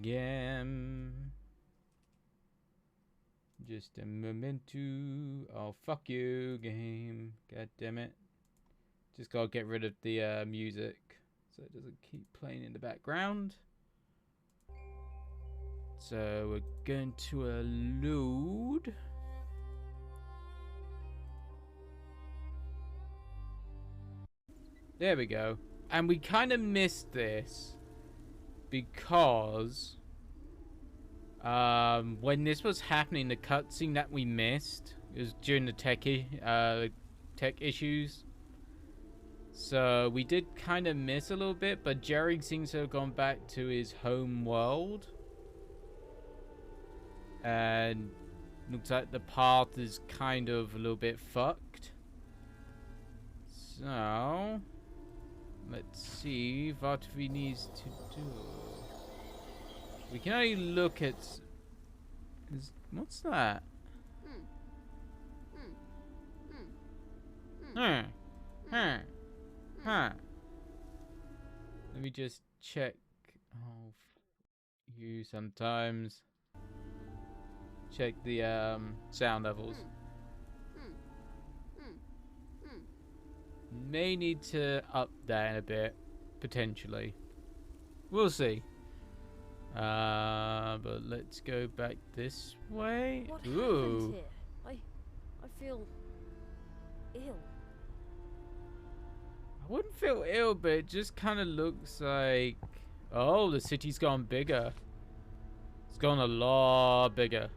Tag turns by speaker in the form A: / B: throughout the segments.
A: again. Just a moment to... Oh, fuck you, game. God damn it. Just gotta get rid of the music so it doesn't keep playing in the background. So we're going to load. There we go. And we kind of missed this because when this was happening, the cutscene that we missed, it was during the tech issues. So we did kind of miss a little bit, but Jerry seems to have gone back to his home world. And looks like the path is kind of a little bit fucked. So let's see what we need to do. We can only look at... What's that? Huh. Let me just check. Oh, you sometimes check the sound levels. May need to up that in a bit, potentially. We'll see. But let's go back this way.
B: What
A: Ooh.
B: happened here? I feel ill.
A: I wouldn't feel ill, but it just kind of looks like... Oh, the city's gone bigger. It's gone a lot bigger.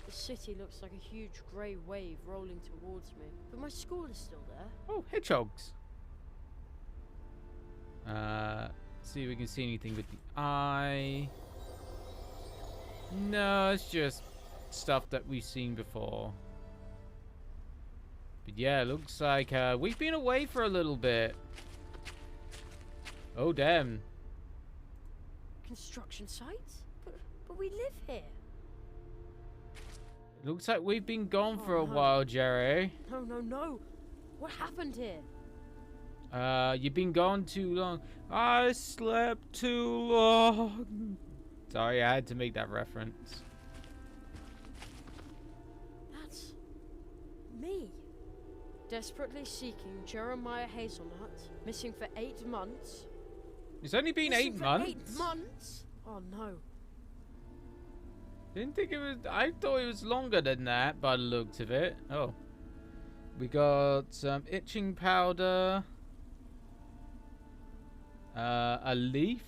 B: The city looks like a huge grey wave rolling towards me, but my school is still there.
A: Oh, hedgehogs. See if we can see anything with the eye. No, it's just stuff that we've seen before. But yeah, it looks like we've been away for a little bit. Oh, damn.
B: Construction sites? But we live here.
A: It looks like we've been gone for a
B: no.
A: while, Jerry.
B: No. What happened here?
A: You've been gone too long. I slept too long. Sorry, I had to make that reference.
B: That's me. Desperately seeking Jeremiah Hazelnut, missing for 8 months.
A: It's only been
B: Missing
A: 8
B: for
A: months.
B: 8 months? Oh no.
A: Didn't think it was... I thought it was longer than that by the looks of it. Oh. We got some itching powder. A leaf.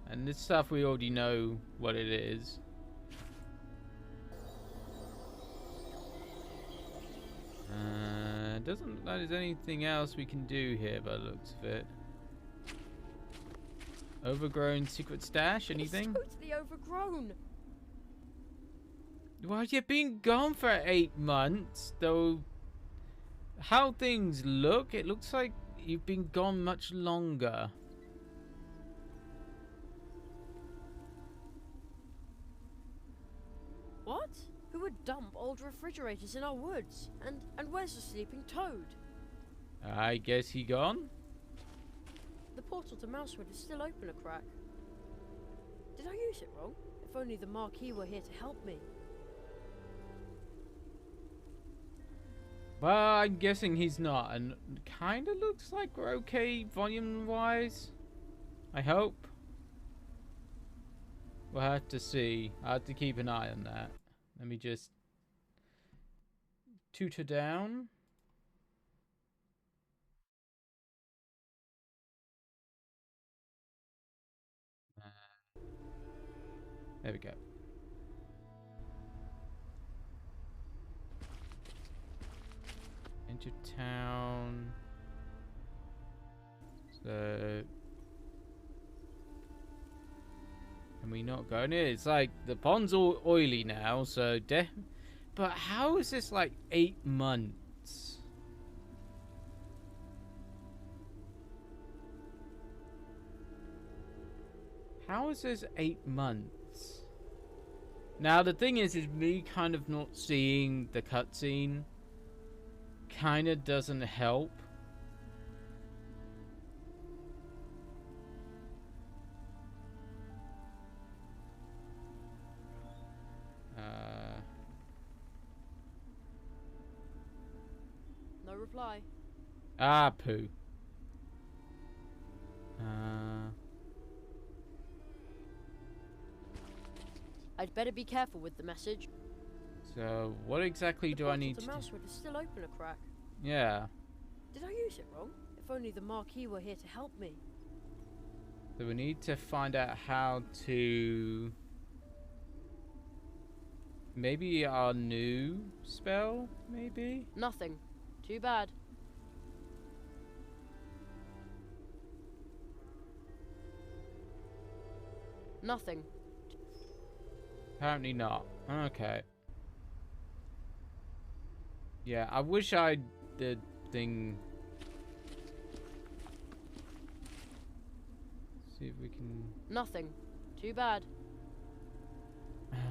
A: And this stuff we already know what it is. Doesn't look like there's anything else we can do here by the looks of it. Overgrown secret stash, anything?
B: It's totally overgrown.
A: Well, you've been gone for 8 months, though. How things look, it looks like you've been gone much longer.
B: What? Who would dump old refrigerators in our woods? And where's the sleeping toad?
A: I guess he gone?
B: The portal to Mousewood is still open a crack. Did I use it wrong? If only the Marquis were here to help me.
A: Well, I'm guessing he's not, and kind of looks like we're okay volume-wise. I hope. We'll have to see. I have to keep an eye on that. Let me just tutor down. There we go. Enter town. So... Can we not go in here? It's like the pond's all oily now, so but how is this like 8 months? How is this 8 months? Now the thing is me kind of not seeing the cutscene kind of doesn't help.
B: reply.
A: Ah, poo.
B: I'd better be careful with the message.
A: So what exactly do I need to
B: The
A: do?
B: portal to Mousewood is still open a crack.
A: Yeah.
B: Did I use it wrong? If only the Marquis were here to help me.
A: So we need to find out how to... Maybe our new spell, maybe?
B: Nothing. Too bad. Nothing.
A: Apparently not. Okay. Yeah, I wish I did thing. See if we can.
B: Nothing. Too bad.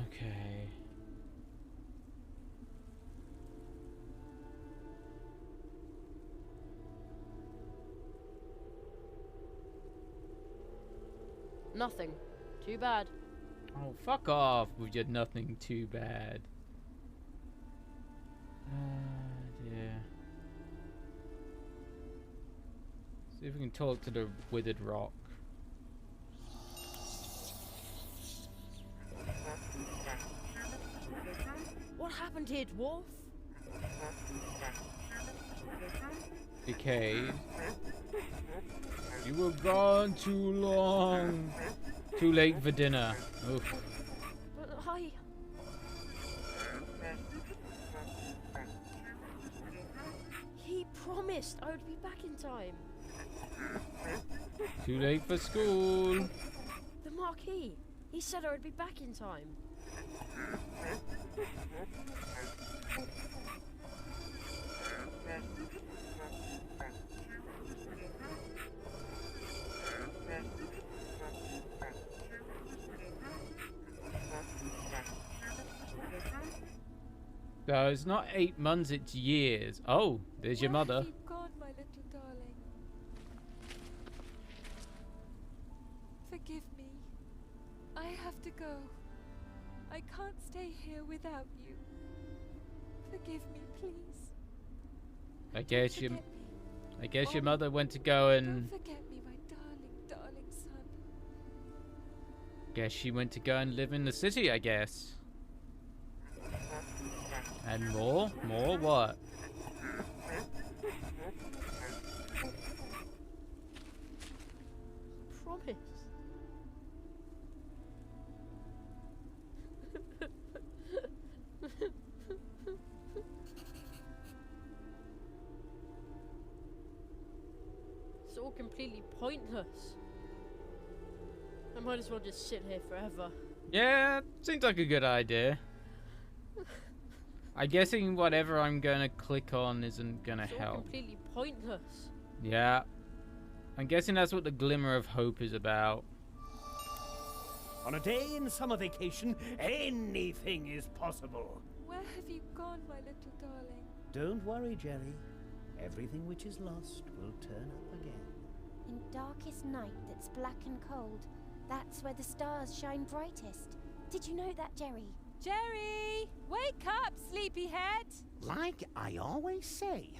A: Okay.
B: Nothing. Too bad.
A: Oh, fuck off with your nothing too bad. Yeah. See if we can talk to the withered rock.
B: What happened here, dwarf?
A: Decayed. You were gone too long. Too late for dinner. Oof.
B: But I... He promised I would be back in time.
A: Too late for school.
B: The Marquis. He said I would be back in time.
A: So it's not 8 months, it's years. Oh, there's your mother.
C: Where have you gone, my little darling? Forgive me. I have to go. I can't stay here without you. Forgive me, please.
A: I guess
C: Don't
A: your
C: forget me.
A: I guess your
C: Oh,
A: mother went to go and
C: Don't forget me, my darling, darling son.
A: guess she went to go and live in the city, I guess. And more what?
B: Promise. It's all completely pointless. I might as well just sit here forever.
A: Yeah, seems like a good idea. I'm guessing whatever I'm gonna click on isn't gonna
B: It's all
A: help.
B: completely pointless.
A: Yeah. I'm guessing that's what the glimmer of hope is about.
D: On a day in summer vacation, anything is possible.
C: Where have you gone, my little darling?
D: Don't worry, Jerry. Everything which is lost will turn up again.
E: In darkest night that's black and cold, that's where the stars shine brightest. Did you know that, Jerry?
C: Jerry! Wake up, sleepyhead!
F: Like I always say,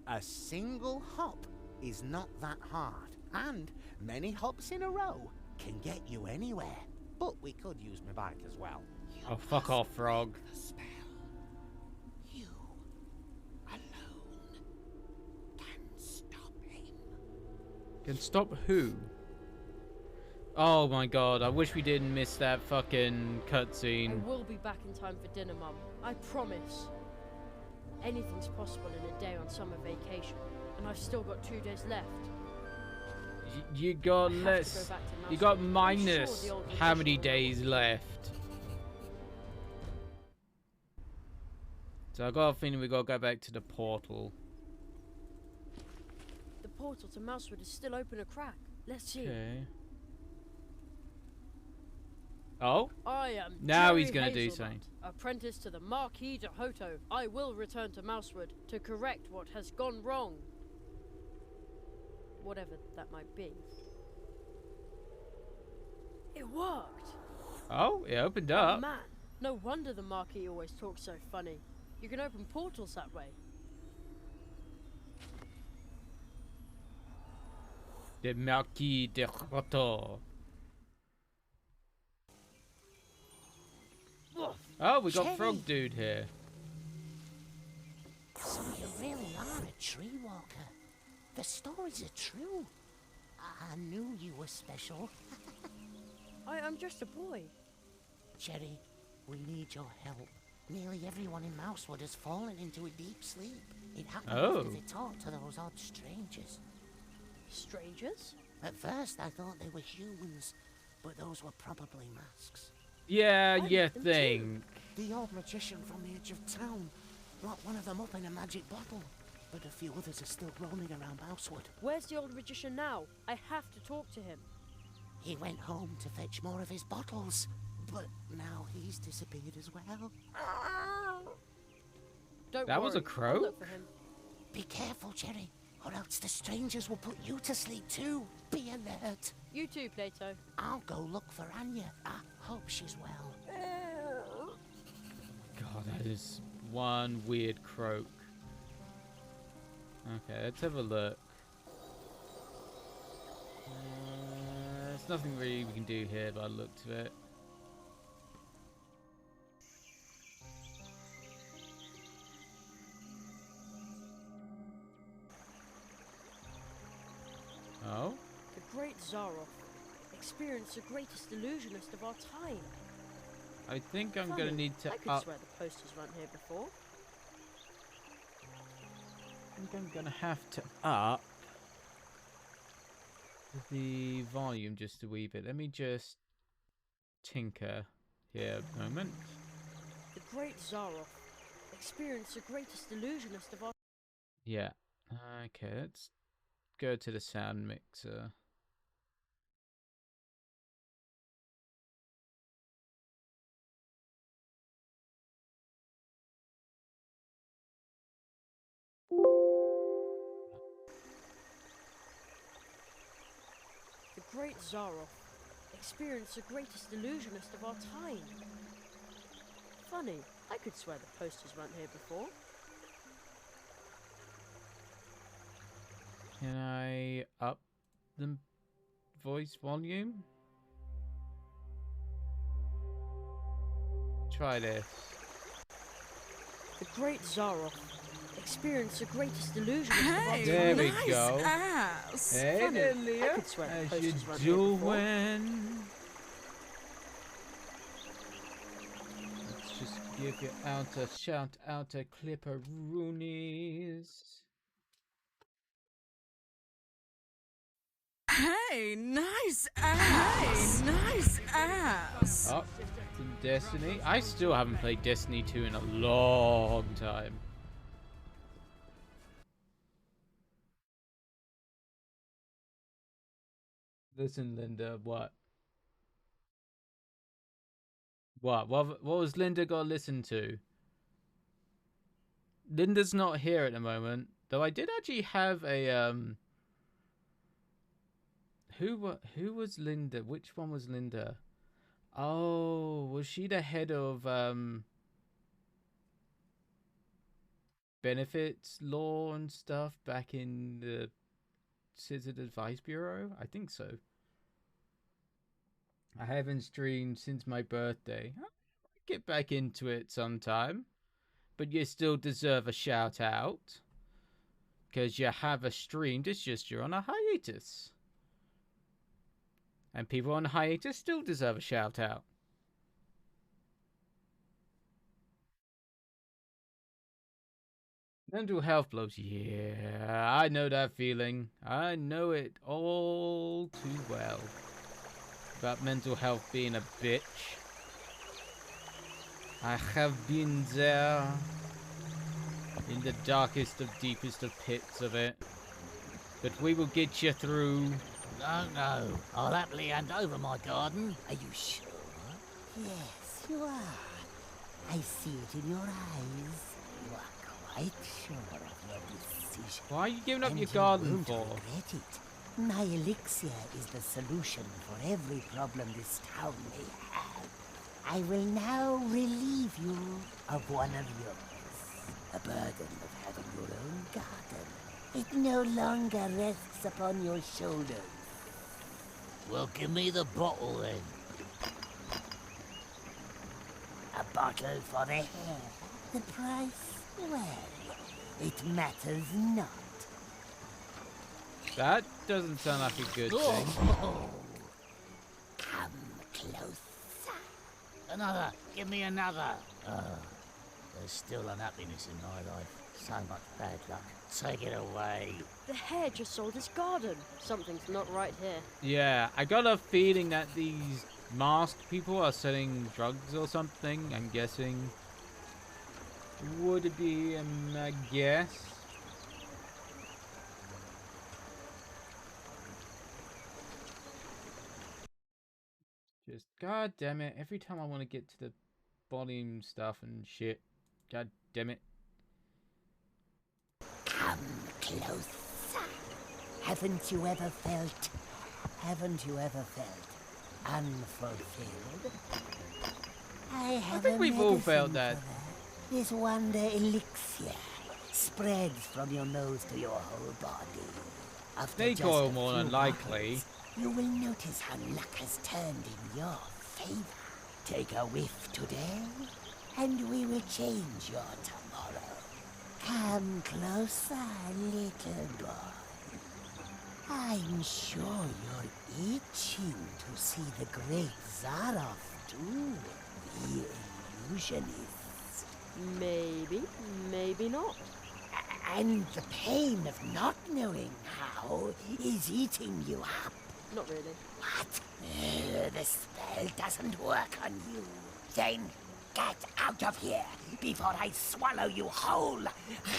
F: a single hop is not that hard. And many hops in a row can get you anywhere. But we could use my bike as well.
A: Oh, fuck off, frog.
F: The spell. You alone can stop him.
A: Can stop who? Oh my god, I wish we didn't miss that fucking
B: I
A: cutscene.
B: will be back in time for dinner, Mum. I promise. Anything's possible in a day on summer vacation, and I've still got 2 days left.
A: You got
B: I have to
A: less.
B: go back to
A: You got
B: Mousewood. I'm
A: minus
B: sure the old
A: how many
B: magician will
A: days left? So I got a feeling we gotta go back to the portal.
B: The portal to Mousewood is still open a crack. Let's see.
A: Okay. Oh?
B: I am
A: Now
B: Jerry
A: he's gonna do
B: Hazelnut,
A: something.
B: apprentice to the Marquis de Hoto. I will return to Mousewood to correct what has gone wrong. Whatever that might be. It worked!
A: Oh, it opened
B: Oh
A: up.
B: man, no wonder the Marquis always talks so funny. You can open portals that way.
A: The Marquis de Roto. Oh, we got
F: Cherry.
A: Frog Dude here.
F: So you really are a tree walker. The stories are true. I knew you were special.
B: I'm just a boy.
F: Cherry, we need your help. Nearly everyone in Mousewood has fallen into a deep sleep. It happened
A: Oh.
F: after they talked to those odd strangers.
B: Strangers?
F: At first, I thought they were humans, but those were probably masks.
A: Yeah,
B: I
A: you
B: met them too.
A: think.
F: The old magician from the edge of town locked one of them up in a magic bottle, but a few others are still roaming around Mousewood.
B: Where's the old magician now? I have to talk to him.
F: He went home to fetch more of his bottles, but now he's disappeared as well.
B: Don't
A: That
B: worry.
A: was a
B: I'll
A: croak?
B: look for him.
F: Be careful, Cherry, or else the strangers will put you to sleep too. Be alert.
B: You too, Plato.
F: I'll go look for Anya. I hope she's well.
A: God, that is one weird croak. Okay, let's have a look. There's nothing really we can do here by the looks of it. Oh?
B: The great Zaroff. Experienced the greatest illusionist of our time.
A: I think I'm
B: Funny,
A: gonna need to
B: I could
A: up.
B: swear the posters weren't here before.
A: I think I'm gonna have to up the volume just a wee bit. Let me just tinker here a moment.
B: The great Zaroff. Experienced the greatest illusionist of our...
A: Yeah. Okay, let's go to the sound mixer.
B: The great Zaroff. Experienced the greatest illusionist of our time. Funny, I could swear the posters weren't here before.
A: Can I up the voice volume? Try this.
B: The great Zaroff. Experienced the greatest illusionist of our time.
A: There we go.
G: Ass.
A: Hey
B: Funny,
A: there,
B: I
A: Leah.
B: could swear the
A: As you
B: posters weren't here before.
A: doing? Let's just give you out a shout out to Clipperoonies.
G: Hey, nice ass. Hey, nice ass.
A: Oh, some Destiny. I still haven't played Destiny 2 in a long time. Listen, Linda, what? What was Linda got to listen to? Linda's not here at the moment, though I did actually have a who was Linda? Which one was Linda? Oh, was she the head of benefits law and stuff back in the Citizen Advice Bureau? I think so. I haven't streamed since my birthday. I'll get back into it sometime. But you still deserve a shout out. Because you have streamed, it's just you're on a hiatus. And people on hiatus still deserve a shout out. Mental health blows. Yeah, I know that feeling. I know it all too well. About mental health being a bitch. I have been there. In the darkest of deepest of pits of it. But we will get you through.
H: No, I'll happily hand over my garden. Are you sure?
F: Yes, you are. I see it in your eyes. You are quite sure of your decision.
A: Why are you giving up
F: And
A: your
F: you
A: garden
F: won't
A: for?
F: regret it. My elixir is the solution for every problem this town may have. I will now relieve you of one of yours. The burden of having your own garden. It no longer rests upon your shoulders.
H: Well, give me the bottle then. A bottle for the hair. The price? Well, it matters not.
A: That doesn't sound like a good thing.
H: Oh. Come closer. Another. Give me another. There's still unhappiness in my life. So much bad luck. Take it away.
B: The hare just sold his garden. Something's not right here.
A: Yeah, I got a feeling that these masked people are selling drugs or something. I'm guessing. Would it be a guess? Just god damn it! Every time I want to get to the volume stuff and shit, god damn it!
H: Come closer. Haven't you ever felt unfulfilled? I
A: think we've all felt that.
H: This wonder elixir spreads from your nose to your whole body. After
A: Snake
H: just
A: oil
H: a
A: more
H: few
A: than likely.
H: bottles, you will notice how luck has turned in your favor. Take a whiff today, and we will change your tomorrow. Come closer, little boy. I'm sure you're itching to see the great Zaroff too, the illusionist.
B: Maybe, maybe not.
H: And the pain of not knowing how is eating you up.
B: Not really.
H: What? The spell doesn't work on you. Then get out of here before I swallow you whole,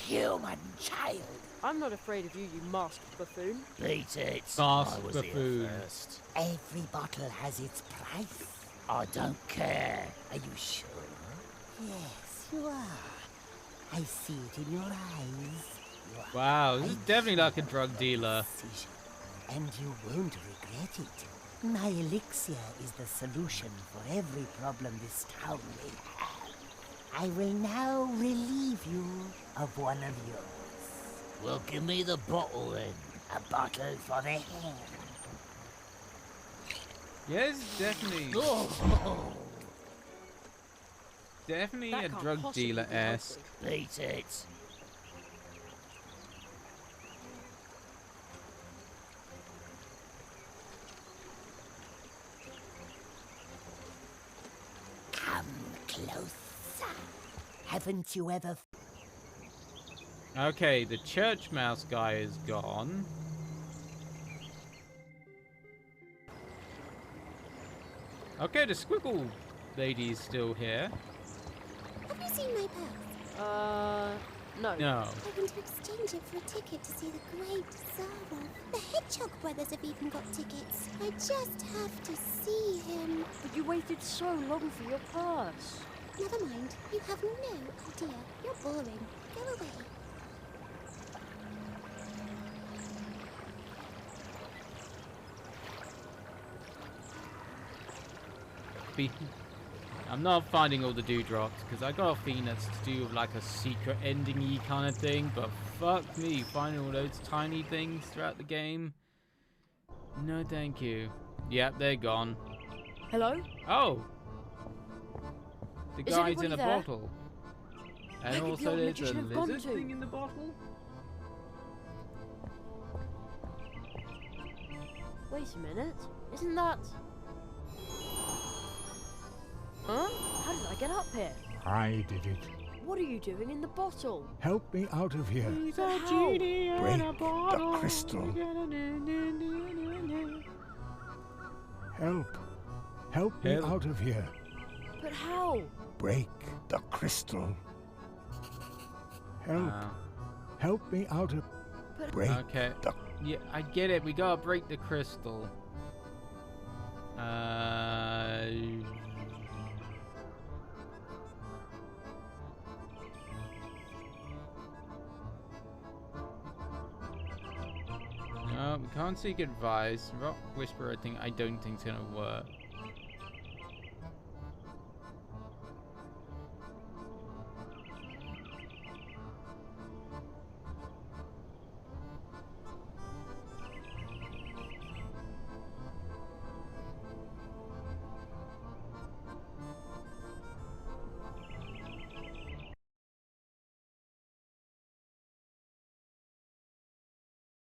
H: human child.
B: I'm not afraid of you, you masked buffoon.
H: Beat it.
A: Masked
H: I was here
A: buffoon.
H: first. Every bottle has its price. I don't care. Are you sure? Yes, you are. I see it in your eyes. You are
A: Wow, this is
H: right
A: definitely like a
H: in
A: drug
H: your
A: dealer.
H: decision, and you won't regret it. My elixir is the solution for every problem this town may have. I will now relieve you of one of yours. Well, give me the bottle then. A bottle for the hair.
A: Yes, definitely,
H: Oh,
A: definitely
B: That
A: a
B: can't
A: drug
B: possibly
A: dealer
B: be
A: ass.
B: healthy.
H: beat it. Come closer. Haven't you ever...
A: Okay, the church mouse guy is gone. Okay, the squiggle lady is still here.
E: Have you seen my purse?
B: No.
A: No.
E: I want to exchange it for a ticket to see the great Zaroff. The Hedgehog brothers have even got tickets. I just have to see him.
B: But you waited so long for your purse.
E: Never mind. You have no idea. You're boring. Go away.
A: I'm not finding all the dewdrops because I got a feeling that's to do with like a secret ending-y kind of thing. But fuck me, finding all those tiny things throughout the game. No, thank you. Yep, they're gone.
B: Hello?
A: Oh, the
B: Is
A: guy's in
B: anybody
A: a
B: there?
A: bottle, and
B: Maybe the
A: also
B: old
A: there's a
B: magician have gone
A: lizard
B: to.
A: thing in the bottle.
B: Wait a minute. Isn't that... Huh? How did I get up here?
I: I did it.
B: What are you doing in the bottle?
I: Help me out of here.
A: He's
B: But
A: a
B: how?
A: genie in
I: Break
A: a
I: the
A: bottle.
I: crystal. Help. Help me
A: Help.
I: out of here.
B: But how?
I: Break the crystal. Help. Help me out of...
B: But
I: Break
A: Okay.
I: the...
A: Yeah, I get it. We gotta break the crystal. No, we can't seek advice. Rock Whisperer thing I don't think's gonna work.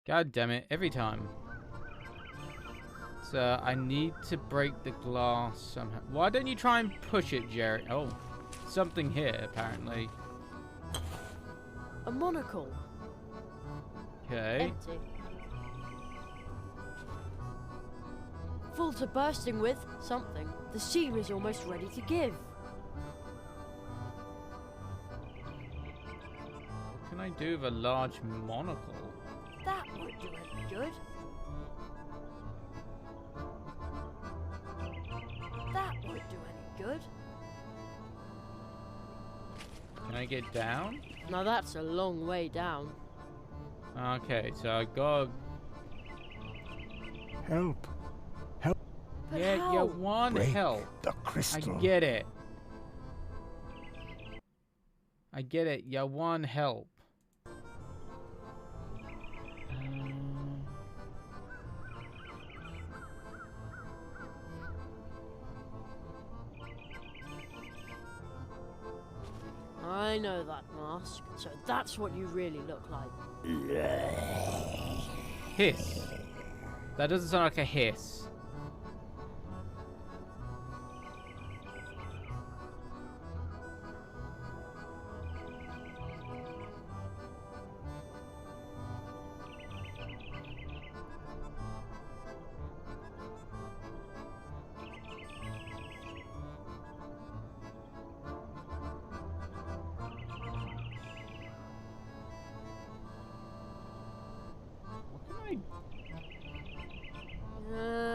A: God damn it, every time. So I need to break the glass somehow. Why don't you try and push it, Jerry? Oh, something here, apparently.
B: A monocle.
A: Okay.
B: Empty. Full to bursting with something. The seam is almost ready to give.
A: What can I do with a large monocle?
B: That won't do any good. That won't do any good.
A: Can I get down?
B: Now that's a long way down.
A: Okay, so I got.
I: Help.
B: But
A: Yeah,
B: how?
A: you want
I: Break
A: help.
I: the crystal.
A: I get it. I get it. You want help.
B: I know that mask. So that's what you really look like.
A: Hiss. That doesn't sound like a hiss.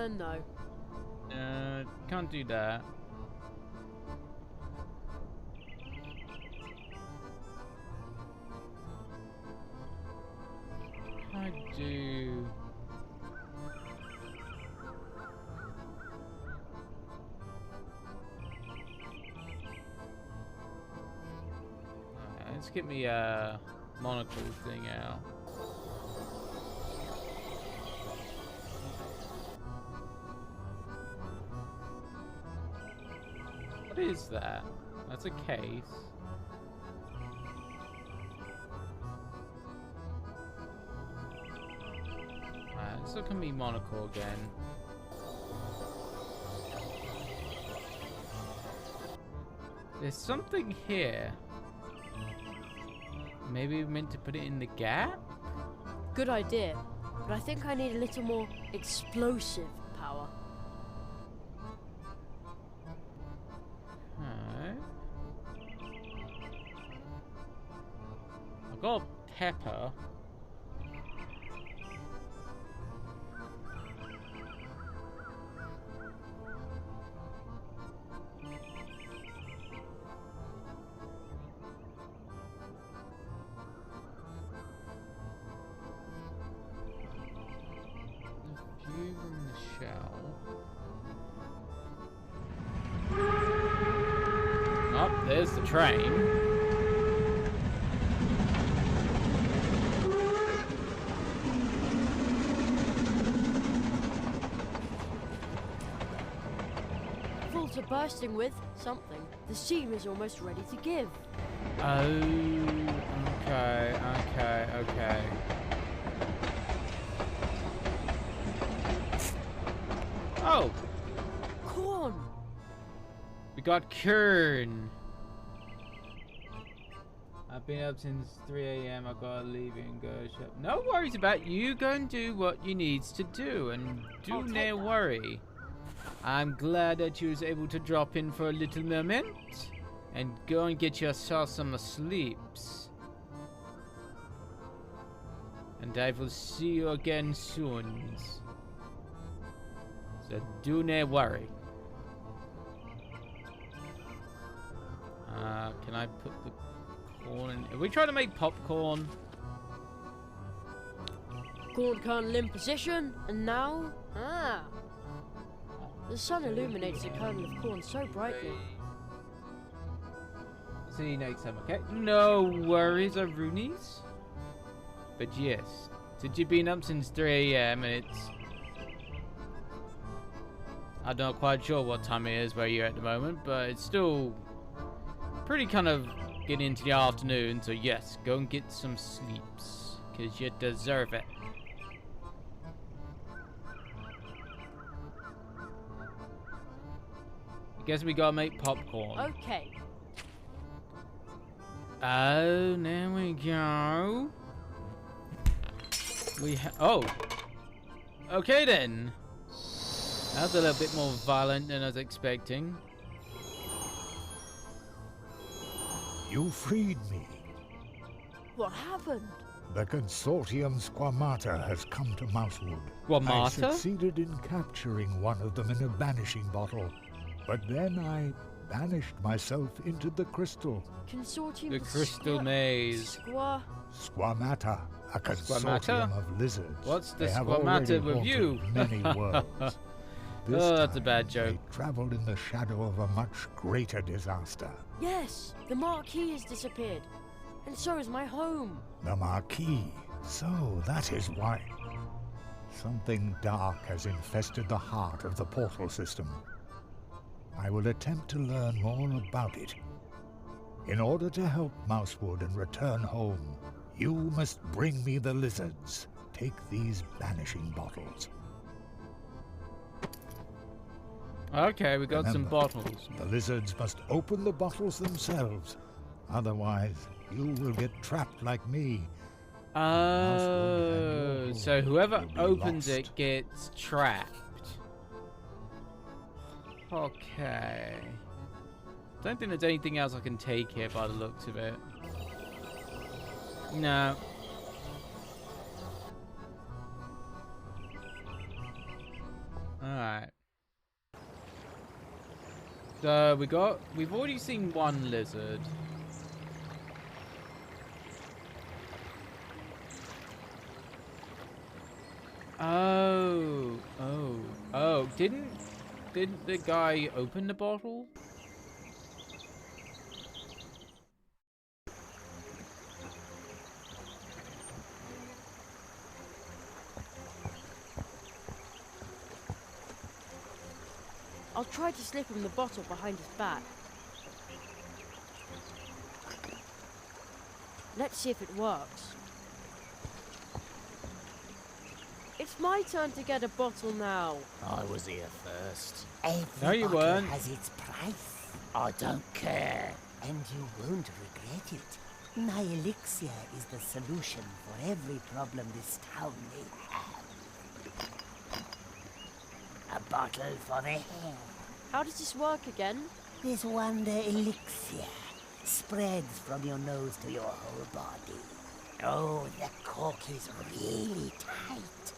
B: No.
A: Can't do that. I do. Alright, let's get me a monocle thing out. What is that? That's a case. Alright, let's look at me monocle again. There's something here. Maybe we meant to put it in the gap?
B: Good idea. But I think I need a little more explosive power.
A: Alright. I've got a pepper. View from the shell. Oh, there's the train.
B: Full to bursting with something. The seam is almost ready to give.
A: Oh, okay, okay, okay. Oh,
B: Corn!
A: we got Kern. I've been up since 3 a.m. I gotta leave and go shop. No worries about you. Go and do what you needs to do, and do
B: I'll take
A: no
B: that.
A: worry. I'm glad that you was able to drop in for a little moment, and go and get yourself some sleeps. And I will see you again soon. So do not worry. Can I put the corn in? Are we trying to make popcorn?
B: Corn kernel in position, and now... The sun illuminates a kernel of corn so brightly.
A: See you next time, okay? No worries, Arunis. But yes, since you've been up since 3 a.m. and it's... I'm not quite sure what time it is where you're at the moment, but it's still pretty kind of getting into the afternoon, so yes, go and get some sleeps, because you deserve it. Guess we gotta make popcorn.
B: Okay.
A: Oh, there we go. Oh. Okay then. That's a little bit more violent than I was expecting.
I: You freed me.
B: What happened?
I: The consortium Squamata has come to Mousewood. I
A: Squamata?
I: succeeded in capturing one of them in a banishing bottle, but then I banished myself into the crystal.
B: Consortium.
A: The crystal maze.
I: Squamata, a consortium
A: Squamata?
I: of lizards.
A: What's the
I: They have
A: Squamata
I: already
A: with you?
I: haunted many worlds. This
A: Oh, that's a
I: time,
A: bad joke.
I: They traveled in the shadow of a much greater disaster.
B: Yes, the marquee has disappeared. And so is my home.
I: The Marquis. So that is why. Something dark has infested the heart of the portal system. I will attempt to learn more about it. In order to help Mousewood and return home, you must bring me the lizards. Take these banishing bottles.
A: Okay, we got some
I: Remember,
A: bottles.
I: The lizards must open the bottles themselves. Otherwise, you will get trapped like me.
A: Oh, so whoever
I: will be
A: opens
I: lost.
A: it gets trapped. Okay. Don't think there's anything else I can take here by the looks of it. No. Alright. So we've already seen one lizard. Oh, didn't the guy open the bottle?
B: I'll try to slip him the bottle behind his back. Let's see if it works. It's my turn to get a bottle now.
H: I was here first.
A: No, you
H: Every bottle
A: weren't.
H: has its price. I don't care. And you won't regret it. My elixir is the solution for every problem this town may have. A bottle for the hair.
B: How does this work again?
H: This wonder elixir spreads from your nose to your whole body. Oh, the cork is really tight.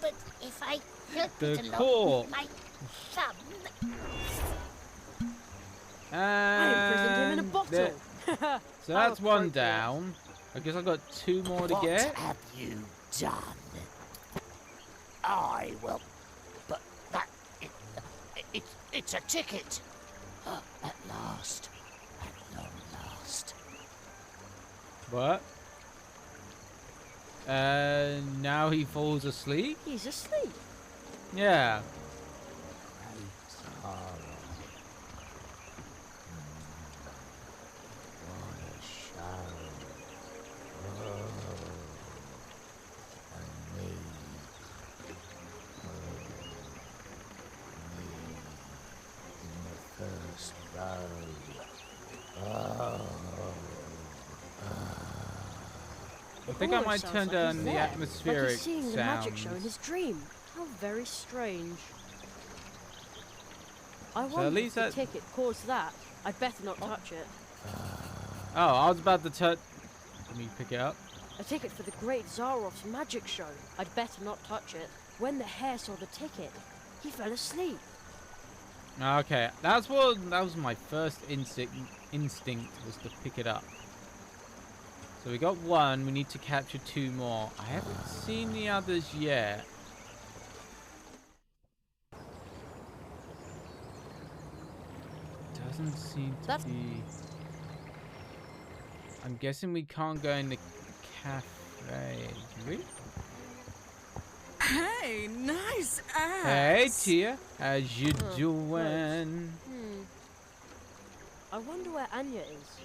H: But if I help
A: The
H: it along
A: cork.
H: with my thumb...
B: I imprisoned him in a
A: And
B: bottle.
A: so
B: How
A: that's one
B: appropriate.
A: down. I guess I got two more to
H: What
A: get.
H: have you done? I will... But that... It's a ticket. At last. At long last.
A: What? Now he falls asleep?
B: He's asleep.
A: Yeah.
H: What a show. And me. In the first row.
A: I think I
B: Almost
A: might
B: sounds
A: turn
B: like
A: down
B: he's
A: the
B: there,
A: atmospheric
B: like he's seeing the magic show in
A: sounds.
B: his dream. How very strange. I
A: at
B: wonder
A: least
B: if the
A: that-
B: ticket caused that. I'd better not touch it.
A: Oh, I was about to touch. Let me pick it up.
B: A ticket for the Great Zarov's magic show. I'd better not touch it. When the hare saw the ticket, he fell asleep.
A: Okay, that was my first instinct was to pick it up. So we got one, we need to capture two more. I haven't seen the others yet. Doesn't seem to
B: That's-
A: be... I'm guessing we can't go in the cafe, do we?
G: Hey, nice ass.
A: Hey Tia, how's you
B: Huh,
A: doing?
B: I wonder where Anya is.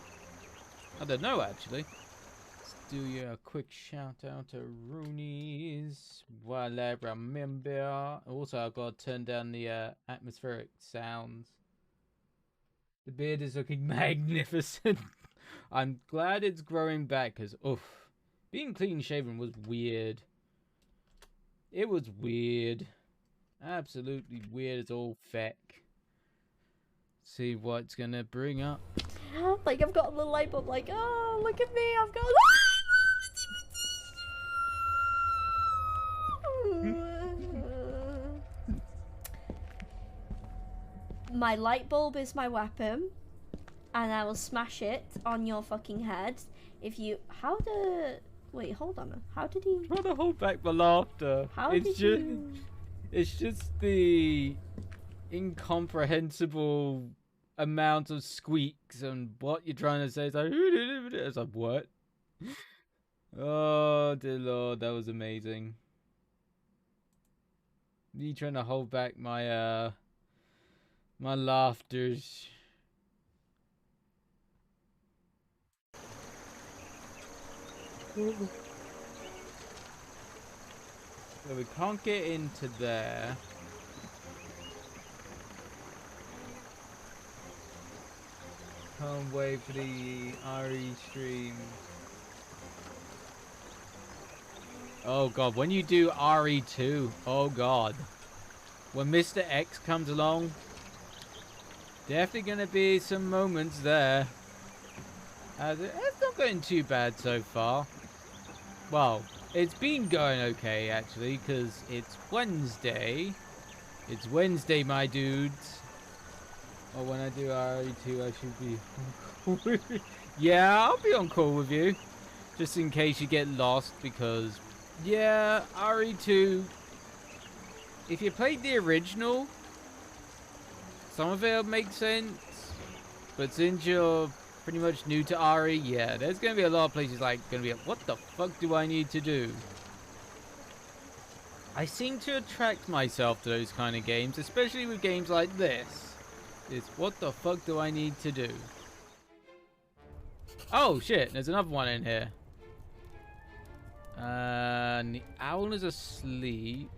A: I don't know actually. Let's do you a quick shout out to Roonies while I remember. Also, I've got to turn down the atmospheric sounds. The beard is looking magnificent. I'm glad it's growing back, because, oof. Being clean shaven was weird. It was weird. Absolutely weird as all feck. See what's gonna bring up.
B: Like, I've got the light bulb, like, oh, look at me, I've got my light bulb is my weapon, and I will smash it on your fucking head if you. Wait, hold on. How did he?
A: I'm trying to hold back my laughter. It's just the incomprehensible amount of squeaks and what you're trying to say. It's like what? Oh dear Lord, that was amazing. Me trying to hold back my my laughters. So we can't get into there. Can't wait for the RE stream. Oh god, when you do RE2, oh god. When Mr. X comes along, definitely gonna be some moments there. It's not going too bad so far. Well, it's been going okay actually, because it's Wednesday. It's Wednesday, my dudes. Or when I do RE2, I should be on call with you. Yeah, I'll be on call with you. Just in case you get lost, because, yeah, RE2, if you played the original, some of it'll make sense. But since you're pretty much new to RE, yeah, there's going to be a lot of places like, what the fuck do I need to do? I seem to attract myself to those kind of games, especially with games like this. It's what the fuck do I need to do? Oh shit, there's another one in here. The owl is asleep.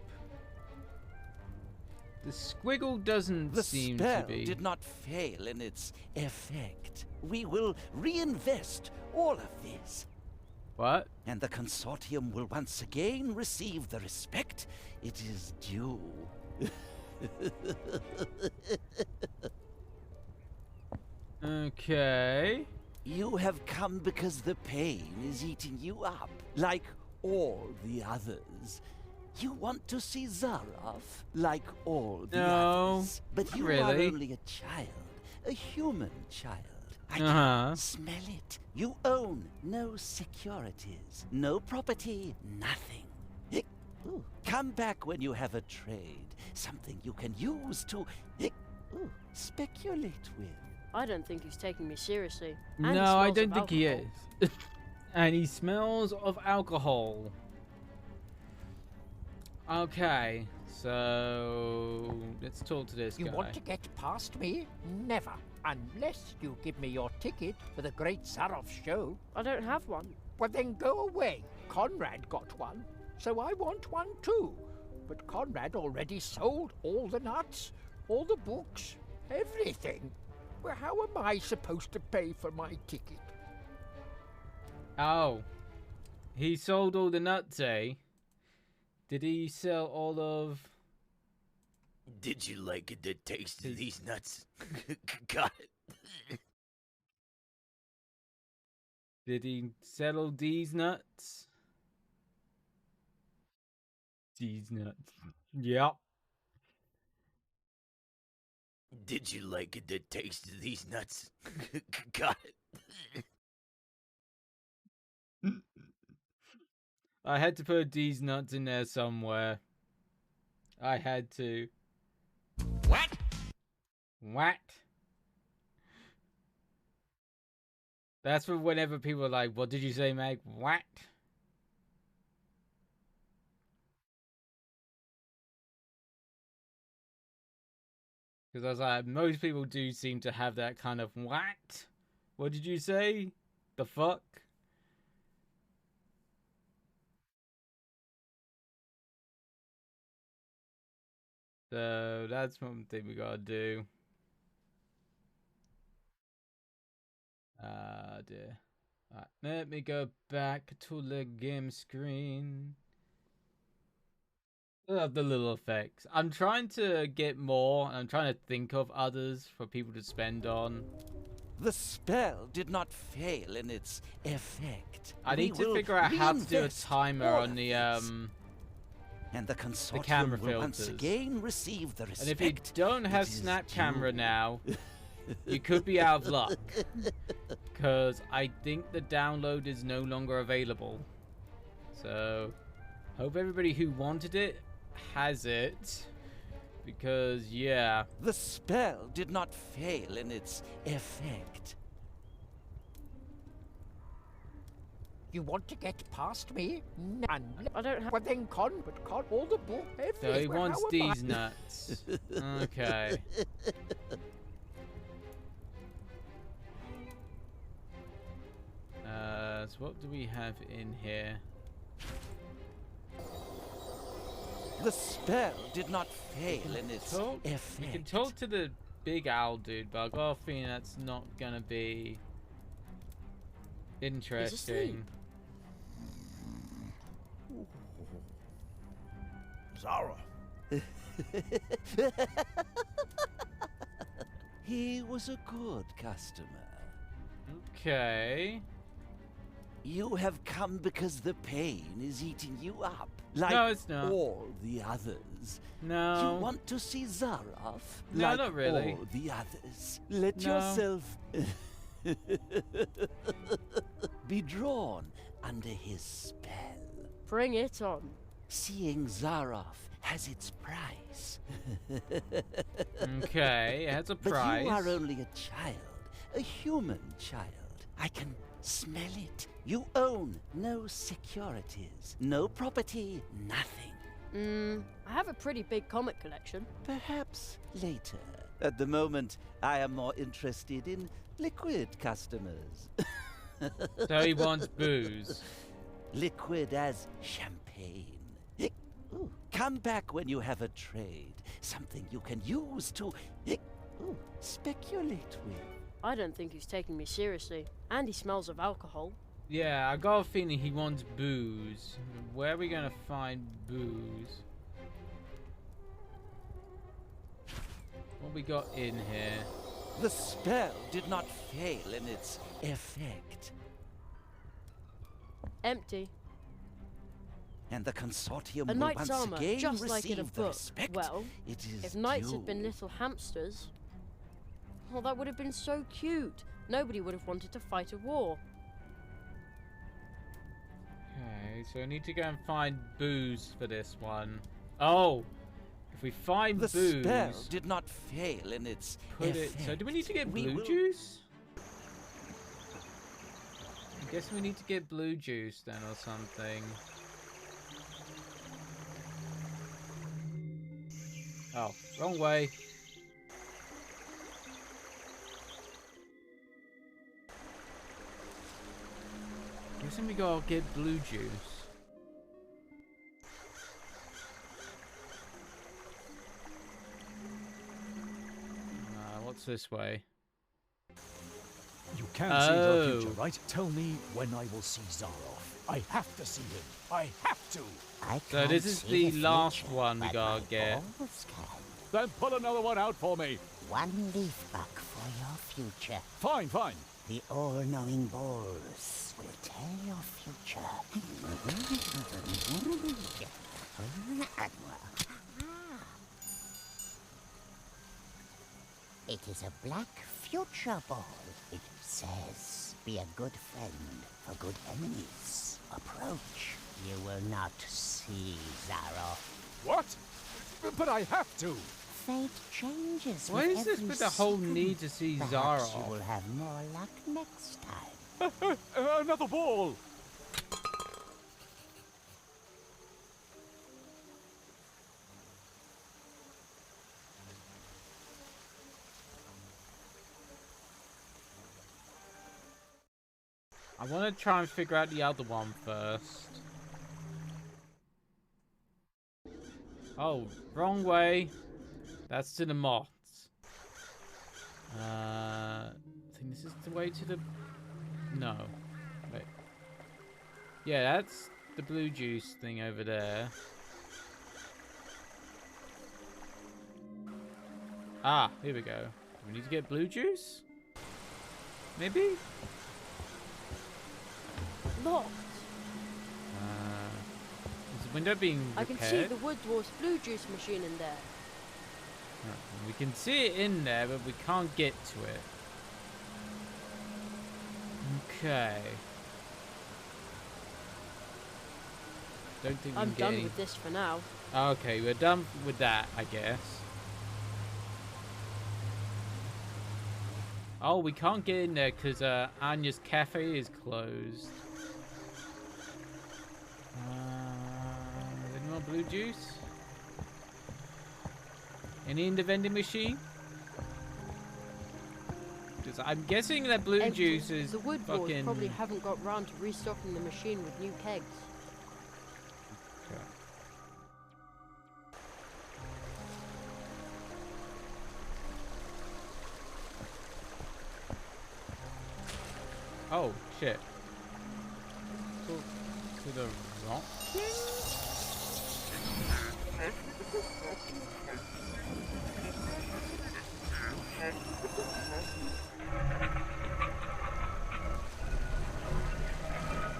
A: The squiggle doesn't seem to be.
J: The spell did not fail in its effect. We will reinvest all of this.
A: What?
J: And the consortium will once again receive the respect it is due.
A: Okay.
J: You have come because the pain is eating you up, like all the others. You want to see Zaroff, like all the others. But you are only a child, a human child. I can smell it. You own no securities, no property, nothing. Come back when you have a trade, something you can use to speculate with.
B: I don't think he's taking me seriously.
A: No, I don't think he is. And he smells of alcohol. Okay, so let's talk to this guy.
K: You want to get past me? Never. Unless you give me your ticket for the Great Zaroff show.
B: I don't have one.
K: Well, then go away. Conrad got one, so I want one too. But Conrad already sold all the nuts, all the books, everything. Well, how am I supposed to pay for my ticket?
A: Oh. He sold all the nuts, eh? Did he sell all of...
L: Did you like the taste of these nuts? Got it.
A: Did he settle these nuts? These nuts. Yep.
L: Did you like the taste of these nuts? Got it.
A: I had to put these nuts in there somewhere. I had to.
L: What?
A: What? That's for whenever people are like, what did you say, Meg? What? Because I was like, most people do seem to have that kind of, what? What did you say? The fuck? So that's one thing we gotta do. Oh dear. Alright, let me go back to the game screen. I love the little effects. I'm trying to get more. I'm trying to think of others for people to spend on.
J: The spell did not fail in its effect.
A: I need to figure out how to do a timer on the
J: and the consortium
A: camera
J: will once
A: filters.
J: again receive the respect.
A: And if you don't have Snap Camera now, you could be out of luck. Because I think the download is no longer available. So, hope everybody who wanted it has it. Because, yeah.
J: The spell did not fail in its effect.
K: You want to get past me? None.
B: I don't have.
K: Well then, con all the book.
A: So he
K: everywhere.
A: wants
K: How am
A: these
K: I-
A: nuts. Okay. So what do we have in here?
J: The spell did not fail in its
A: We
J: effect.
A: can talk to the big owl dude, but I got a feeling that's not gonna be interesting.
D: Zara.
J: He was a good customer.
A: Okay.
J: You have come because the pain is eating you up. Like
A: No, it's not.
J: all the others.
A: No.
J: You want to see Zaroff?
A: No,
J: like
A: not really.
J: all the others. Let
A: No.
J: yourself be drawn under his spell.
B: Bring it on.
J: Seeing Zaroff has its price.
A: Okay, it has a
J: But
A: price.
J: you are only a child, a human child. I can smell it. You own no securities, no property, nothing.
B: I have a pretty big comic collection.
J: Perhaps later. At the moment, I am more interested in liquid customers.
A: So he wants booze.
J: Liquid as champagne. Ooh, come back when you have a trade. Something you can use to speculate with.
B: I don't think he's taking me seriously. And he smells of alcohol.
A: Yeah, I got a feeling he wants booze. Where are we gonna find booze? What we got in here?
J: The spell did not fail in its effect.
B: Empty.
J: And the consortium
B: A
J: will
B: knight's
J: once
B: armor,
J: again
B: just
J: receive
B: like in a
J: the
B: book.
J: respect
B: Well,
J: it is
B: if knights had been
J: due.
B: little hamsters, well, that would have been so cute. Nobody would have wanted to fight a war.
A: Okay, so I need to go and find booze for this one. Oh! If we find
J: The
A: booze,
J: spell did not fail in its
A: put it.
J: effect.
A: So do we need to get
J: We
A: blue
J: will-
A: juice? I guess we need to get blue juice then or something. Oh, wrong way. Guessing we gotta get blue juice. What's this way?
M: You can't see the future, right? Tell me when I will see Zaroff. I have to see him. I have to.
A: So this is the last one we gotta get.
M: Then pull another one out for me.
H: One leaf buck for your future.
M: Fine, fine.
H: The all-knowing balls will tell your future. It is a black future ball. It says, be a good friend for good enemies. Approach. You will not see Zaroff.
M: What? But I have to.
H: Fate changes.
A: Why
H: with
A: is this
H: every
A: with the whole
H: second.
A: need to see
H: Perhaps
A: Zaroff?
H: you will have more luck next time.
M: Another ball.
A: I want to try and figure out the other one first. Oh, wrong way. That's to the moths. I think this is the way to the No. Wait. Yeah, that's the blue juice thing over there. Ah, here we go. We need to get blue juice? Maybe?
B: Locked.
A: Is the window being repaired?
B: I can see the Wood Dwarf's blue juice machine in there.
A: We can see it in there, but we can't get to it. Okay. Don't think
B: I'm
A: we can
B: done
A: get
B: with this for now.
A: Okay, we're done with that, I guess. Oh, we can't get in there because Anya's cafe is closed. Any more blue juice? Any in the vending machine? Because I'm guessing that blue
B: Empty.
A: juice is
B: The Wood Dwarfs
A: fucking...
B: probably haven't got round to restocking the machine with new kegs.
A: Okay. Oh, shit. To the rock?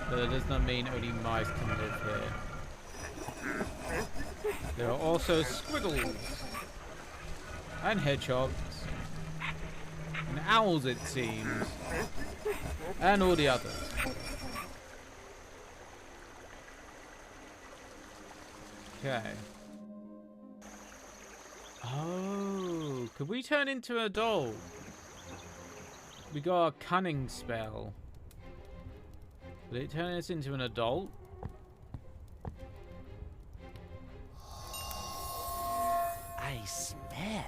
A: But that does not mean only mice can live here. There are also squiggles. And hedgehogs. And owls, it seems. And all the others. Okay. Oh, could we turn into a doll? We got a cunning spell. Will it turn us into an adult?
J: I smell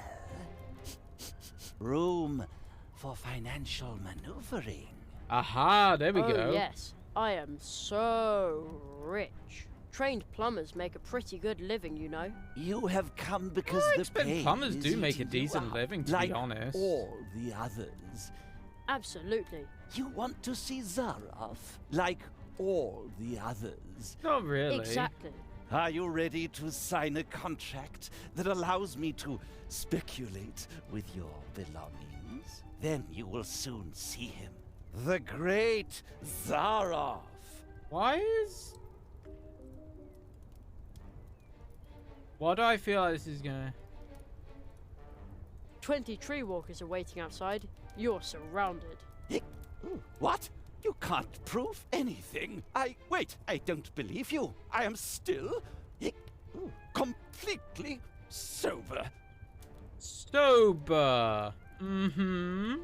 J: room for financial maneuvering.
A: Aha, there we go.
B: Oh yes, I am so rich. Trained plumbers make a pretty good living, you know.
J: You have come because
A: I
J: the
A: expect
J: pain
A: plumbers
J: is
A: do make a
J: eating you
A: decent
J: up,
A: living, to
J: like
A: be honest.
J: all the others.
B: Absolutely.
J: You want to see Zaroff, like all the others.
A: Not really.
B: Exactly.
J: Are you ready to sign a contract that allows me to speculate with your belongings? Then you will soon see him. The great Zaroff.
A: Why do I feel like this is gonna...
B: 20 tree walkers are waiting outside. You're surrounded.
J: What? You can't prove anything. Wait, I don't believe you. I am still completely sober.
A: Sober. Mm-hmm.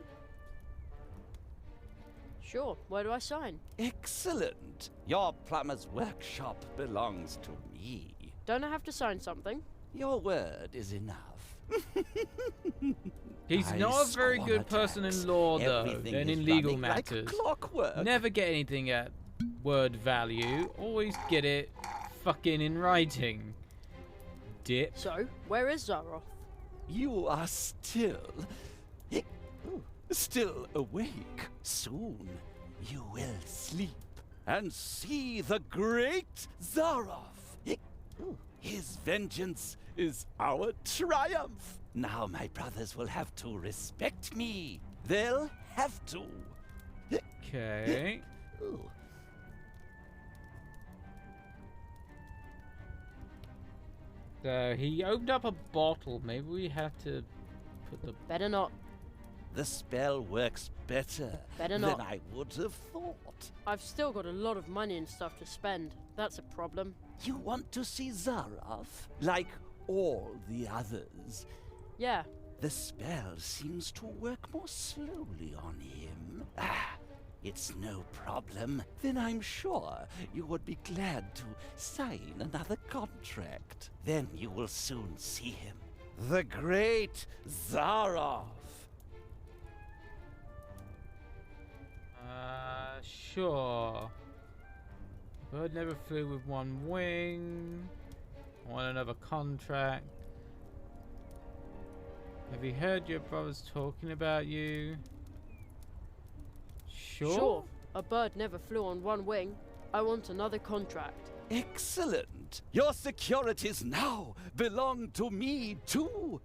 B: Sure, where do I sign?
J: Excellent. Your plumber's workshop belongs to me.
B: Don't I have to sign something?
J: Your word is enough.
A: He's not a very good person-in-law, though, then in legal matters.
J: Clockwork.
A: Never get anything at word value. Always get it fucking in writing. Dip.
B: So, where is Zaroff?
J: You are still awake. Soon you will sleep and see the great Zaroff. His vengeance is our triumph. Now my brothers will have to respect me. They'll have to.
A: Okay. So he opened up a bottle. Maybe we have to put the...
B: Better not.
J: The spell works better than I would have thought.
B: I've still got a lot of money and stuff to spend. That's a problem.
J: You want to see Zaroff, like all the others?
B: Yeah.
J: The spell seems to work more slowly on him. It's no problem. Then I'm sure you would be glad to sign another contract. Then you will soon see him. The great Zaroff.
A: Sure. Bird never flew with one wing. I want another contract. Have you heard your brothers talking about you? Sure.
B: A bird never flew on one wing. I want another contract.
J: Excellent. Your securities now belong to me too.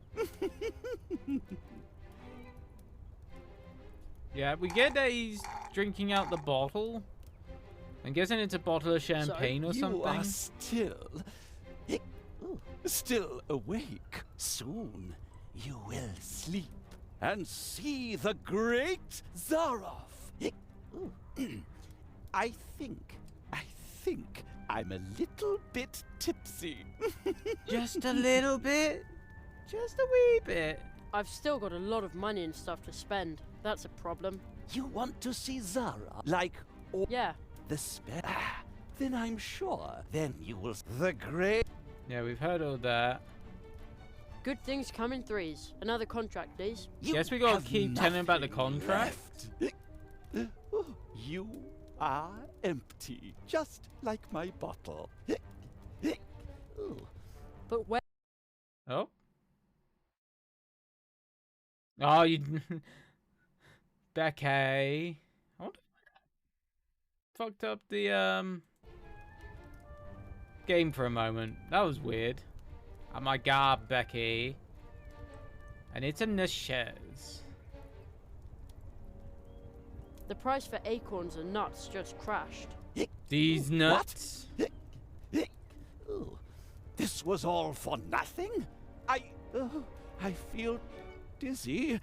A: Yeah, we get that he's drinking out the bottle. I'm guessing it's a bottle of champagne or something.
J: You are still awake. Soon you will sleep and see the great Zaroff. I think I'm a little bit tipsy.
A: Just a little bit? Just a wee bit.
B: I've still got a lot of money and stuff to spend. That's a problem.
J: You want to see Zara? Like,
B: yeah.
J: The spell? Then I'm sure. Then you will. The great.
A: Yeah, we've heard all that.
B: Good things come in threes. Another contract, please.
A: Guess we gotta keep telling him about the contract.
J: You are empty, just like my bottle.
B: But where?
A: Oh. Oh, you. Becky. I wonder if I fucked up the game for a moment. That was weird. Oh my god, Becky. And it's in the shares.
B: The price for acorns and nuts just crashed.
A: These nuts?
J: This was all for nothing? I feel dizzy.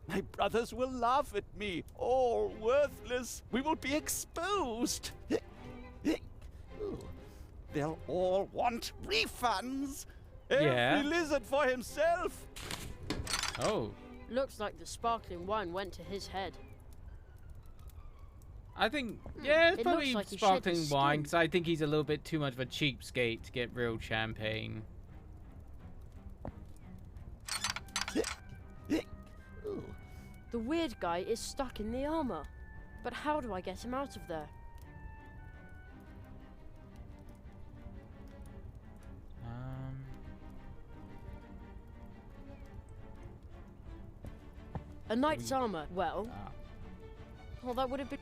J: My brothers will laugh at me. All worthless. We will be exposed. They'll all want refunds.
A: Yeah.
J: Every lizard for himself.
A: Oh.
B: Looks like the sparkling wine went to his head.
A: I think, yeah, it's
B: It
A: probably
B: looks like he shed
A: sparkling
B: his
A: wine,
B: skin.
A: because I think he's a little bit too much of a cheapskate to get real champagne.
B: The weird guy is stuck in the armor. But how do I get him out of there? A knight's armor. Well, that would have been.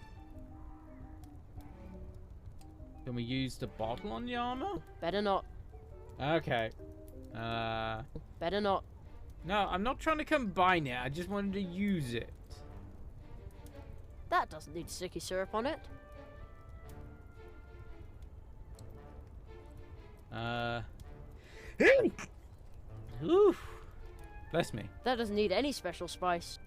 A: Can we use the bottle on the armor?
B: Better not.
A: Okay.
B: Better not.
A: No, I'm not trying to combine it. I just wanted to use it.
B: That doesn't need sticky syrup on it.
A: Oof. Bless me.
B: That doesn't need any special spice.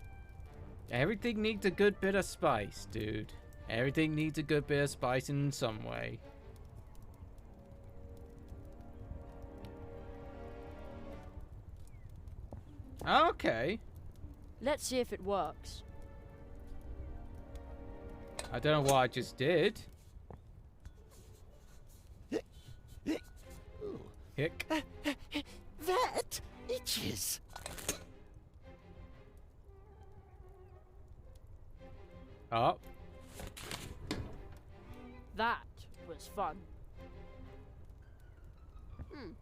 A: Everything needs a good bit of spice, dude. Everything needs a good bit of spice in some way. Okay.
B: Let's see if it works.
A: I don't know what I just did. Hick.
J: That itches.
A: Oh.
B: That was fun.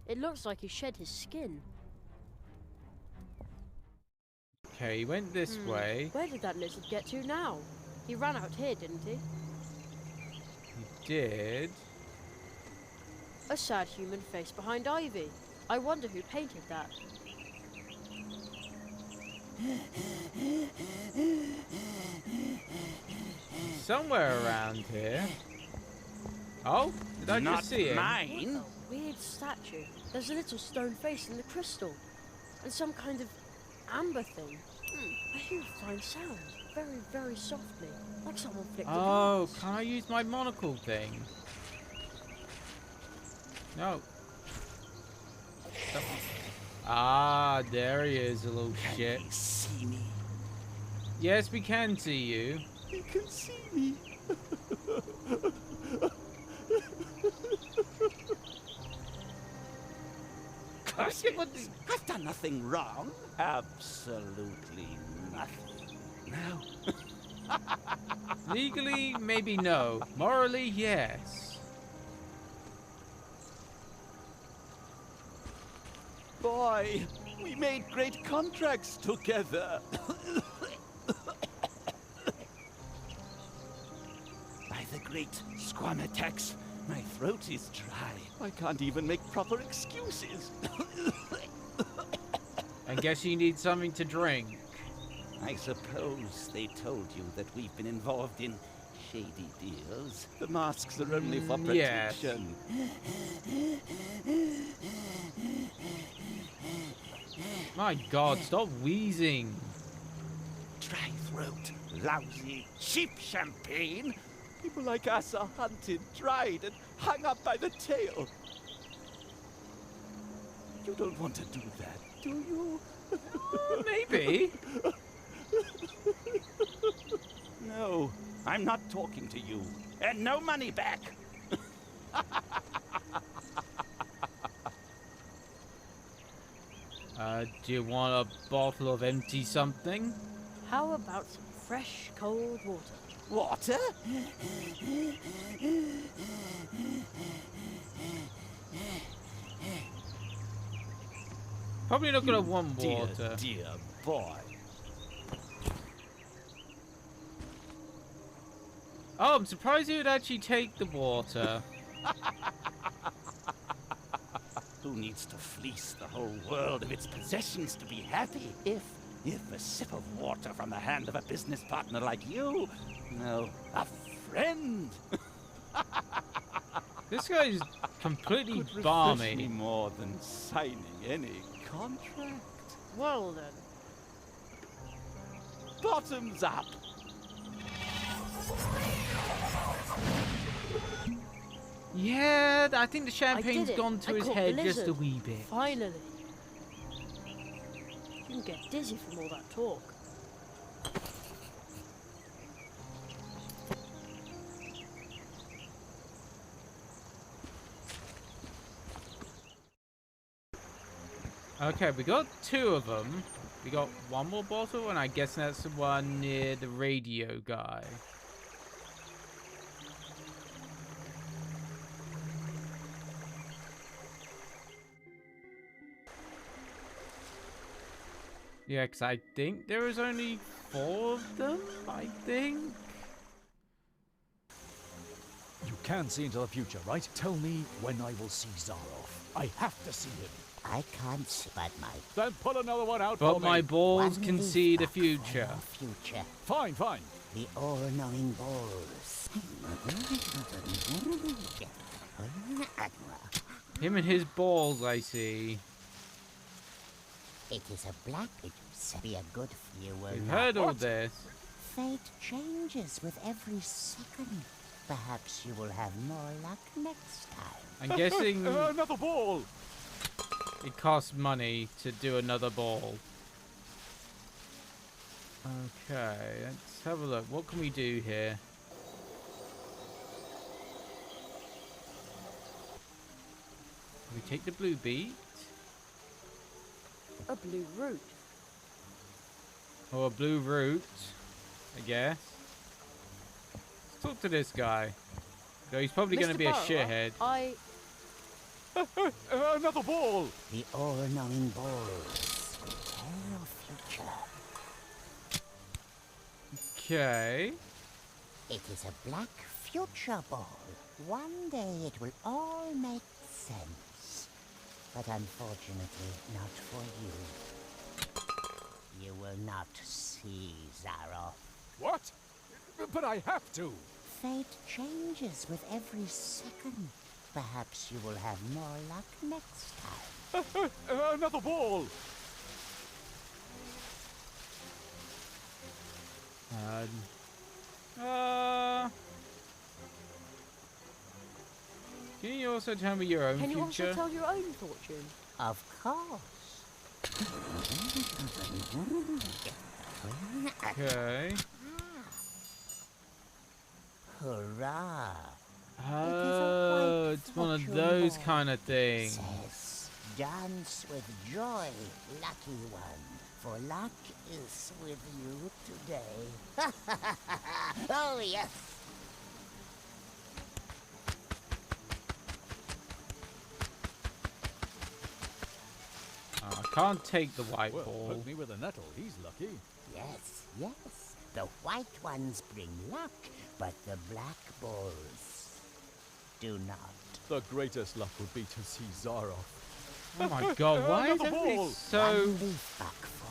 B: It looks like he shed his skin.
A: Okay, he went this way.
B: Where did that lizard get to now? He ran out here, didn't he?
A: He did.
B: A sad human face behind ivy. I wonder who painted that.
A: Somewhere around here. Oh, did I just see him?
J: Mine.
B: What a weird statue. There's a little stone face in the crystal. And some kind of amber thing. I hear a fine sound. Very, very softly. Like someone flicked a
A: Oh,
B: glass.
A: can I use my monocle thing? No. Ah, there he is, a little shit.
J: Can you see me?
A: Yes, we can see you.
J: You can see me. I've done nothing wrong. Absolutely nothing. No.
A: Legally, maybe no. Morally, yes.
J: Boy, we made great contracts together. great Squamatex. My throat is dry. I can't even make proper excuses.
A: I guess you need something to drink.
J: I suppose they told you that we've been involved in shady deals. The masks are only for protection.
A: My God, stop wheezing.
J: Dry throat, lousy, cheap champagne. People like us are hunted, dried, and hung up by the tail. You don't want to do that, do you?
A: Maybe.
J: No, I'm not talking to you. And no money back.
A: Do you want a bottle of empty something?
B: How about some fresh, cold water?
J: Water?
A: Probably not gonna want
J: Dear,
A: water.
J: dear boy.
A: Oh, I'm surprised you would actually take the water.
J: Who needs to fleece the whole world of its possessions to be happy? If a sip of water from the hand of a business partner like you, no, a friend.
A: This guy's completely
J: Could refresh
A: balmy.
J: me more than signing any contract.
B: Well then.
J: Bottoms up.
A: Yeah, I think the champagne's
B: it.
A: gone to
B: I
A: his
B: caught
A: head
B: the
A: just a
B: lizard.
A: wee bit.
B: Finally. You can get dizzy from all that talk.
A: Okay, we got 2 of them. We got 1 more bottle, and I guess that's the one near the radio guy. Yeah, because I think there was only 4 of them, I think.
M: You can see into the future, right? Tell me when I will see Zaroff. I have to see him.
H: I can't see but my...
M: Then pull another one out
A: But
M: for
A: my
M: me.
A: balls
H: One
A: can
H: leaf
A: see the
H: up for
A: future.
H: your future.
M: Fine, fine.
H: The all-knowing balls.
A: Him and his balls, I see.
H: It is a black juice. Be a good few will
A: We've
H: not.
A: heard all this.
H: Fate changes with every second. Perhaps you will have more luck next time.
A: I'm guessing
M: Another ball.
A: it costs money to do another ball. Okay, let's have a look. What can we do here? We take the blue beet.
B: A blue root.
A: Or a blue root, I guess. Let's talk to this guy. So he's probably going to
B: Mr.
A: be a
B: Burrow,
A: shithead.
M: Another ball.
H: The all-knowing balls. Tell your future.
A: Okay.
H: It is a black future ball. One day it will all make sense. But unfortunately, not for you. You will not see Zaroff.
M: What? But I have to.
H: Fate changes with every second. Perhaps you will have more luck next time.
M: Another ball.
A: Can you also tell me your own
B: Can you
A: future?
B: also tell your own fortune?
H: Of course.
A: Okay.
H: Hurrah!
A: Oh, it's one of those kind of things.
H: Says, dance with joy, lucky one, for luck is with you today. Oh, yes!
A: I can't take the white
M: Well,
A: ball.
M: poke me with a nettle. He's lucky.
H: Yes, yes. The white ones bring luck, but the black balls do not.
M: The greatest luck would be to see Zaroff.
A: Oh my god, why is everybody so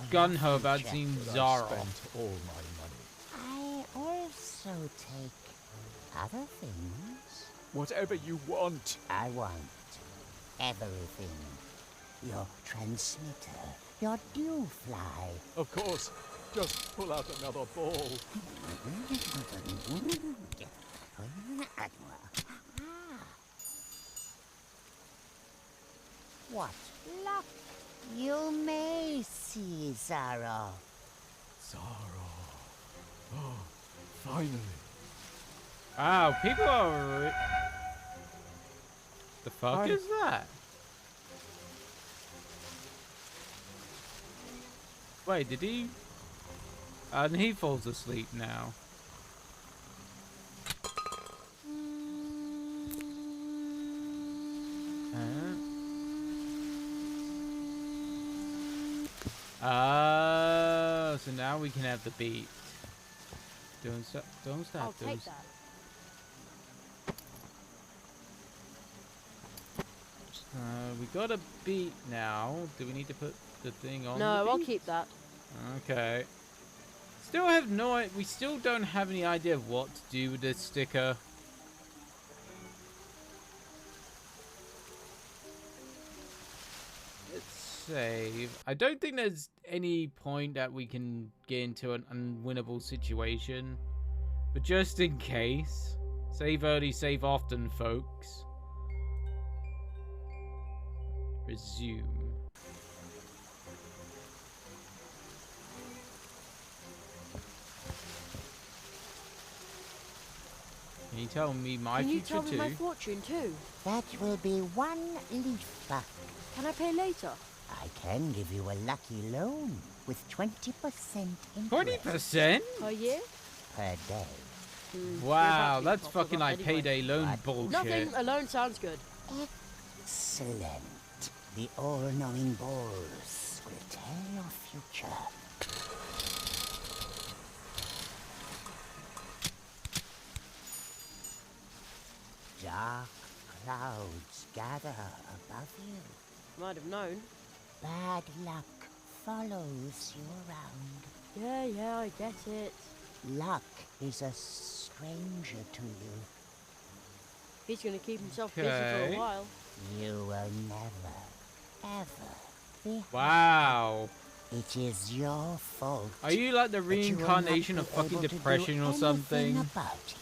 A: gun-ho about seeing Zaroff?
M: Spent all my money.
H: I also take other things.
M: Whatever you want.
H: I want everything. Your transmitter, your dew fly.
M: Of course. Just pull out another ball.
H: What luck! You may see Zaroff.
M: Zaroff. Oh, finally.
A: Wow, people are... The fuck is that? Wait, did he... And he falls asleep now. So now we can have the beat. Don't stop.
B: I'll take that.
A: We got a beat now. Do we need to put the thing on?
B: No, I'll keep that.
A: Okay. Still have no. We still don't have any idea of what to do with this sticker. Let's save. I don't think there's any point that we can get into an unwinnable situation, but just in case, save early, save often, folks. Resume. Can you tell me my future too?
B: Can you tell me my fortune too?
H: That will be 1 leaf buck.
B: Can I pay later?
H: I can give you a lucky loan with 20% interest.
A: 20%?
B: Per year?
H: Per day.
A: Wow, that's fucking like
B: anyway.
A: payday loan bullshit.
B: Nothing alone sounds good.
H: Excellent. The all-knowing balls will tell your future. Dark clouds gather above you.
B: Might have known.
H: Bad luck follows you around.
B: Yeah, I get it.
H: Luck is a stranger to you.
B: He's gonna keep himself busy for a while.
H: You will never, ever be.
A: Wow.
H: It is your fault.
A: Are you like the reincarnation of fucking depression or something?
H: About it.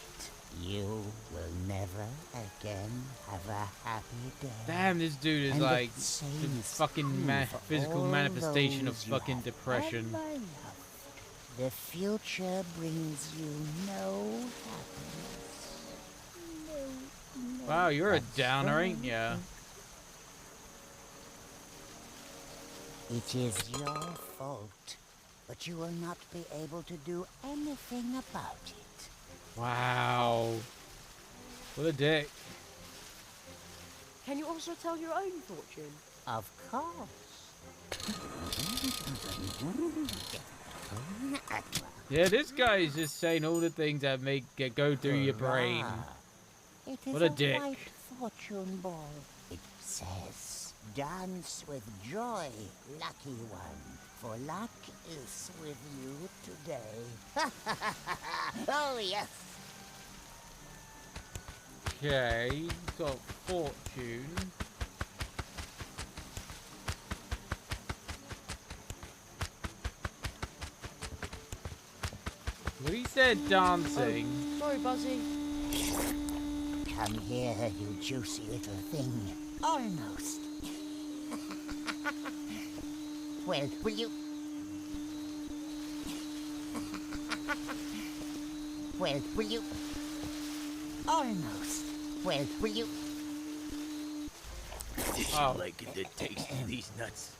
H: You will never again have a happy day.
A: Damn, this dude is
H: and
A: like the fucking physical manifestation of fucking depression.
H: The future brings you no happiness. No,
A: wow, you're a downer, ain't ya?
H: It is your fault, but you will not be able to do anything about it.
A: Wow. What a dick.
B: Can you also tell your own fortune?
H: Of course.
A: Yeah, this guy is just saying all the things that go through your brain. What a dick.
H: White fortune ball. It says, dance with joy, lucky one. For luck is with you today. Oh, yes.
A: Okay, got fortune. Well, he said dancing.
B: Sorry, Buzzy.
H: Come here, you juicy little thing. Almost. Well, will you... Well, will you... Almost. Well, will you...
L: Did you like the taste of these nuts?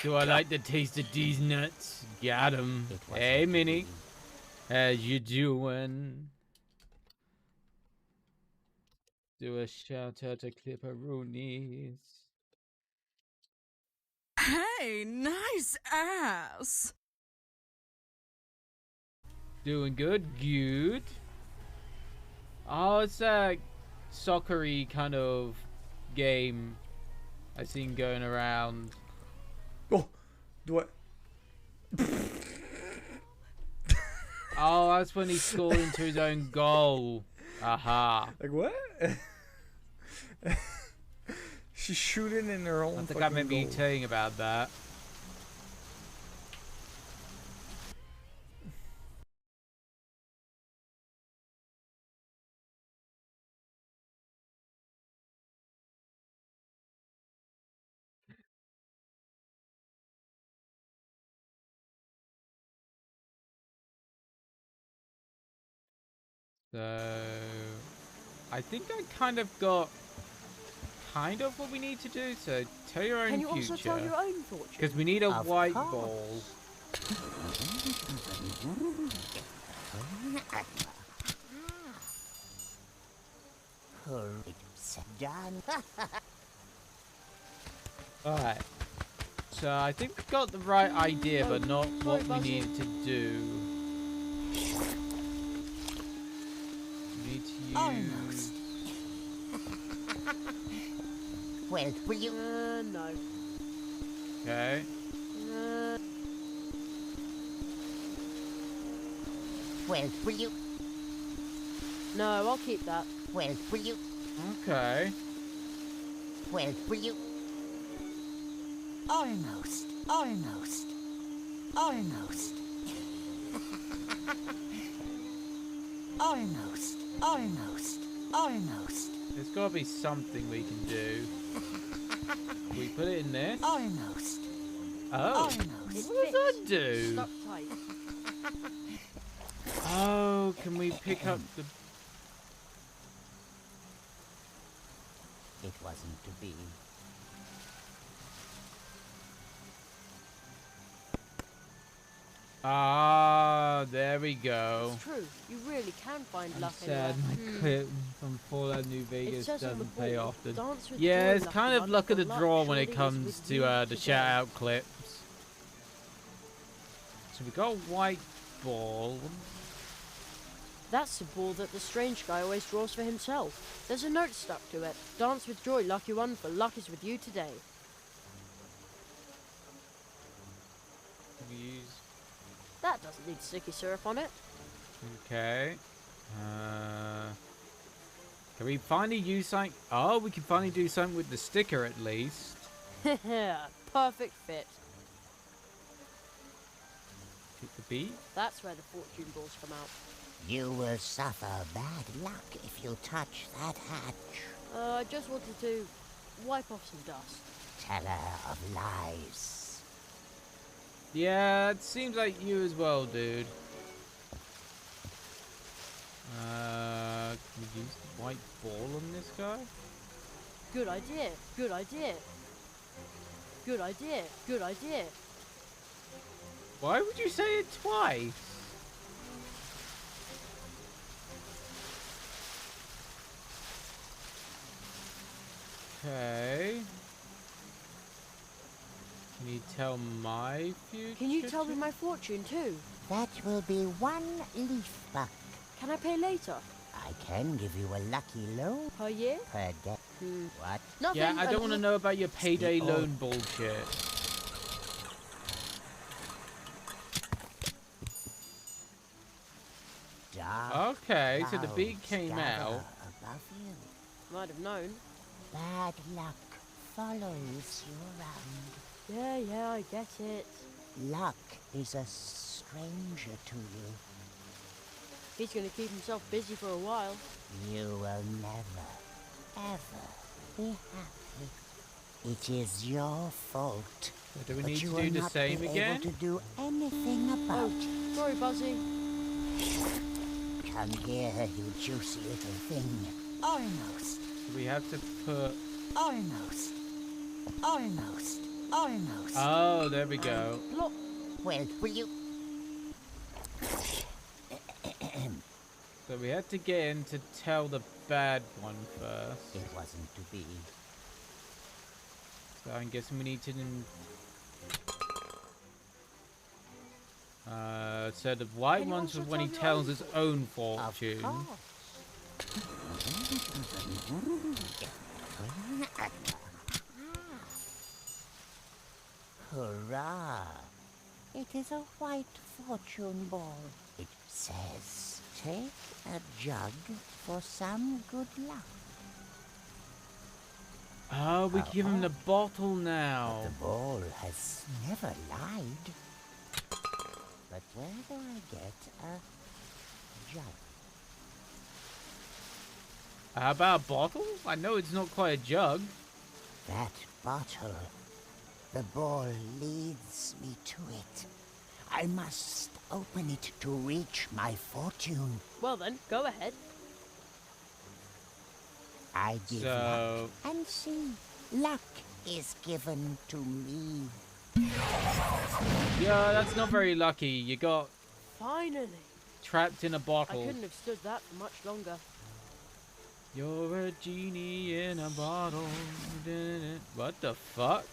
A: Do I like the taste of these nuts? Got 'em. Hey, Minnie. How you doing? Do a shout out to Clipperoonies.
G: Hey, nice ass!
A: Doing good. Good. Oh, it's that soccer-y kind of game I've seen going around.
N: Oh, do I?
A: Oh, that's when he scored into his own goal. Aha.
N: Like what? She's shooting in her own.
A: I think I remember you
N: goal.
A: telling about that. So, I think I kind of got what we need to do. So, tell your own
B: Can you
A: future.
B: also tell your own fortune?
A: Because we need a
H: Of
A: white
H: course.
A: ball.
H: Done.
A: Alright. So, I think we got the right idea, but not what we
B: Buzzy.
A: needed to do. We need to use...
H: Almost. Well, will you?
B: No.
A: Okay.
H: Well, will you?
B: No, I'll keep that.
H: Well, will you?
A: Okay.
H: Well, will you? Almost. Almost. Almost. Almost. Almost. Almost.
A: There's got to be something we can do. We put it in this.
H: Almost.
A: Oh.
H: Almost.
A: What does that do?
B: Stuck tight.
A: Oh, can we pick up the...
H: It wasn't to be.
A: Ah, there we go.
B: It's true. You really can find luck
A: Sad
B: anywhere.
A: my clip from Fallout New Vegas
B: says on the
A: doesn't pay
B: ball,
A: off.
B: "Dance with
A: Yeah,
B: joy,
A: it's
B: lucky
A: kind of
B: one,
A: luck of
B: for
A: the
B: luck
A: draw when it
B: surely is
A: comes
B: with
A: to
B: you
A: the
B: today."
A: shout out clips. So we got a white ball.
B: That's the ball that the strange guy always draws for himself. There's a note stuck to it. Dance with joy, lucky one, for luck is with you today.
A: We use...
B: That doesn't need sticky syrup on it.
A: Okay. Can we finally use something? Oh, we can finally do something with the sticker at least.
B: Perfect fit.
A: Keep the beat.
B: That's where the fortune balls come out.
H: You will suffer bad luck if you touch that hatch.
B: I just wanted to wipe off some dust.
H: Teller of lies.
A: Yeah, it seems like you as well, dude. Can we use the white ball on this guy?
B: Good idea. Good idea. Good idea. Good idea.
A: Why would you say it twice? Okay. Can you tell my future?
B: Can you tell me my fortune too?
H: That will be 1 leaf buck.
B: Can I pay later?
H: I can give you a lucky loan
B: Per year?
H: per day. What?
B: Nothing.
A: Yeah, I don't want to know about your payday
H: Oh.
A: loan bullshit.
H: Dark
A: Okay, so the beat
H: clouds
A: came
H: gather
A: out.
H: above you.
B: Might have known.
H: Bad luck follows you around.
B: Yeah, I get it.
H: Luck is a stranger to you.
B: He's going to keep himself busy for a while.
H: You will never, ever be happy. It is your fault.
A: So do we
H: but
A: need
H: you
A: to
H: will
A: do the
H: not
A: same
H: be
A: again?
H: able to do anything about it.
B: Sorry, Buzzy.
H: Come here, you juicy little thing. Almost.
A: Do we have to put...
H: Almost. Almost. Almost.
A: Oh, there we go.
B: Look.
H: Well, will you...
A: So we had to get in to tell the bad one first.
H: It wasn't to be.
A: So I'm guessing we need to So the white
B: Can you
A: one's
B: also
A: for when he
B: tell
A: tells
B: your
A: his own fortune.
H: Hurrah! It is a white fortune ball. It says, take a jug for some good luck.
A: Oh, we give him the bottle now.
H: The ball has never lied. But where do I get a jug?
A: How about a bottle? I know it's not quite a jug.
H: That bottle. The ball leads me to it. I must open it to reach my fortune.
B: Well then, go ahead.
H: I give luck and see. Luck is given to me.
A: Yeah, that's not very lucky. You got
B: Finally.
A: trapped in a
B: I
A: bottle.
B: couldn't have stood that for much longer.
A: You're a genie in a bottle. What the fuck?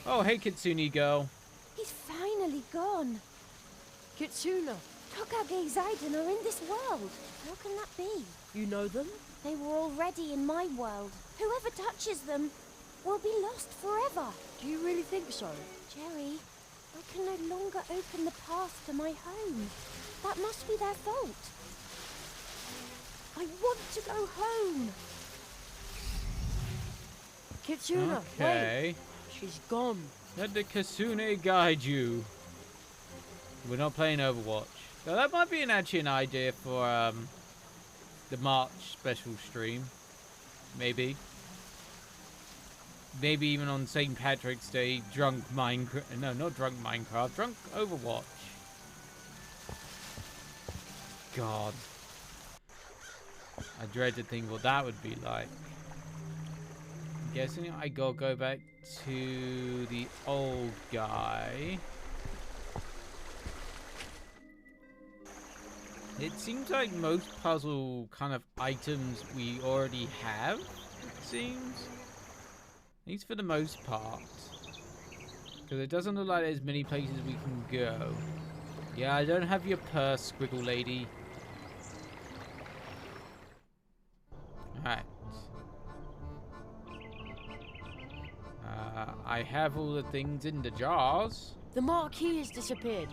A: Oh, hey, Kitsune girl.
E: He's finally gone.
B: Kitsuna.
E: Tokage Zaiden are in this world. How can that be?
B: You know them?
E: They were already in my world. Whoever touches them will be lost forever.
B: Do you really think so?
E: Jerry, I can no longer open the path to my home. That must be their fault. I want to go home.
B: Kitsuna,
A: Okay.
B: wait. She's gone.
A: Let the Kitsune guide you. We're not playing Overwatch. So that might be actually an idea for the March special stream. Maybe. Maybe even on St. Patrick's Day, drunk Minecraft. No, not drunk Minecraft. Drunk Overwatch. God. I dread to think what that would be like. I'm guessing I gotta go back to the old guy. It seems like most puzzle kind of items we already have, it seems. At least for the most part. Because it doesn't look like there's many places we can go. Yeah, I don't have your purse, Squiggle Lady. Alright. I have all the things in the jars.
B: The marquee has disappeared.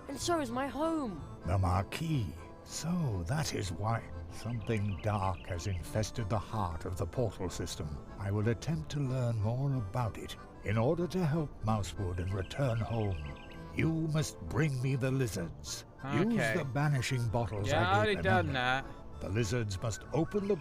B: And so has my home.
I: The Marquis. So that is why something dark has infested the heart of the portal system. I will attempt to learn more about it in order to help Mousewood and return home. You must bring me the lizards. Use
A: Okay.
I: the banishing bottles
A: Yeah, I
I: I
A: already
I: gave
A: done
I: them.
A: that.
I: The lizards must open the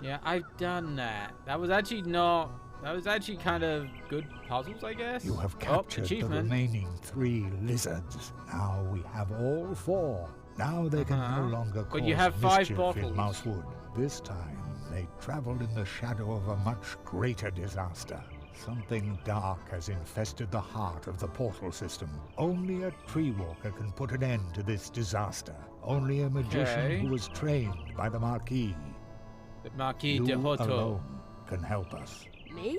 A: Yeah, I've done that. That was actually not... That was actually kind of good puzzles, I guess.
I: You have captured the
A: achievement.
I: remaining 3 lizards. Now we have all 4. Now they can no longer cause
A: But you have 5
I: mischief
A: bottles.
I: in Mousewood. This time, they traveled in the shadow of a much greater disaster. Something dark has infested the heart of the portal system. Only a tree walker can put an end to this disaster. Only a magician
A: Okay.
I: who was trained by the Marquis.
A: The Marquis
I: You
A: de Hoto.
I: alone can help us.
B: Me?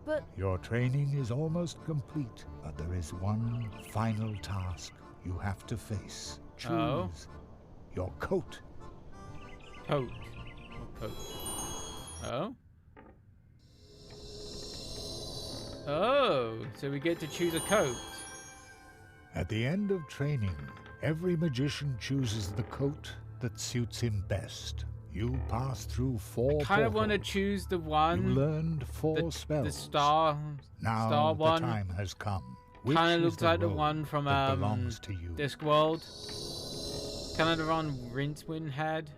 B: But
I: Your training is almost complete, but there is one final task you have to face. Choose
A: Oh.
I: your coat.
A: Coat. What coat? Oh? Oh, so we get to choose a coat.
I: At the end of training, every magician chooses the coat that suits him best. You pass through 4
A: Kind of want to
I: portals.
A: choose the one.
I: You learned 4
A: the
I: spells.
A: star.
I: Now
A: star
I: the
A: one.
I: time has come. Which
A: Kind of
I: is
A: looks like the
I: robe
A: one from
I: that belongs to you?
A: Discworld. Kind of the one Rincewind had.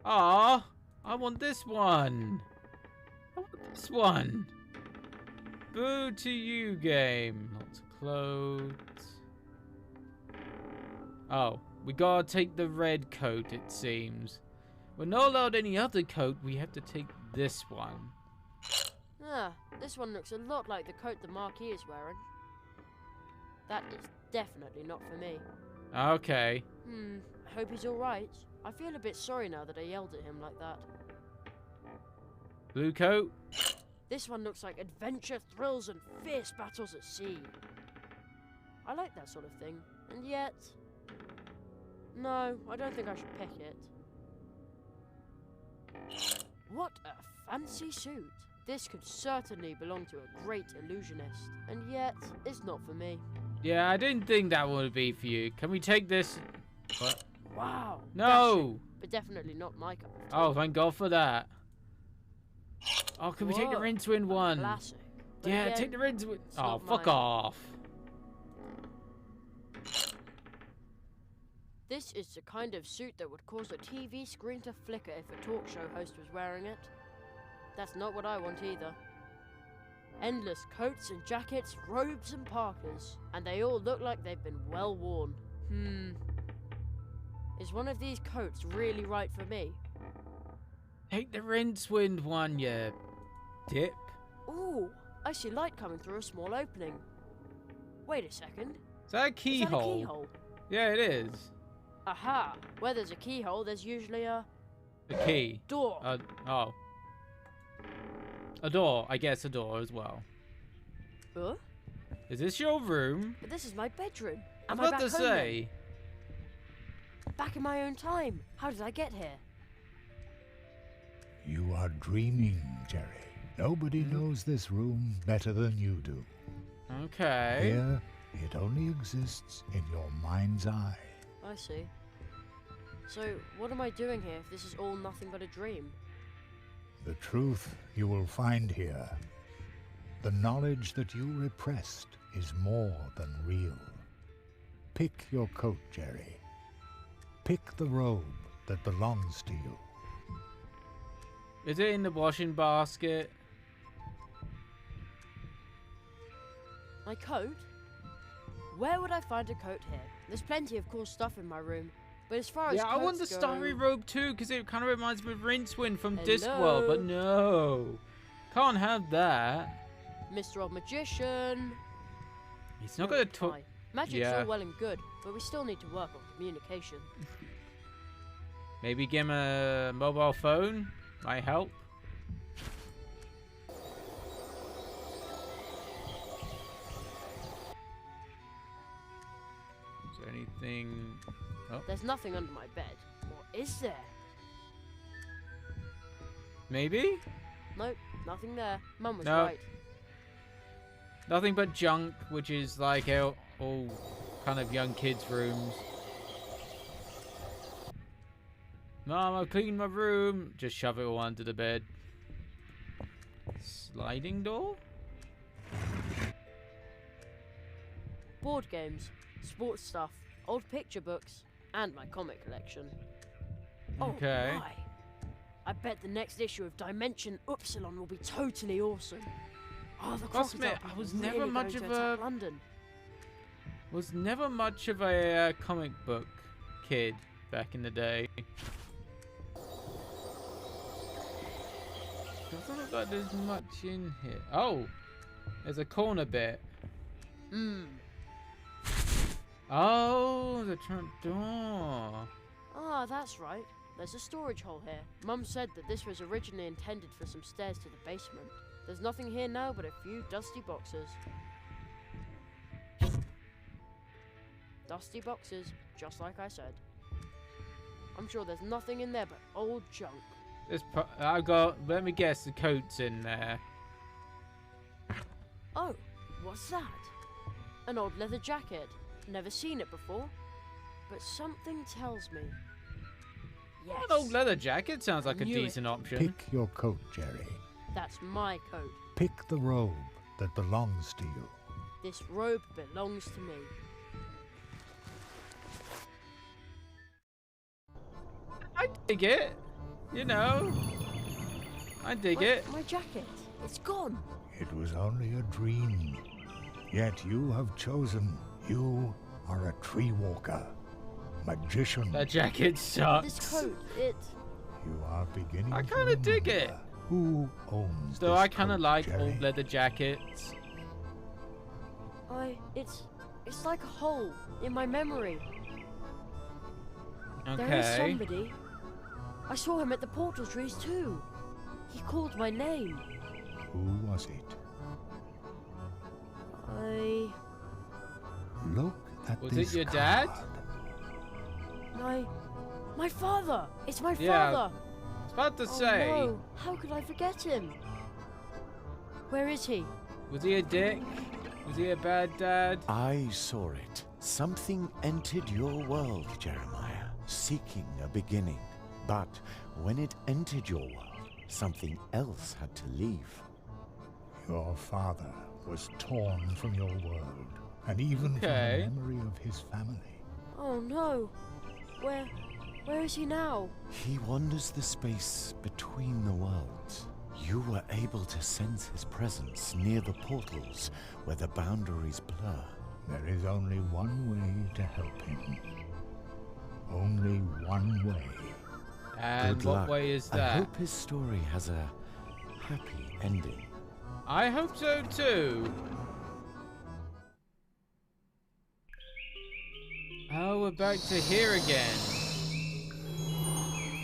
A: Ah, I want this one. I want this one. Boo to you, game. Lots of clothes. Oh, we gotta take the red coat, it seems. We're not allowed any other coat. We have to take this one.
B: ah, this one looks a lot like the coat the Marquis is wearing. That is definitely not for me.
A: Okay.
B: I hope he's alright. I feel a bit sorry now that I yelled at him like that.
A: Blue coat.
B: This one looks like adventure, thrills, and fierce battles at sea. I like that sort of thing, and yet... No, I don't think I should pick it. What a fancy suit! This could certainly belong to a great illusionist, and yet, it's not for me.
A: Yeah, I didn't think that would be for you. Can we take this? What?
B: Wow.
A: No!
B: dashing, but definitely not my cup of tea.
A: Oh, thank God for that. Oh, can we take the
B: Whoa,
A: Rincewind one?
B: classic. But
A: Yeah,
B: again,
A: take the Rincewind.
B: it's
A: Oh,
B: not
A: fuck
B: mine.
A: off.
B: This is the kind of suit that would cause a TV screen to flicker if a talk show host was wearing it. That's not what I want either. Endless coats and jackets, robes and parkas, and they all look like they've been well worn. Is one of these coats really right for me?
A: Take the Rincewind one, you dip.
B: Ooh, I see light coming through a small opening. Wait a second.
A: Is that a
B: Is that
A: keyhole?
B: a keyhole?
A: Yeah, it is.
B: Aha! Where there's a keyhole, there's usually a
A: A key.
B: door.
A: Oh. A door. I guess a door as well.
B: Huh?
A: Is this your room?
B: But this is my bedroom.
A: I
B: Am
A: was
B: I
A: about
B: back
A: to
B: home then?
A: say.
B: Back in my own time. How did I get here?
I: You are dreaming, Jerry. Nobody knows this room better than you do.
A: Okay.
I: Here, it only exists in your mind's eye.
B: I see. So, what am I doing here if this is all nothing but a dream?
I: The truth you will find here. The knowledge that you repressed is more than real. Pick your coat, Jerry. Pick the robe that belongs to you.
A: Is it in the washing basket?
B: My coat? Where would I find a coat here? There's plenty of cool stuff in my room, but as far as
A: Yeah, I want the
B: coats
A: starry
B: go...
A: robe too, because it kind of reminds me of Rincewind from
B: Hello?
A: Discworld, but no. Can't have that.
B: Mr. Old Magician...
A: He's not going to talk.
B: Hi. Magic's
A: Yeah.
B: all well and good, but we still need to work on communication.
A: Maybe give him a mobile phone? Might help. Is there anything... Oh,
B: There's nothing under my bed. Or is there?
A: maybe?
B: Nope, nothing there. Mum was
A: No.
B: right.
A: Nothing but junk, which is like all kind of young kids' rooms. Mom, I cleaned my room. Just shove it all under the bed. Sliding door?
B: Board games, sports stuff, old picture books, and my comic collection.
A: Okay.
B: Oh my! I bet the next issue of Dimension Upsilon will be totally awesome. Oh, the
A: Must admit,
B: crocodile
A: I was
B: really
A: never much
B: going
A: of
B: to attack
A: a-
B: London.
A: Was never much of a comic book kid back in the day. Doesn't look like there's much in here. Oh, there's a corner bit. Oh, the front door.
B: Ah, that's right. There's a storage hole here. Mum said that this was originally intended for some stairs to the basement. There's nothing here now but a few dusty boxes. Dusty boxes, just like I said. I'm sure there's nothing in there but old junk.
A: I got. Let me guess. The coat's in there.
B: Oh, what's that? An old leather jacket. Never seen it before. But something tells me. Yes.
A: An old leather jacket sounds like a
B: Knew it.
A: decent option.
I: Pick your coat, Jerry.
B: That's my coat.
I: Pick the robe that belongs to you.
B: This robe belongs to me.
A: I dig it. You know. I dig it.
B: My jacket. It's gone.
I: It was only a dream. Yet you have chosen. You are a tree walker. Magician.
A: That jacket sucks.
B: This coat, it...
I: You are beginning
A: I
I: to
A: kind of dig it.
I: remember Who owns
A: Though
I: this
A: I kind of
I: coat,
A: like
I: Jerry?
A: old leather jackets.
B: It's like a hole in my memory. There is
A: Okay.
B: somebody. I saw him at the portal trees too. He called my name.
I: who was it? Look at
A: Was
I: this
A: it your
I: card.
A: dad?
B: My father! It's my
A: Yeah,
B: father!
A: I was about to say.
B: No. How could I forget him? Where is he?
A: Was he a dick? Was he a bad dad?
J: I saw it. Something entered your world, Jeremiah, seeking a beginning. But when it entered your world, something else had to leave.
I: Your father was torn from your world, and even from the memory of his family.
B: Oh no. Where is he now?
J: He wanders the space between the worlds. You were able to sense his presence near the portals where the boundaries blur.
I: There is only one way to help him. Only one way.
A: And
J: Good
A: what
J: luck.
A: way is
J: I
A: that?
J: hope his story has a happy ending.
A: I hope so too. Oh, we're back to here again.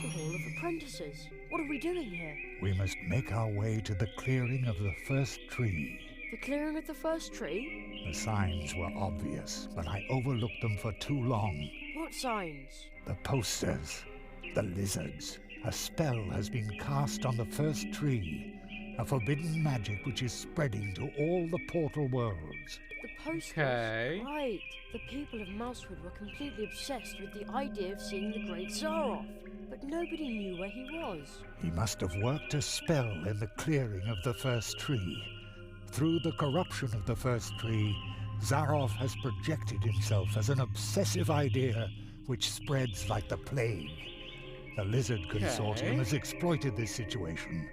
B: The Hall of Apprentices. What are we doing here?
I: We must make our way to the clearing of the first tree.
B: The clearing of the first tree?
I: The signs were obvious, but I overlooked them for too long.
B: What signs?
I: The posters, the lizards. A spell has been cast on the first tree. A forbidden magic which is spreading to all the portal worlds.
B: The posters.
A: Okay.
B: Right. The people of Mousewood were completely obsessed with the idea of seeing the Great Zaroff, but nobody knew where he was.
I: He must have worked a spell in the clearing of the first tree. Through the corruption of the first tree, Zaroff has projected himself as an obsessive idea which spreads like the plague. The Lizard Consortium has exploited this situation,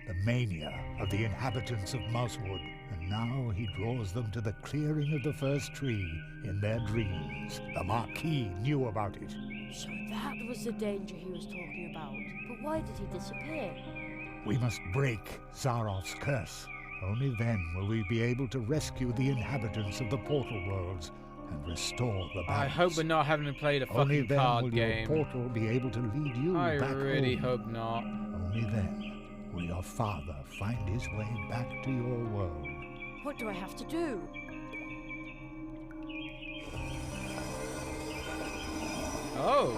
I: the mania of the inhabitants of Mousewood, and now he draws them to the clearing of the first tree in their dreams. The Marquis knew about it.
B: So that was the danger he was talking about. But why did he disappear?
I: We must break Zaroff's curse. Only then will we be able to rescue the inhabitants of the portal worlds and restore the balance.
A: I hope we're not having to play the
I: Only
A: fucking
I: then
A: card
I: will
A: game.
I: your portal be able to lead you
A: I
I: back
A: really
I: home.
A: hope not.
I: Only then will your father find his way back to your world.
B: What do I have to do?
A: Oh.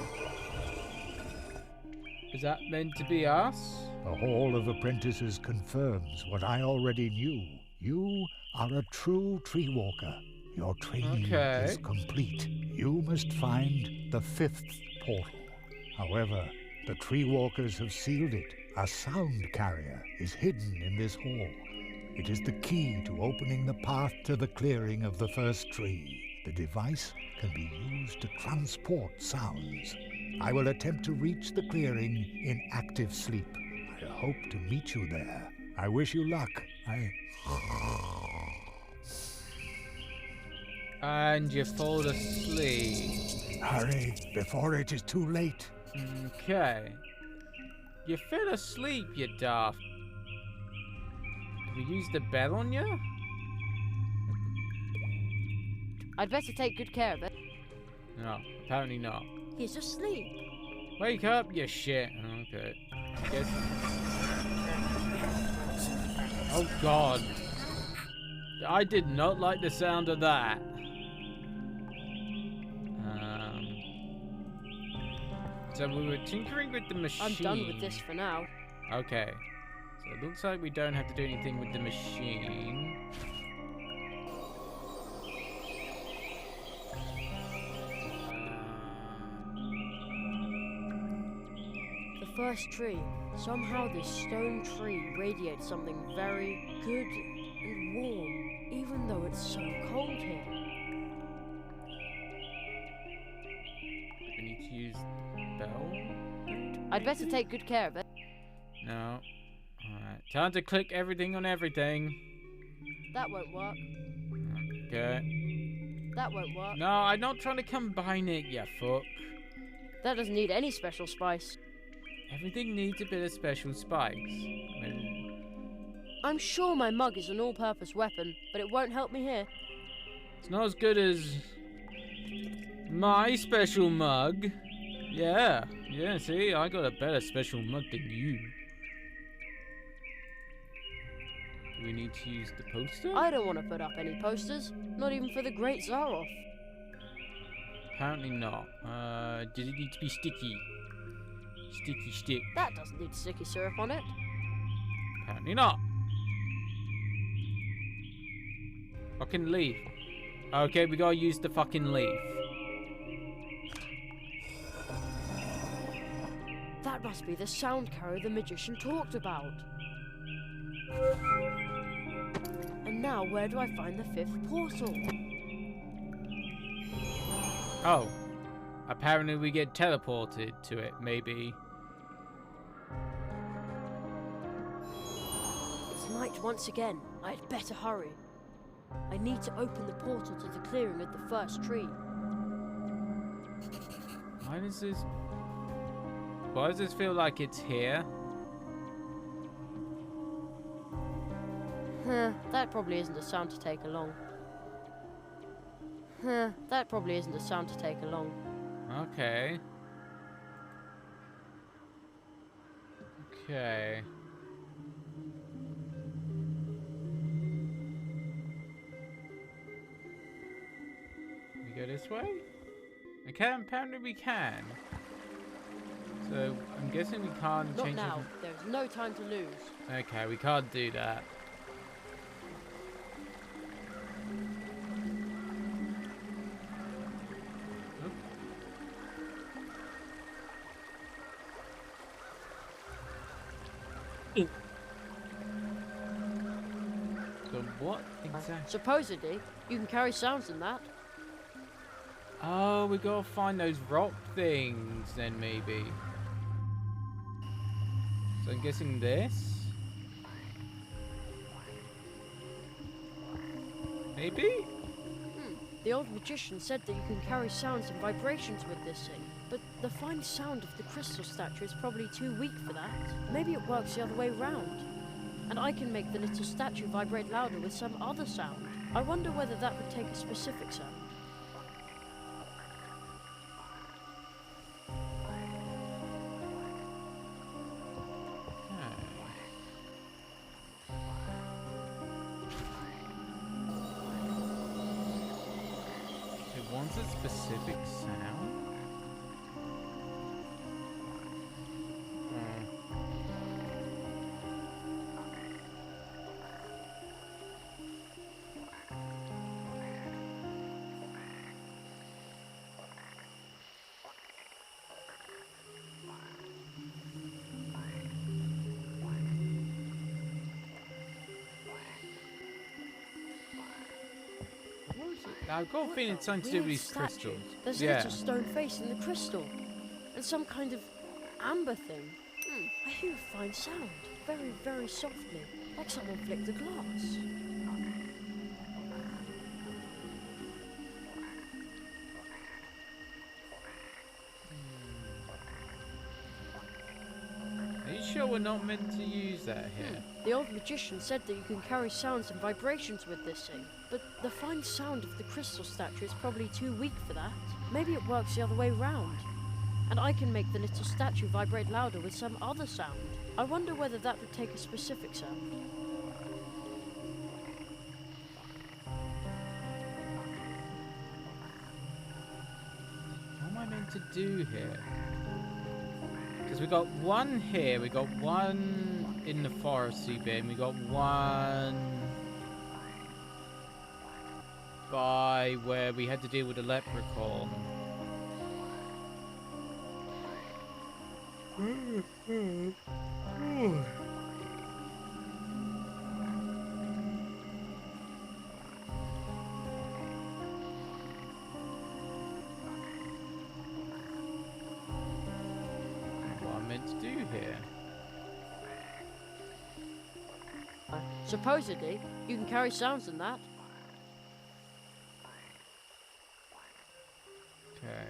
A: Is that meant to be us?
I: The Hall of Apprentices confirms what I already knew. You are a true tree walker. Your training is complete. You must find the 5th portal. However, the tree walkers have sealed it. A sound carrier is hidden in this hall. It is the key to opening the path to the clearing of the first tree. The device can be used to transport sounds. I will attempt to reach the clearing in active sleep. I hope to meet you there. I wish you luck.
A: And you fall asleep.
I: Hurry, before it is too late.
A: Okay. You fell asleep, you daft. Did we use the bell on you?
B: I'd better take good care of it.
A: No, apparently not.
B: He's asleep.
A: Wake up, you shit. Okay. Guess. Oh God. I did not like the sound of that. So we were tinkering with the machine.
B: I'm done with this for now.
A: Okay. So it looks like we don't have to do anything with the machine.
B: The first tree. Somehow this stone tree radiates something very good and warm, even though it's so cold here.
A: We need to use the bell?
B: I'd better take good care of it.
A: No. Alright. Time to click everything on everything.
B: That won't work.
A: Okay.
B: That won't work.
A: No, I'm not trying to combine it, you fuck.
B: That doesn't need any special spice.
A: Everything needs a bit of special spice.
B: I'm sure my mug is an all-purpose weapon, but it won't help me here.
A: It's not as good as my special mug. Yeah, see, I got a better special mug than you. Do we need to use the poster?
B: I don't want to put up any posters, not even for the Great Zaroff.
A: Apparently not. Does it need to be sticky? Sticky stick.
B: That doesn't need sticky syrup on it.
A: Apparently not. Fucking leaf. Okay, we gotta use the fucking leaf.
B: That must be the sound carrier the magician talked about. And now, where do I find the 5th portal?
A: Oh. Apparently we get teleported to it, maybe.
B: It's night once again. I'd better hurry. I need to open the portal to the clearing of the first tree.
A: Why does this feel like it's here?
B: That probably isn't a sound to take along. That probably isn't a sound to take along.
A: Okay. Okay. We go this way? Okay, apparently we can. So, I'm guessing we can't
B: Not
A: change
B: now.
A: it.
B: There's no time to lose.
A: Okay, we can't do that. So what exactly?
B: Supposedly, you can carry sounds in that.
A: Oh, we gotta find those rock things then, maybe. So I'm guessing this? Maybe?
B: The old magician said that you can carry sounds and vibrations with this thing, but the fine sound of the crystal statue is probably too weak for that. Maybe it works the other way round. And I can make the little statue vibrate louder with some other sound. I wonder whether that would take a specific sound.
A: It wants a specific sound? I've got a feeling it's something to do with these crystals.
B: There's a little stone face in the crystal. And some kind of amber thing. I hear a fine sound. Very, very softly. Like someone flicked the glass.
A: Are you sure we're not meant to use that here?
B: The old magician said that you can carry sounds and vibrations with this thing, but the fine sound of the crystal statue is probably too weak for that. Maybe it works the other way round. And I can make the little statue vibrate louder with some other sound. I wonder whether that would take a specific sound.
A: What am I meant to do here? Because we got one here, we got one in the foresty bit, and we got one by where we had to deal with a leprechaun. What am I meant to do here?
B: Supposedly, you can carry sounds in that.
A: Okay.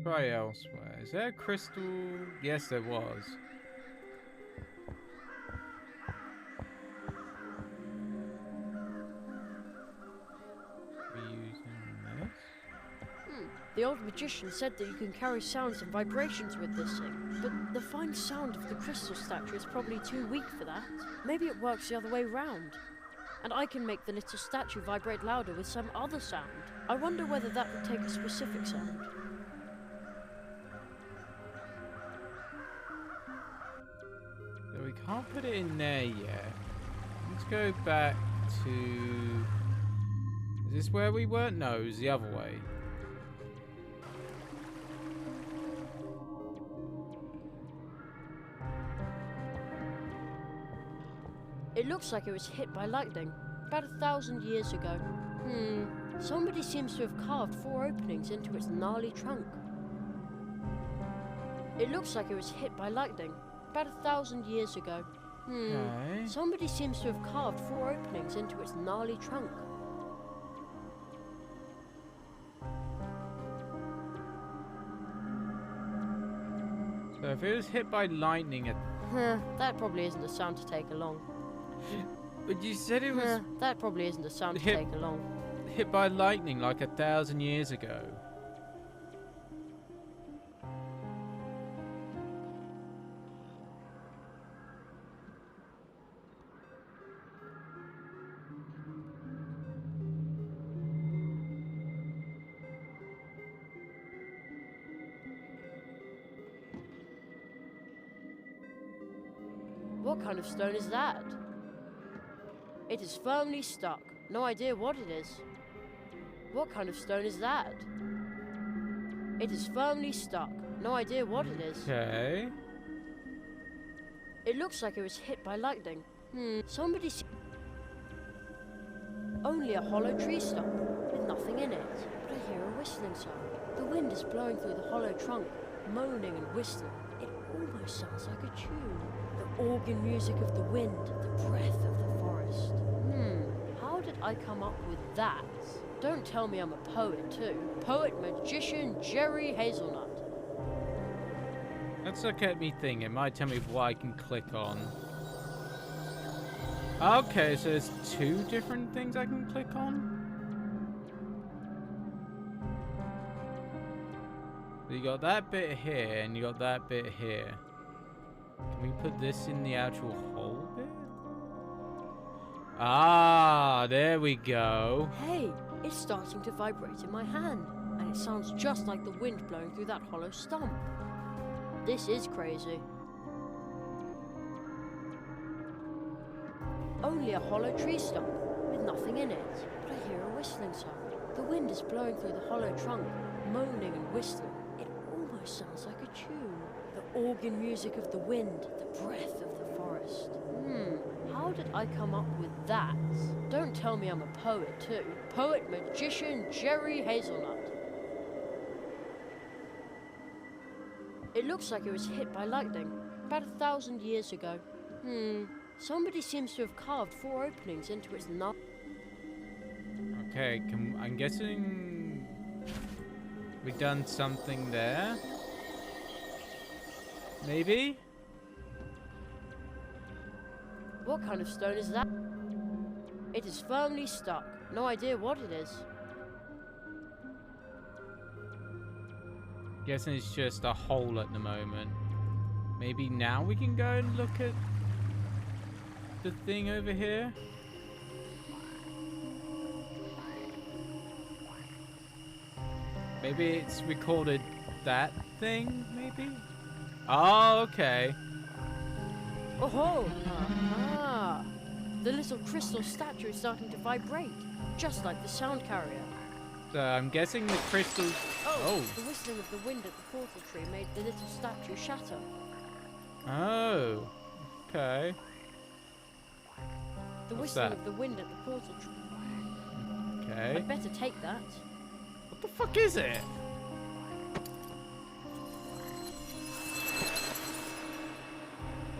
A: Try elsewhere. Is there a crystal? Yes, there was.
B: The old magician said that you can carry sounds and vibrations with this thing, But the fine sound of the crystal statue is probably too weak for that. Maybe it works the other way round. And I can make the little statue vibrate louder with some other sound. I wonder whether that would take a specific sound.
A: So we can't put it in there yet. Let's go back to... Is this where we were? No, it was the other way.
B: It looks like it was hit by lightning, about 1,000 years ago. Somebody seems to have carved 4 openings into its gnarly trunk. It looks like it was hit by lightning, about 1,000 years ago.
A: Okay.
B: Somebody seems to have carved 4 openings into its gnarly trunk.
A: So if it was hit by lightning
B: That probably isn't a sound to take along.
A: But you said it was...
B: That probably isn't a sound to take along.
A: Hit by lightning like 1,000 years ago.
B: What kind of stone is that? It is firmly stuck. No idea what it is. What kind of stone is that? It is firmly stuck. No idea what it is.
A: Okay.
B: It looks like it was hit by lightning. Somebody... Only a hollow tree stump, with nothing in it. But I hear a whistling sound. The wind is blowing through the hollow trunk, moaning and whistling. It almost sounds like a tune. The organ music of the wind, the breath of the forest. How did I come up with that? Don't tell me I'm a poet too. Poet-magician Jerry Hazelnut.
A: Let's look at me thing. It might tell me what I can click on. Okay, so there's 2 different things I can click on? So you got that bit here, and you got that bit here. Can we put this in the actual hole bit? Ah, there we go.
B: Hey, it's starting to vibrate in my hand, and it sounds just like the wind blowing through that hollow stump. This is crazy. Only a hollow tree stump, with nothing in it. But I hear a whistling sound. The wind is blowing through the hollow trunk, moaning and whistling. It almost sounds like a tune. The organ music of the wind, the breath of the forest. How did I come up with that? Don't tell me I'm a poet too. Poet-magician Jerry Hazelnut. It looks like it was hit by lightning, about 1,000 years ago. Somebody seems to have carved 4 openings into its nut.
A: Okay, I'm guessing we've done something there. Maybe?
B: What kind of stone is that? It is firmly stuck. No idea what it is.
A: Guessing it's just a hole at the moment. Maybe now we can go and look at the thing over here. Maybe it's recorded that thing, maybe? Oh, okay.
B: Oh-ho! Ah! The little crystal statue is starting to vibrate, just like the sound carrier.
A: So I'm guessing the crystals...
B: Oh! The whistling of the wind at the portal tree made the little statue shatter.
A: Oh. Okay.
B: The
A: What's
B: whistling
A: that?
B: of the wind at the portal tree.
A: Okay.
B: I'd better take that.
A: What the fuck is it?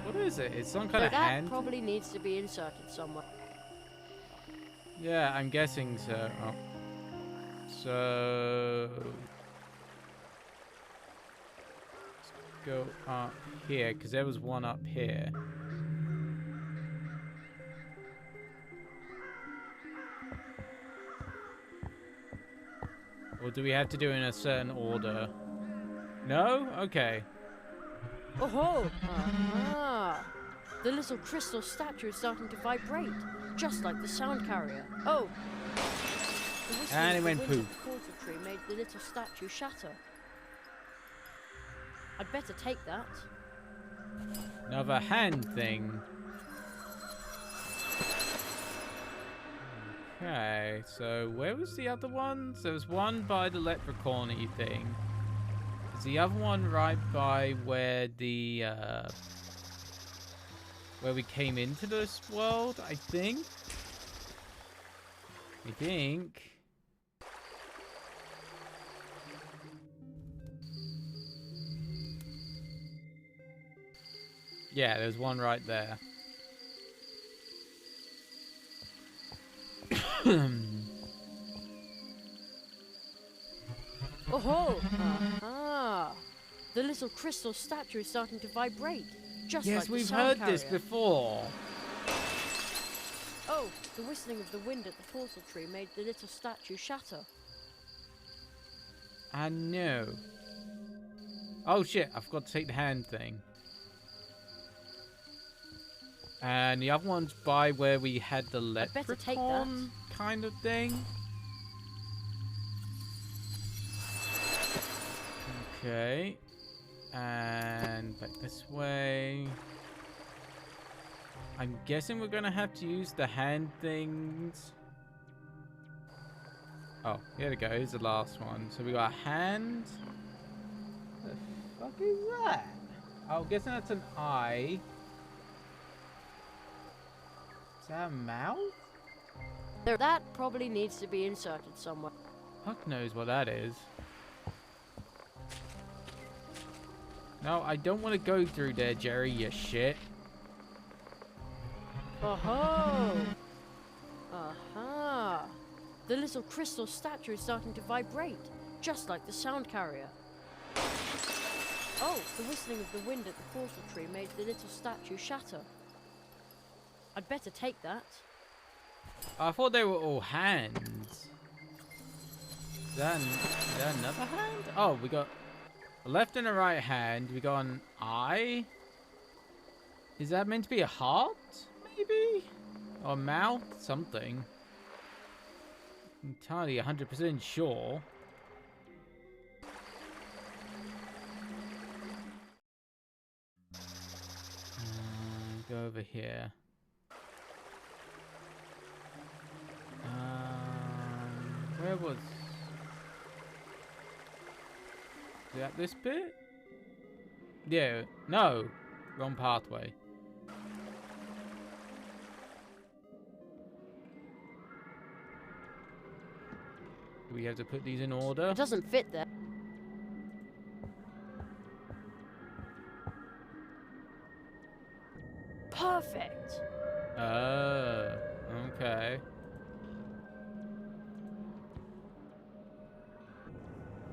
A: What is it? It's some kind of
B: that
A: hand?
B: probably needs to be inserted somewhere.
A: Yeah, I'm guessing so. Oh. So... let's go up here, because there was one up here. Or do we have to do it in a certain order? No? Okay.
B: Oh-ho! Ah! The little crystal statue is starting to vibrate, just like the sound carrier. Oh!
A: And it went
B: poof.
A: poof.
B: The portal tree made the little statue shatter. I'd better take that.
A: Another hand thing. Okay, so where was the other one? There was one by the leprechaun-y thing. Is the other one right by where the where we came into this world? I think. Yeah, there's one right there.
B: Oh-ho! Ah! The little crystal statue is starting to vibrate, just like
A: Yes,
B: the
A: we've
B: sound
A: heard this
B: carrier.
A: before.
B: Oh, the whistling of the wind at the portal tree made the little statue shatter.
A: I know. Oh shit, I forgot to take the hand thing. And the other one's by where we had the
B: I'd better take
A: leprechaun kind of thing. Okay. And back this way. I'm guessing we're gonna have to use the hand things. Oh, here we go. Here's the last one. So we got a hand. The fuck is that? Oh, I'm guessing that's an eye. Is that a mouth?
B: That probably needs to be inserted somewhere.
A: Fuck knows what that is. No, I don't want to go through there, Jerry, you shit.
B: Oh-ho! Aha! The little crystal statue is starting to vibrate, just like the sound carrier. Oh, the whistling of the wind at the portal tree made the little statue shatter. I'd better take that.
A: I thought they were all hands. Is that another hand? Oh, we got a left and a right hand. We got an eye. Is that meant to be a heart? Maybe? Or a mouth? Something. Entirely 100% sure. Go over here. Where was... Is that this bit? Yeah, no. Wrong pathway. Do we have to put these in order?
B: It doesn't fit there. Perfect.
A: Oh, okay.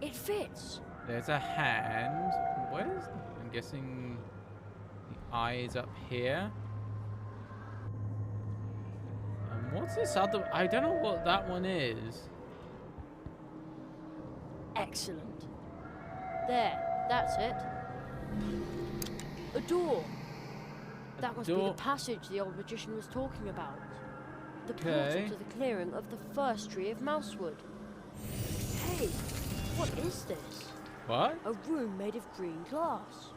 B: It fits.
A: There's a hand. Where's... I'm guessing the eye is up here. And what's this other... I don't know what that one is.
B: Excellent. There, that's it. A door. That must be the passage the old magician was talking about. The portal to the clearing of the first tree of Mousewood. Hey, what is this?
A: What?
B: A room made of green glass.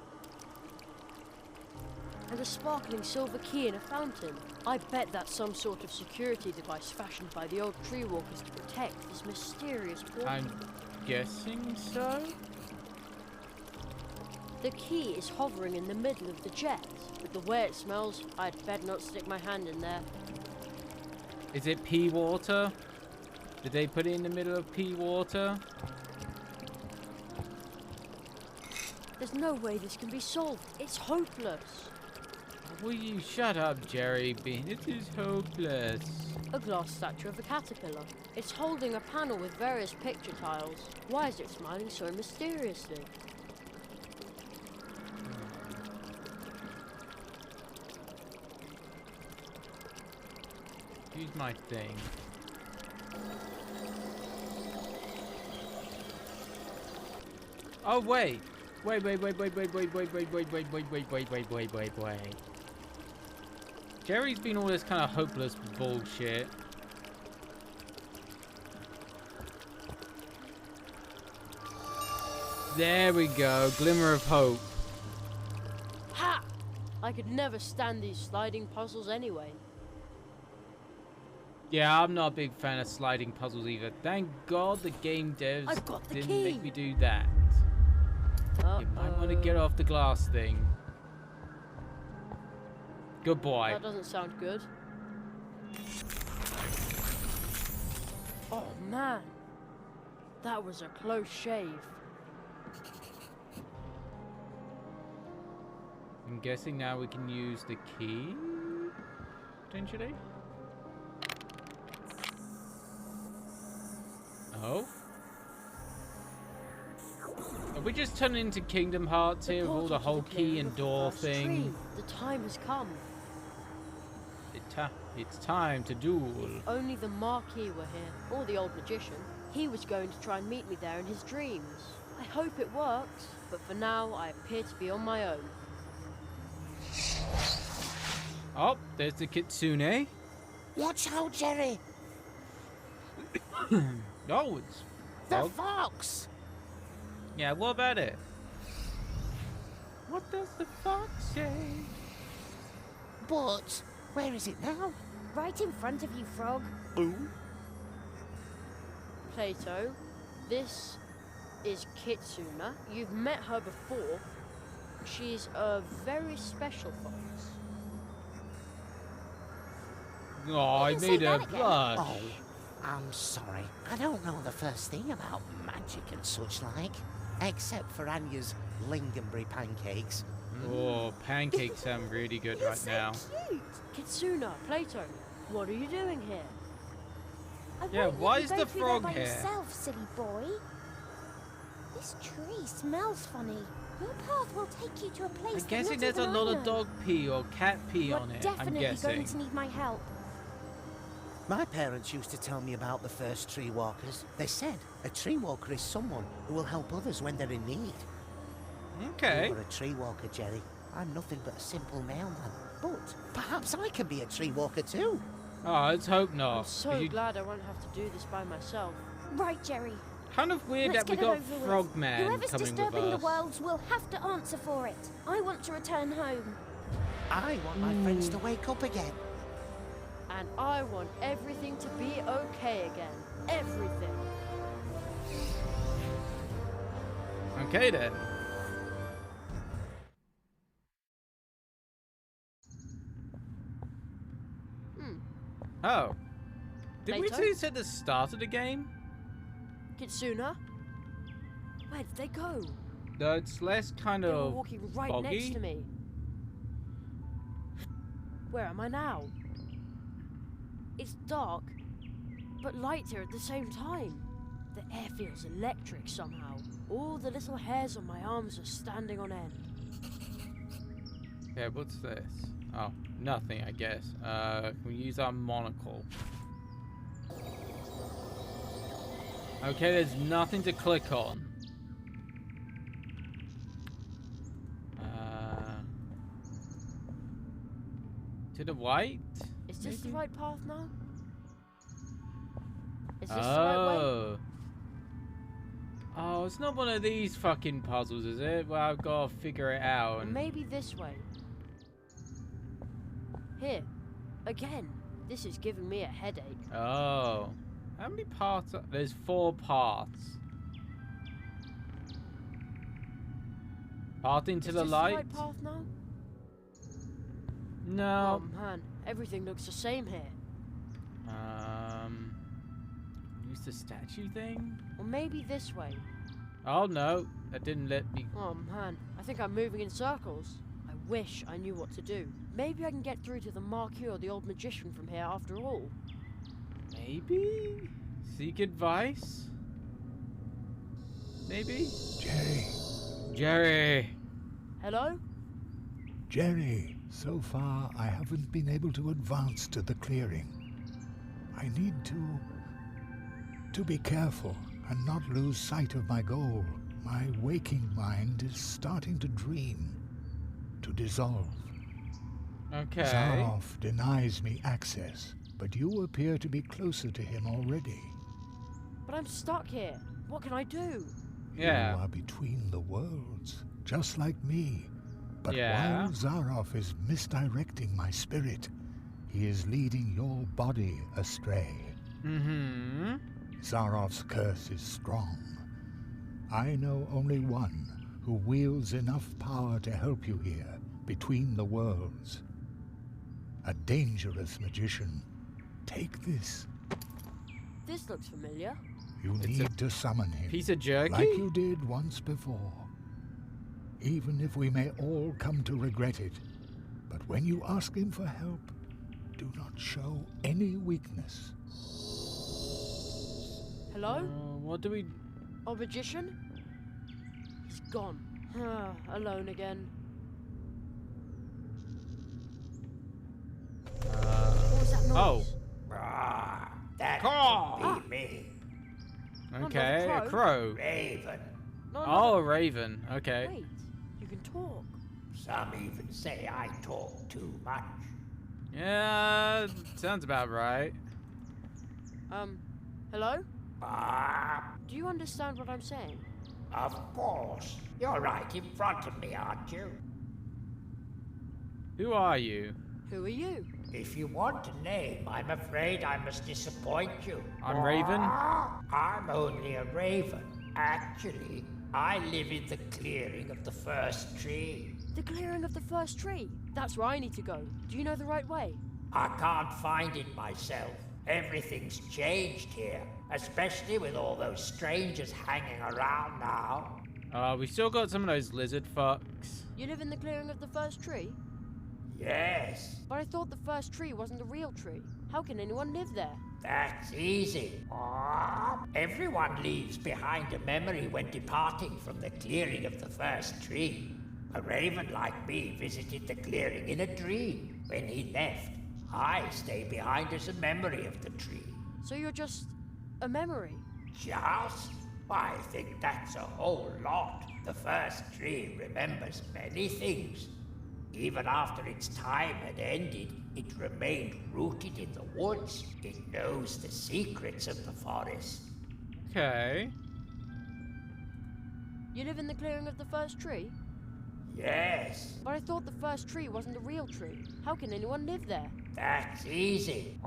B: And a sparkling silver key in a fountain. I bet that's some sort of security device fashioned by the old tree walkers to protect this mysterious portal.
A: I'm guessing so?
B: The key is hovering in the middle of the jet. With the way it smells, I'd better not stick my hand in there.
A: Is it pea water? Did they put it in the middle of pea water?
B: There's no way this can be solved. It's hopeless.
A: Will you shut up, Jerry Bean? It is hopeless.
B: A glass statue of a caterpillar. It's holding a panel with various picture tiles. Why is it smiling so mysteriously?
A: Use my thing. Oh, wait. Wait. Jerry's been all this kind of hopeless bullshit. There we go. Glimmer of hope.
B: Ha! I could never stand these sliding puzzles anyway.
A: Yeah, I'm not a big fan of sliding puzzles either. Thank God the game devs
B: I've got the
A: didn't
B: key.
A: make me do that. You might want to get off the glass thing. Good boy.
B: That doesn't sound good. Oh man, that was a close shave.
A: I'm guessing now we can use the key, potentially? Oh? Are we just turning into Kingdom Hearts here with all the whole key and door thing?
B: The time has come.
A: It's time to duel.
B: If only the Marquis were here, or the old magician. He was going to try and meet me there in his dreams. I hope it works, but for now I appear to be on my own.
A: Oh, there's the Kitsune.
H: Watch out, Jerry!
A: Oh, it's
H: The fox!
A: Yeah, what about it? What does the fox say?
H: But where is it now?
E: Right in front of you, Frog.
H: Ooh.
B: Plato, this is Kitsune. You've met her before. She's a very special fox.
A: Oh, I made her blush.
H: Oh, I'm sorry. I don't know the first thing about magic and such like, except for Anya's lingonberry pancakes.
A: Oh, pancakes sound really good right now.
B: Cute. Kitsune, Plato, what are you doing here?
A: Yeah, why is the frog
E: by
A: here?
E: yourself, silly boy. This tree smells funny. Your path will take you to a place
A: I'm guessing
E: that
A: there's a
E: not
A: lot
E: even
A: of
E: I know.
A: dog pee or cat pee
E: You're
A: on it. I'm
E: definitely
A: guessing.
E: going to need my help.
F: My parents used to tell me about the first tree walkers. They said a tree walker is someone who will help others when they're in need.
A: Okay.
F: You're a tree walker, Jerry. I'm nothing but a simple mailman. But perhaps I can be a tree walker too.
A: Oh, let's hope not.
B: I'm so glad I won't have to do this by myself.
E: Right, Jerry.
A: Kind of weird
E: Let's
A: that we
E: get it
A: got
E: over with.
A: Frogman
E: Whoever's
A: coming with
E: disturbing the
A: us.
E: worlds will have to answer for it. I want to return home.
F: I want my friends to wake up again.
B: And I want everything to be okay again. Everything.
A: Okay then. Oh. Did we
B: Plato?
A: see this at the start of the game?
B: Kitsune? Where did they go?
A: No, it's less kind
B: They were
A: of
B: walking right
A: foggy.
B: next to me. Where am I now? It's dark, but light here at the same time. The air feels electric somehow. All the little hairs on my arms are standing on end.
A: Yeah, what's this? Oh, nothing, I guess. Can we use our monocle? Okay, there's nothing to click on. To the right?
B: Is this the
A: maybe?
B: right path now? Is this the right way?
A: Oh, it's not one of these fucking puzzles, is it? Well, I've got to figure it out. And...
B: Maybe this way. Here. Again. This is giving me a headache.
A: Oh. How many parts? There's 4 parts. Path into the
B: Is this
A: light?
B: the right path now?
A: No.
B: Oh man, everything looks the same here.
A: Use the statue thing?
B: Or maybe this way.
A: Oh no, that didn't let me.
B: Oh man, I think I'm moving in circles. I wish I knew what to do. Maybe I can get through to the Marquis or the old magician from here after all.
A: Maybe? Seek advice? Maybe?
I: Jerry.
A: Jerry!
B: Hello?
I: Jerry, so far I haven't been able to advance to the clearing. I need to be careful and not lose sight of my goal. My waking mind is starting to dream, to dissolve.
A: Okay.
I: Zaroff denies me access, but you appear to be closer to him already.
B: But I'm stuck here. What can I do?
A: Yeah.
I: You are between the worlds, just like me. But
A: Yeah.
I: while Zaroff is misdirecting my spirit, he is leading your body astray.
A: Mm-hmm.
I: Zaroff's curse is strong. I know only one who wields enough power to help you here, between the worlds. A dangerous magician. Take this.
B: This looks familiar.
I: You
A: It's
I: need to summon him.
A: Piece of jerky?
I: Like you did once before. Even if we may all come to regret it. But when you ask him for help, do not show any weakness.
B: Hello?
A: What do we...
B: Our magician? He's gone. Alone again. What was that noise?
A: Oh.
K: That
A: Caw!
K: could be me.
A: Okay, a
B: crow.
A: crow.
K: Raven.
A: Oh, a raven. Okay.
B: Wait, you can talk.
K: Some even say I talk too much.
A: Yeah, sounds about right.
B: Hello? Do you understand what I'm saying?
K: Of course. You're right in front of me, aren't you?
A: Who are you?
B: Who are you?
K: If you want a name, I'm afraid I must disappoint you.
A: I'm Raven?
K: I'm only a raven. Actually, I live in the clearing of the first tree.
B: The clearing of the first tree. That's where I need to go. Do you know the right way?
K: I can't find it myself. Everything's changed here, especially with all those strangers hanging around now.
A: We still got some of those lizard fucks.
B: You live in the clearing of the first tree?
K: Yes.
B: But I thought the first tree wasn't a real tree. How can anyone live there?
K: That's easy. Everyone leaves behind a memory when departing from the clearing of the first tree. A raven like me visited the clearing in a dream. When he left, I stay behind as a memory of the tree.
B: So you're just a memory?
K: Just? I think that's a whole lot. The first tree remembers many things. Even after its time had ended, it remained rooted in the woods. It knows the secrets of the forest.
A: Okay.
B: You live in the clearing of the first tree?
K: Yes.
B: But I thought the first tree wasn't a real tree. How can anyone live there?
K: That's easy.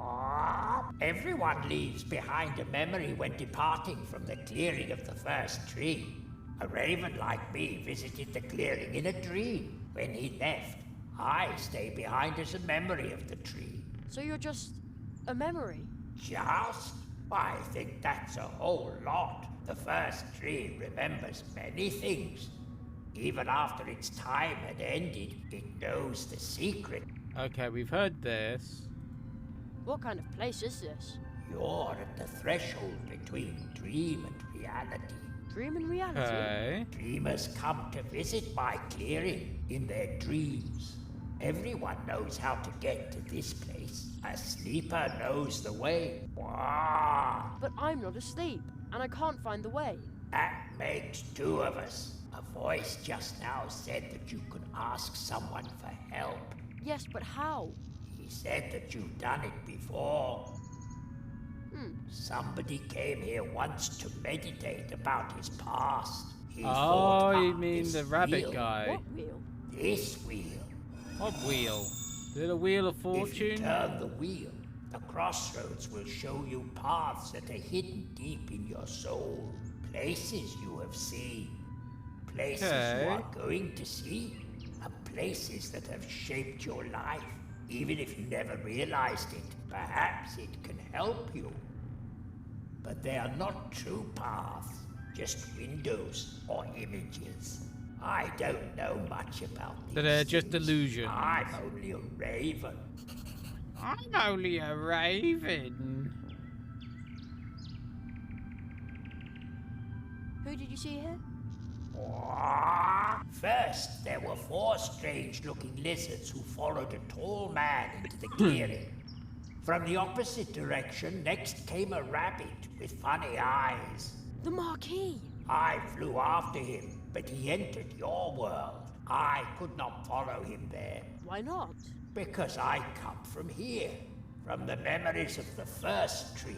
K: Everyone leaves behind a memory when departing from the clearing of the first tree. A raven like me visited the clearing in a dream. When he left, I stay behind as a memory of the tree.
B: So you're just a memory?
K: Just? I think that's a whole lot. The first tree remembers many things. Even after its time had ended, it knows the secret.
A: Okay, we've heard this.
B: What kind of place is this?
K: You're at the threshold between dream and reality.
B: Dream and reality?
A: Okay.
K: Dreamers come to visit my clearing in their dreams. Everyone knows how to get to this place. A sleeper knows the way.
B: But I'm not asleep, and I can't find the way.
K: That makes two of us. A voice just now said that you could ask someone for help.
B: Yes, but how?
K: He said that you've done it before. Somebody came here once to meditate about his past. He thought
A: Oh, you
K: about
A: mean
K: this
A: the rabbit
K: wheel.
A: guy?
B: What wheel?
K: This wheel.
A: What wheel? Is it a wheel of
K: If you
A: fortune?
K: turn the wheel, the crossroads will show you paths that are hidden deep in your soul. Places you have seen. Places
A: Okay.
K: you are going to see. And places that have shaped your life. Even if you never realized it, perhaps it can help you. But they are not true paths, just windows or images. I don't know much about these
A: So they're just
K: things.
A: illusions.
K: I'm only a raven.
A: I'm only a raven.
B: Who did you see here?
K: First, there were 4 strange-looking lizards who followed a tall man into the clearing. From the opposite direction, next came a rabbit with funny eyes.
B: The Marquis!
K: I flew after him, but he entered your world. I could not follow him there.
B: Why not?
K: Because I come from here, from the memories of the first tree.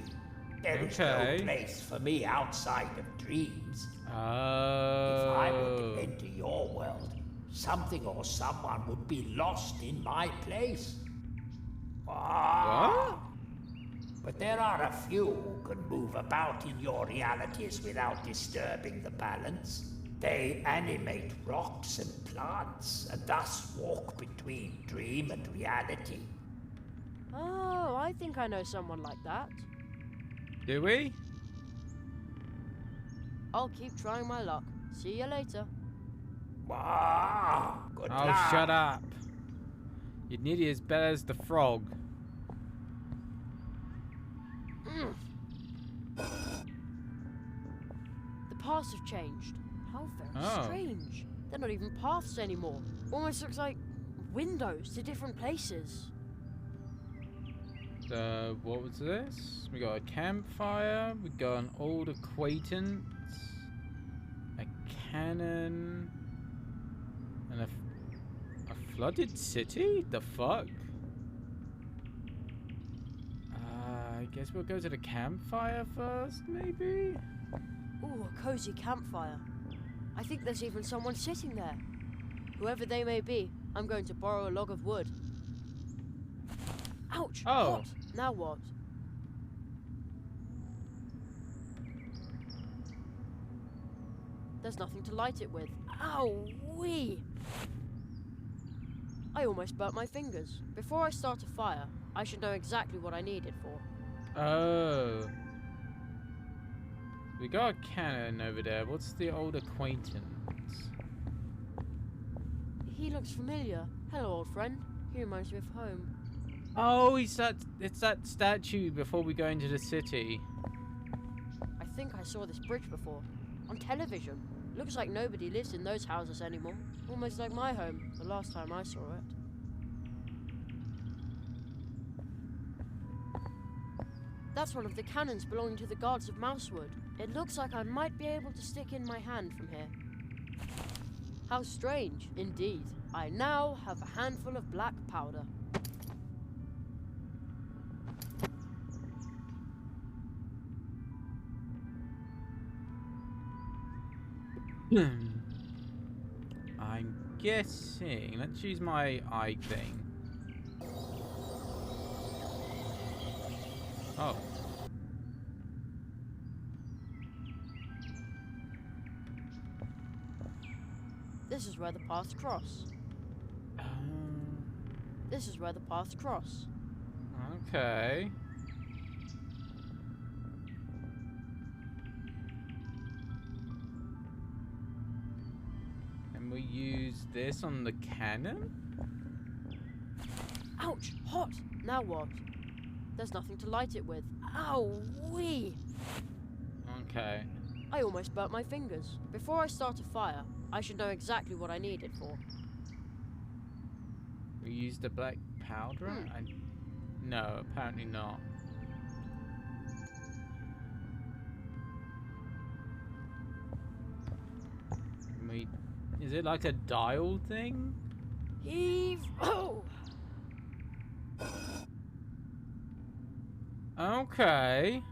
K: There is no place for me outside of dreams. If I were to enter your world, something or someone would be lost in my place.
A: What?
K: But there are a few who can move about in your realities without disturbing the balance. They animate rocks and plants, and thus walk between dream and reality.
B: Oh, I think I know someone like that.
A: Do we?
B: I'll keep trying my luck. See you later.
K: Good luck.
A: Shut up. You're nearly as bad as the frog.
B: The paths have changed. How very
A: Oh.
B: strange. They're not even paths anymore. Almost looks like windows to different places.
A: What was this? We got a campfire. We got an old acquaintance. A cannon. And a flooded city? The fuck? I guess we'll go to the campfire first, maybe?
B: Ooh, a cozy campfire. I think there's even someone sitting there. Whoever they may be, I'm going to borrow a log of wood. Ouch!
A: Oh.
B: Hot. Now what? There's nothing to light it with. Ow-wee! I almost burnt my fingers. Before I start a fire, I should know exactly what I need it for.
A: Oh. We got a cannon over there. What's the old acquaintance?
B: He looks familiar. Hello, old friend. He reminds me of home.
A: Oh, it's that statue before we go into the city.
B: I think I saw this bridge before. On television. Looks like nobody lives in those houses anymore. Almost like my home, the last time I saw it. That's one of the cannons belonging to the guards of Mousewood. It looks like I might be able to stick in my hand from here. How strange, indeed. I now have a handful of black powder.
A: I'm guessing. Let's use my eye thing. Oh.
B: This is where the paths cross. This is where the paths cross.
A: Okay. And we use this on the cannon?
B: Ouch! Hot! Now what? There's nothing to light it with. Ow-wee!
A: Okay.
B: I almost burnt my fingers. Before I start a fire, I should know exactly what I need it for.
A: We use the black powder? No, apparently not. Is it like a dial thing?
B: Heave! Oh!
A: Okay.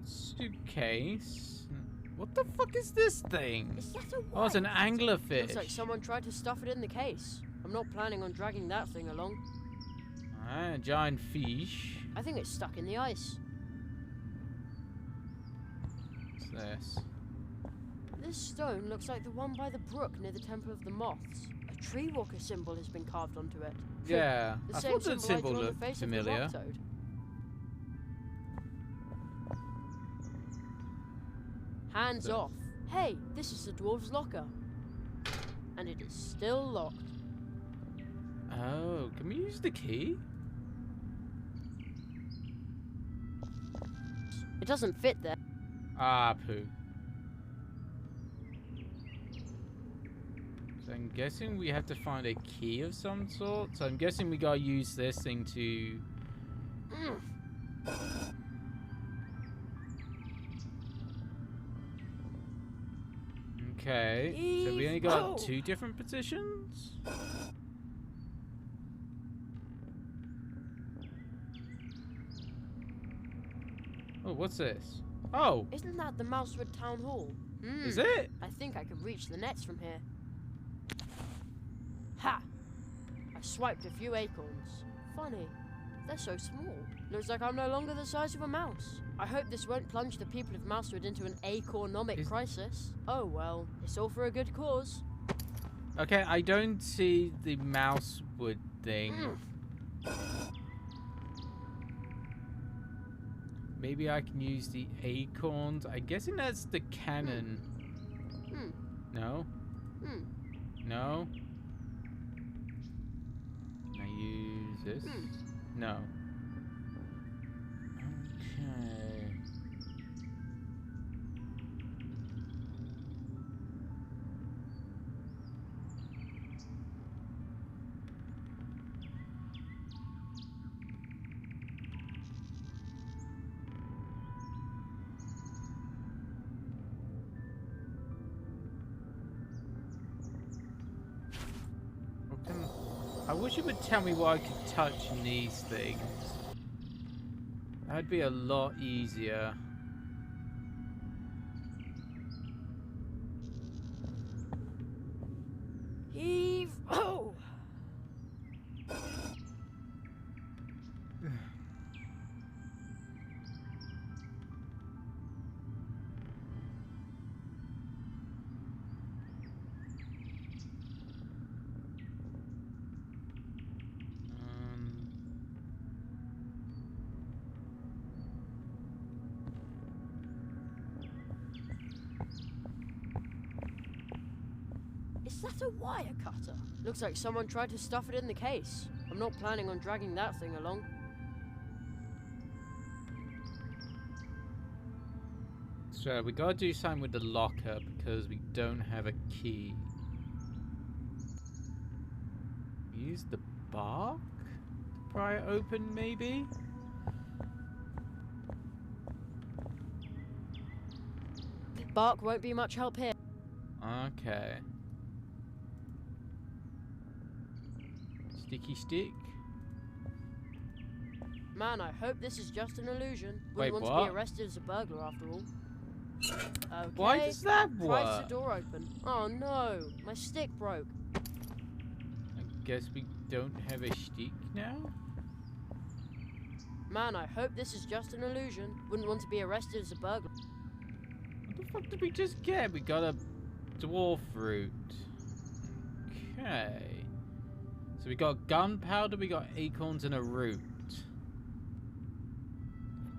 A: Suitcase. What the fuck is this thing?
B: Is that a
A: Oh, it's an
B: white?
A: anglerfish.
B: Looks like someone tried to stuff it in the case. I'm not planning on dragging that thing along.
A: Ah, giant fish.
B: I think it's stuck in the ice.
A: What's this?
B: This stone looks like the one by the brook near the Temple of the Moths. A tree walker symbol has been carved onto it.
A: Yeah,
B: The
A: I
B: same
A: thought that
B: symbol I
A: symbol
B: drew on the
A: looked
B: face
A: familiar.
B: of the rock toad. Hands off. Hey, this is the dwarf's locker. And it is still locked.
A: Oh, can we use the key?
B: It doesn't fit there.
A: Ah, poo. So I'm guessing we have to find a key of some sort. So I'm guessing we gotta use this thing to... Okay. So we only got 2 different positions? Oh, what's this? Oh!
B: Isn't that the Mousewood Town Hall?
A: Is it?
B: I think I can reach the nets from here. Ha! I swiped a few acorns. Funny, they're so small. Looks like I'm no longer the size of a mouse. I hope this won't plunge the people of Mousewood into an acornomic crisis. Oh well, it's all for a good cause.
A: Okay, I don't see the Mousewood thing. Maybe I can use the acorns. I'm guessing that's the cannon. No? No? Can I use this? No. Okay. I wish it would tell me what I could touch in these things. That'd be a lot easier.
B: Heave! Oh! Is that a wire cutter? Looks like someone tried to stuff it in the case. I'm not planning on dragging that thing along.
A: So we gotta do something with the locker because we don't have a key. Use the bark to pry it open, maybe?
B: Bark won't be much help here.
A: Okay. Sticky stick.
B: Man, I hope this is just an illusion.
A: Wait,
B: Wouldn't want
A: what?
B: to be arrested as a burglar after all. Okay.
A: Why does that
B: Price
A: work?
B: the door open. Oh no, my stick broke.
A: I guess we don't have a stick now?
B: Man, I hope this is just an illusion. Wouldn't want to be arrested as a burglar.
A: What the fuck did we just get? We got a dwarf root. Okay. So we got gunpowder, we got acorns, and a root.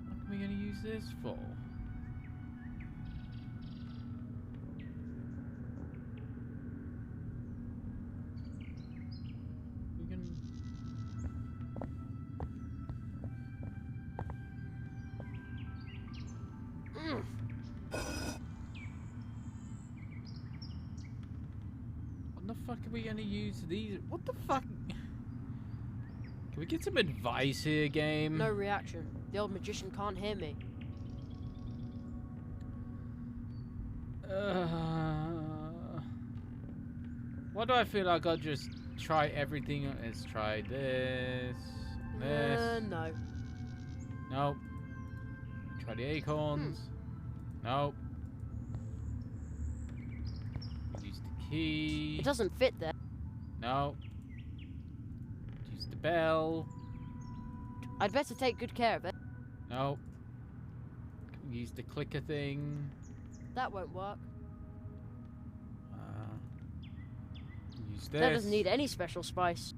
A: What are we gonna use this for? We can... What the fuck are we gonna use these? What the fuck? Can we get some advice here, game?
B: No reaction. The old magician can't hear me.
A: Why do I feel like I'll just try everything? Let's try this. This.
B: No.
A: Nope. Try the acorns. Nope. Use the key.
B: It doesn't fit there.
A: No. Use the bell.
B: I'd better take good care of it.
A: Nope. Use the clicker thing.
B: That won't work.
A: Use this.
B: That doesn't need any special spice.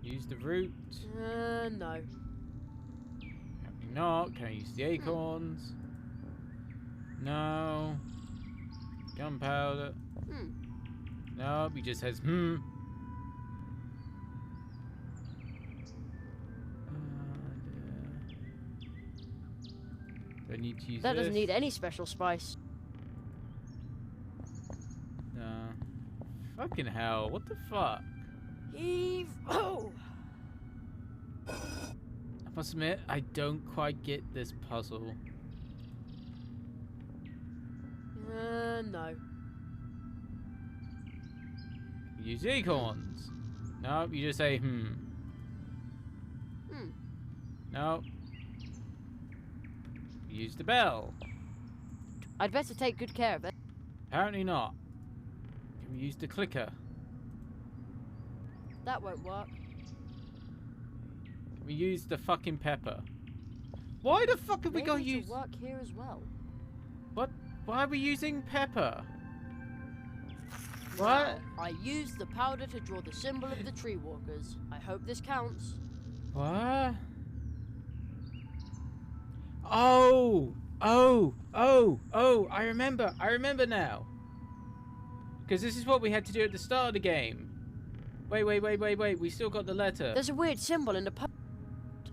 A: Use the root.
B: No.
A: Apparently not. Can I use the acorns? No. Gunpowder. No, he just says Do I need to use
B: That
A: this?
B: doesn't need any special spice.
A: No. Fucking hell, what the fuck?
B: Heave! Oh!
A: I must admit, I don't quite get this puzzle.
B: No.
A: Use acorns. No, you just say, No. Use the bell.
B: I'd better take good care of it.
A: Apparently not. Can we use the clicker?
B: That won't work.
A: Can we use the fucking pepper? Why the fuck have we got to use...
B: Maybe it'll work here as well.
A: What? Why are we using pepper? What?
B: I used the powder to draw the symbol of the tree walkers. I hope this counts.
A: What? Oh! I remember now. Because this is what we had to do at the start of the game. Wait, we still got the letter.
B: There's a weird symbol in the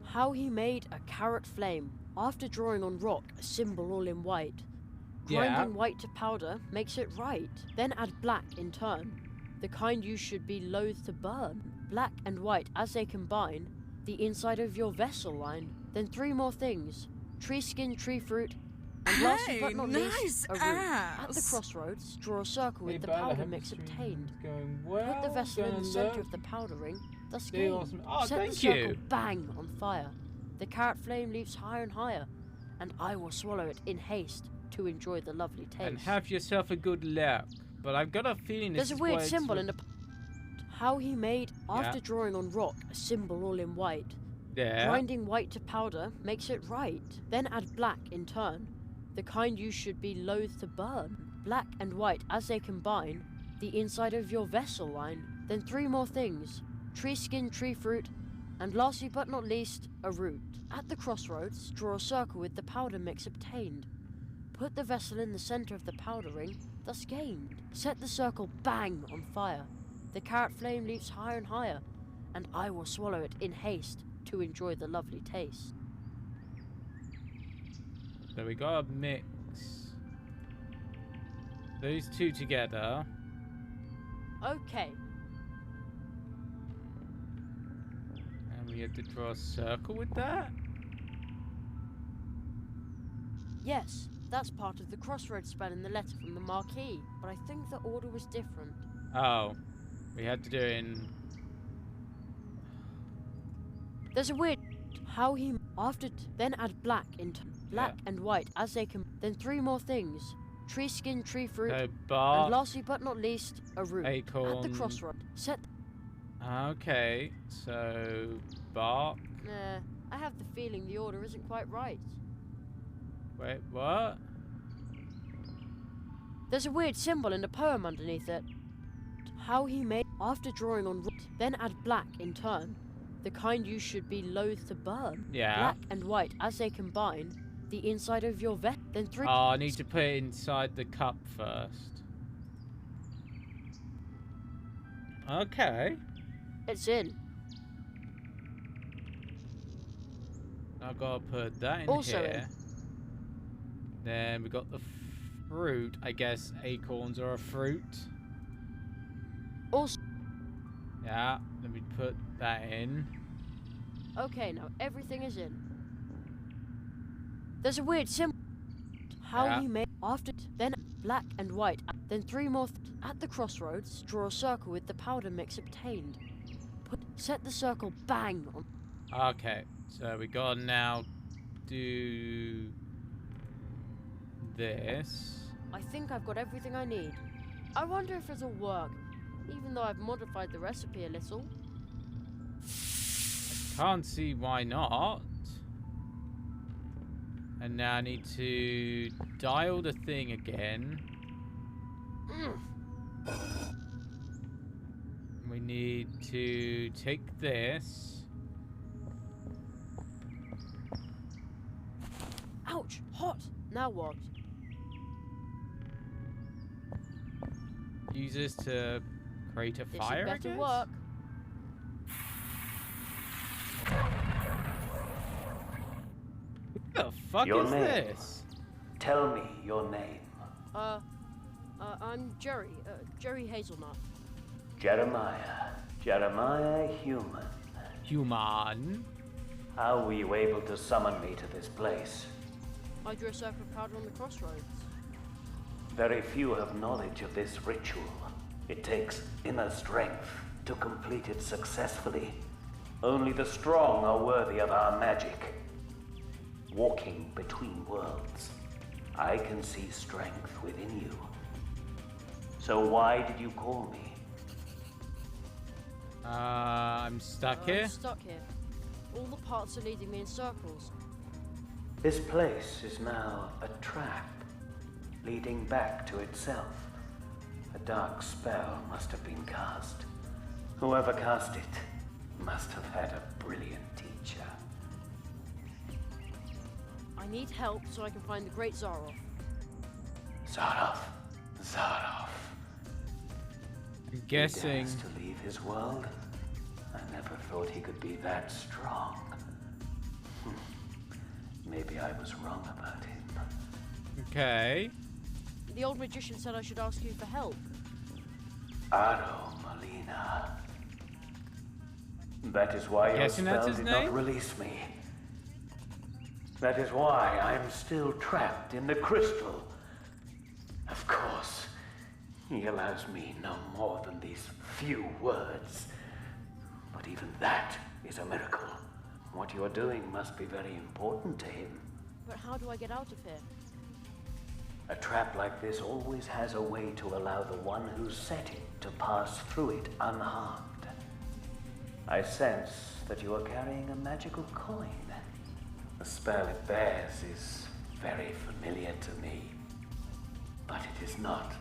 B: how he made a carrot flame. After drawing on rock a symbol all in white. Grinding white to powder makes it right. Then add black in turn. The kind you should be loath to burn. Black and white as they combine. The inside of your vessel line. Then 3 more things. Tree skin, tree fruit, and lastly but not least, a root. At the crossroads, draw a circle with the powder mix obtained. Put the vessel in the center of the powdering, thus gain. Set the circle bang on fire. The carrot flame leaps higher and higher, and I will swallow it in haste to enjoy the lovely taste.
A: And have yourself a good luck. But I've got a feeling this
B: There's a weird symbol in the how he made, after drawing on rock, a symbol all in white. Grinding white to powder makes it right. Then add black in turn. The kind you should be loath to burn. Black and white as they combine. The inside of your vessel line. Then 3 more things. Tree skin, tree fruit, and lastly but not least, a root. At the crossroads, draw a circle with the powder mix obtained. Put the vessel in the center of the powdering, thus gained. Set the circle bang on fire. The carrot flame leaps higher and higher, and I will swallow it in haste to enjoy the lovely taste.
A: So we gotta mix those 2 together.
B: Okay.
A: And we have to draw a circle with that?
B: Yes, that's part of the crossroads spell in the letter from the Marquis, but I think the order was different.
A: Oh, we had to do it in...
B: There's a weird how he after then add black into black and white as they can. Then 3 more things: tree skin, tree fruit, and lastly but not least, a root.
A: Acorn.
B: At the crossroad, set.
A: Okay, so bark.
B: Nah, I have the feeling the order isn't quite right.
A: Wait, what?
B: There's a weird symbol in the poem underneath it. How he made after drawing on root, then add black in turn. The kind you should be loath to burn. Black and white as they combine. The inside of your then 3.
A: Oh, I need to put it inside the cup first. Okay.
B: It's in.
A: I've got to put that in
B: also
A: here. Then we got the fruit. I guess acorns are a fruit.
B: Also.
A: Yeah, let me put that in.
B: Okay, now everything is in. There's a weird symbol. How he made after then black and white. Then 3 more at the crossroads. Draw a circle with the powder mix obtained. Set the circle bang on.
A: Okay, so we gotta now do this.
B: I think I've got everything I need. I wonder if it'll work, even though I've modified the recipe a little.
A: Can't see why not. And now I need to dial the thing again. We need to take this.
B: Ouch! Hot! Now what?
A: Use this to create a fire,
B: This had better
A: I guess?
B: work.
A: What the fuck
O: Your
A: is
O: name.
A: this?
O: Tell me your name.
B: I'm Jerry. Jerry Hazelnut.
O: Jeremiah. Jeremiah Human.
A: Human.
O: How were you able to summon me to this place?
B: I drew a circle of powder on the crossroads.
O: Very few have knowledge of this ritual. It takes inner strength to complete it successfully. Only the strong are worthy of our magic. Walking between worlds, I can see strength within you. So why did you call me?
A: I'm stuck here.
B: I'm stuck here. All the paths are leading me in circles.
O: This place is now a trap, leading back to itself. A dark spell must have been cast. Whoever cast it must have had a brilliant teacher.
B: I need help so I can find the Great Zaroff.
O: Zaroff. Zaroff.
A: I'm guessing.
O: He dares to leave his world? I never thought he could be that strong. Maybe I was wrong about him.
A: Okay.
B: The old magician said I should ask you for help.
O: Aro Molina. That is why your spell did not release me. That is why I'm still trapped in the crystal. Of course, he allows me no more than these few words. But even that is a miracle. What you are doing must be very important to him.
B: But how do I get out of here?
O: A trap like this always has a way to allow the one who set it to pass through it unharmed. I sense that you are carrying a magical coin. The spell it bears is very familiar to me, but it is not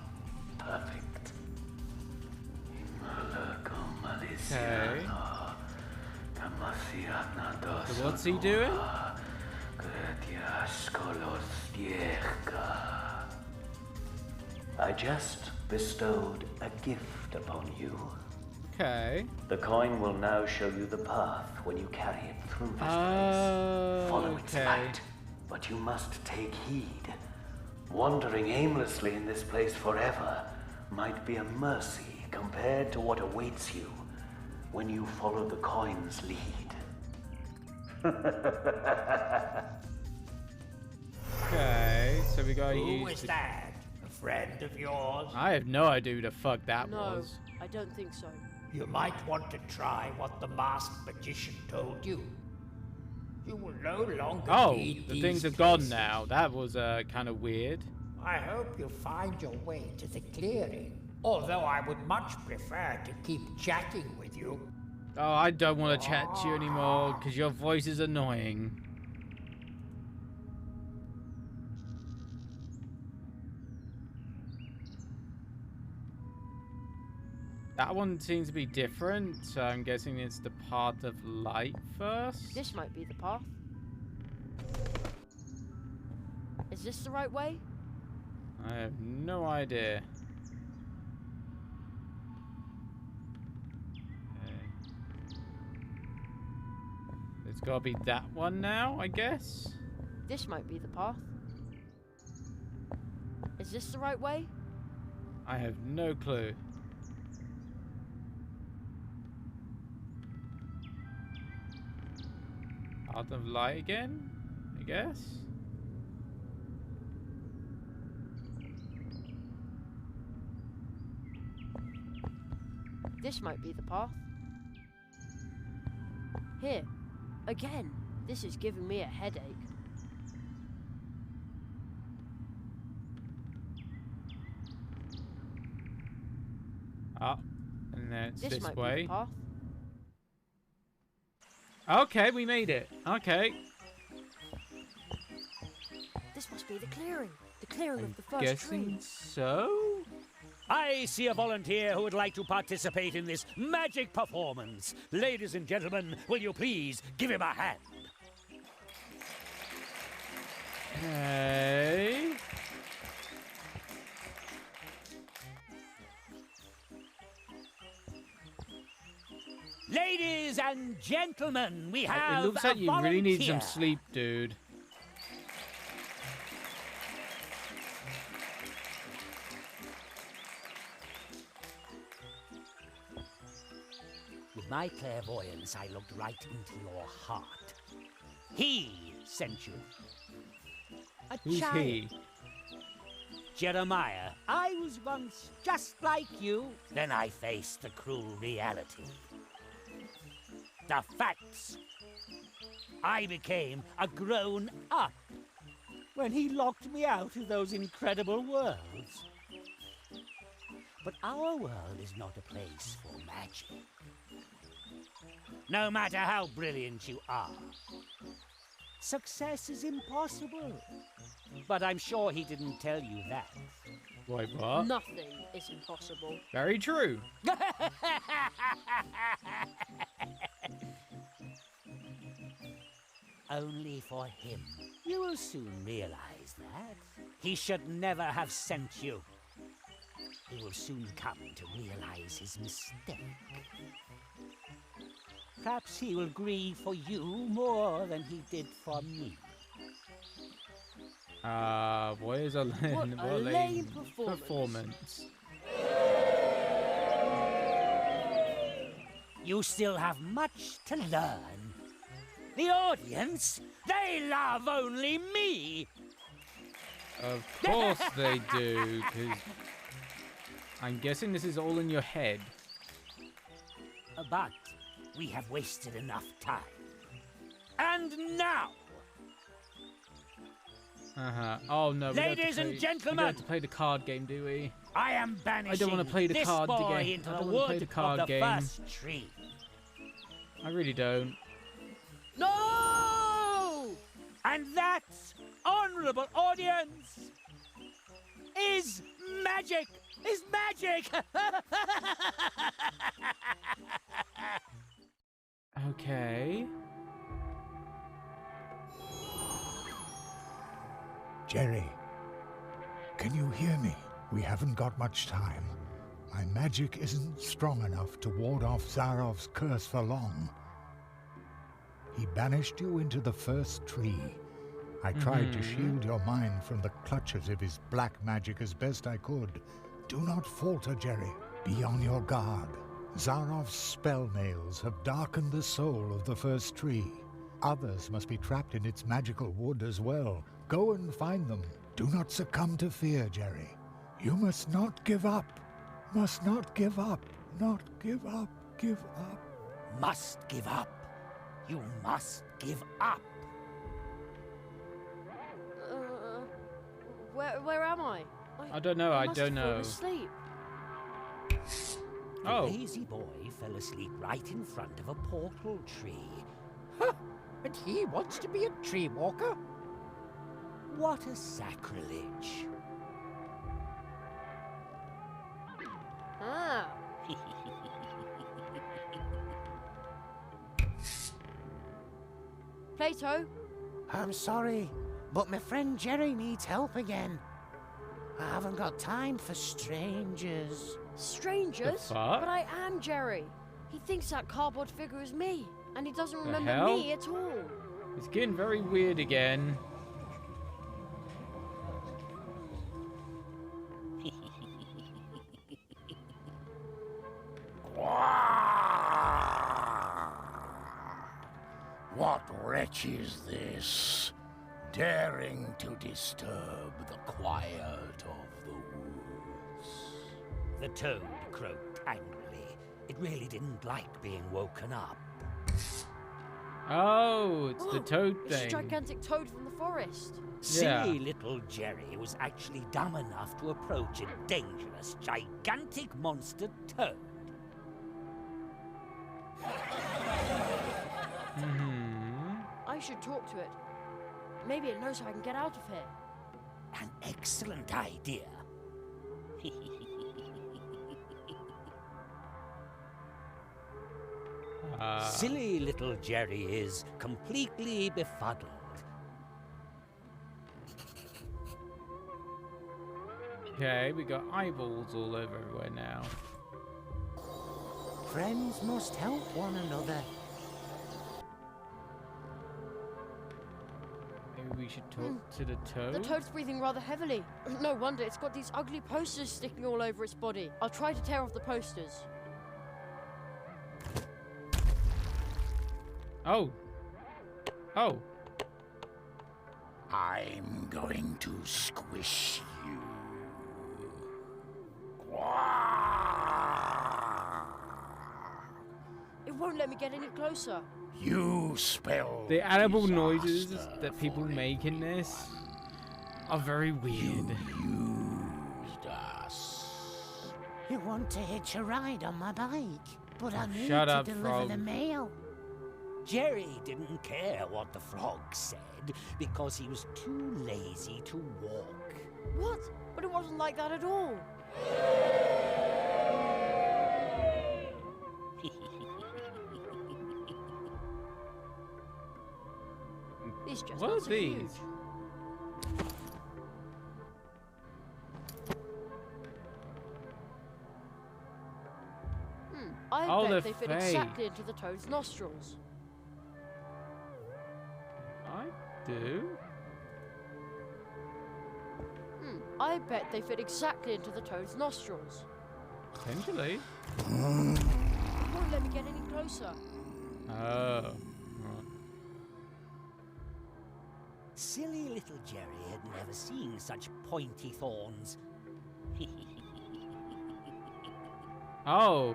O: perfect.
A: Okay. So what's he doing?
O: I just bestowed a gift upon you.
A: Okay.
O: The coin will now show you the path when you carry it through this place. Follow its light, but you must take heed. Wandering aimlessly in this place forever might be a mercy compared to what awaits you when you follow the coin's lead.
A: Okay, so we gotta
K: Who
A: use.
K: is that? A friend of yours?
A: I have no idea who the fuck that was.
B: No, I don't think so.
K: You might want to try what the masked magician told you. You will no longer need
A: the
K: these
A: things have gone
K: places.
A: now. That was kind of weird.
K: I hope you find your way to the clearing. Although I would much prefer to keep chatting with you.
A: Oh, I don't want to chat to you anymore because your voice is annoying. That one seems to be different, so I'm guessing it's the path of light first.
B: This might be the path. Is this the right way?
A: I have no idea. Okay. It's gotta be that one now, I guess.
B: This might be the path. Is this the right way?
A: I have no clue. Path of light again, I guess.
B: This might be the path. Here. Again. This is giving me a headache.
A: Oh, and then it's this
B: might
A: way.
B: be the path.
A: Okay, we made it. Okay.
B: This must be the clearing. The clearing of the first
A: Guessing
B: tree.
A: so?
D: I see a volunteer who would like to participate in this magic performance. Ladies and gentlemen, will you please give him a hand?
A: Okay.
D: Ladies and gentlemen, we have
A: It looks
D: a
A: like you really need
D: volunteer.
A: some sleep, dude.
K: With my clairvoyance, I looked right into your heart.
D: He sent you. A
A: Who's
D: child.
A: he?
D: Jeremiah, I was once just like you. Then I faced the cruel reality. The facts. I became a grown-up when he locked me out of those incredible worlds. But our world is not a place for magic. No matter how brilliant you are, success is impossible. But I'm sure he didn't tell you that.
A: Wait, what?
B: Nothing is impossible.
A: Very true.
D: Only for him. You will soon realize that. He should never have sent you. He will soon come to realize his mistake. Perhaps he will grieve for you more than he did for me.
A: What is a lame,
B: What a lame
A: performance?
D: You still have much to learn. The audience, they love only me.
A: Of course they do, because I'm guessing this is all in your head.
D: But we have wasted enough time. And now,
A: Oh no,
D: ladies and gentlemen,
A: we don't have to play the card game, do we?
D: I am banishing
A: I don't want to play the
D: this
A: card
D: boy
A: game.
D: into
A: I
D: the
A: don't want to play
D: wood
A: the card
D: of the
A: game.
D: first tree.
A: I really don't.
B: No!
D: And that, honorable audience, is magic! Is magic!
A: Okay.
I: Jerry, can you hear me? We haven't got much time. My magic isn't strong enough to ward off Zarov's curse for long. He banished you into the first tree. I tried to shield your mind from the clutches of his black magic as best I could. Do not falter, Jerry. Be on your guard. Zarov's spell nails have darkened the soul of the first tree. Others must be trapped in its magical wood as well. Go and find them. Do not succumb to fear, Jerry. You must not give up. Must not give up. Not give up. Give up.
D: Must give up. You must give up.
B: Where am I?
A: I don't know. I
B: must
A: don't
B: have fallen
A: know.
B: asleep.
D: The lazy boy fell asleep right in front of a portal tree.
K: Huh? And he wants to be a tree walker?
D: What a sacrilege.
B: Ah. Plato?
F: I'm sorry, but my friend Jerry needs help again. I haven't got time for strangers.
B: Strangers?
A: The fuck?
B: But I am Jerry. He thinks that cardboard figure is me, and he doesn't remember
A: hell?
B: me at all.
A: It's getting very weird again.
P: What wretch is this, daring to disturb the quiet of the woods?
D: The toad croaked angrily. It really didn't like being woken up.
A: Oh, it's the toad
B: It's a
A: thing.
B: gigantic toad from the forest.
D: Silly little Jerry was actually dumb enough to approach a dangerous, gigantic monster toad.
B: I should talk to it. Maybe it knows how I can get out of here.
D: An excellent idea. Silly little Jerry is completely befuddled.
A: Okay, we got eyeballs all over everywhere now.
F: Friends must help one another.
A: Maybe we should talk to the toad.
B: The toad's breathing rather heavily. No wonder, it's got these ugly posters sticking all over its body. I'll try to tear off the posters.
A: Oh. Oh.
P: I'm going to squish you.
B: It won't let me get any closer.
P: You spell
A: The animal
P: disaster,
A: noises that people make in this are very weird.
P: used us.
H: You want to hitch a ride on my bike, but I need
A: shut
H: to
A: up,
H: deliver
A: frog.
H: the mail.
D: Jerry didn't care what the frog said because he was too lazy to walk.
B: What? But it wasn't like that at all. These just
A: What are
B: not so
A: these?
B: huge. I
A: Oh,
B: bet
A: they're
B: they fit
A: fake.
B: exactly into the toad's nostrils.
A: I do.
B: I bet they fit exactly into the toad's nostrils.
A: Potentially.
B: It won't let me get any closer.
A: Oh. Right.
D: Silly little Jerry had never seen such pointy thorns.
A: Oh.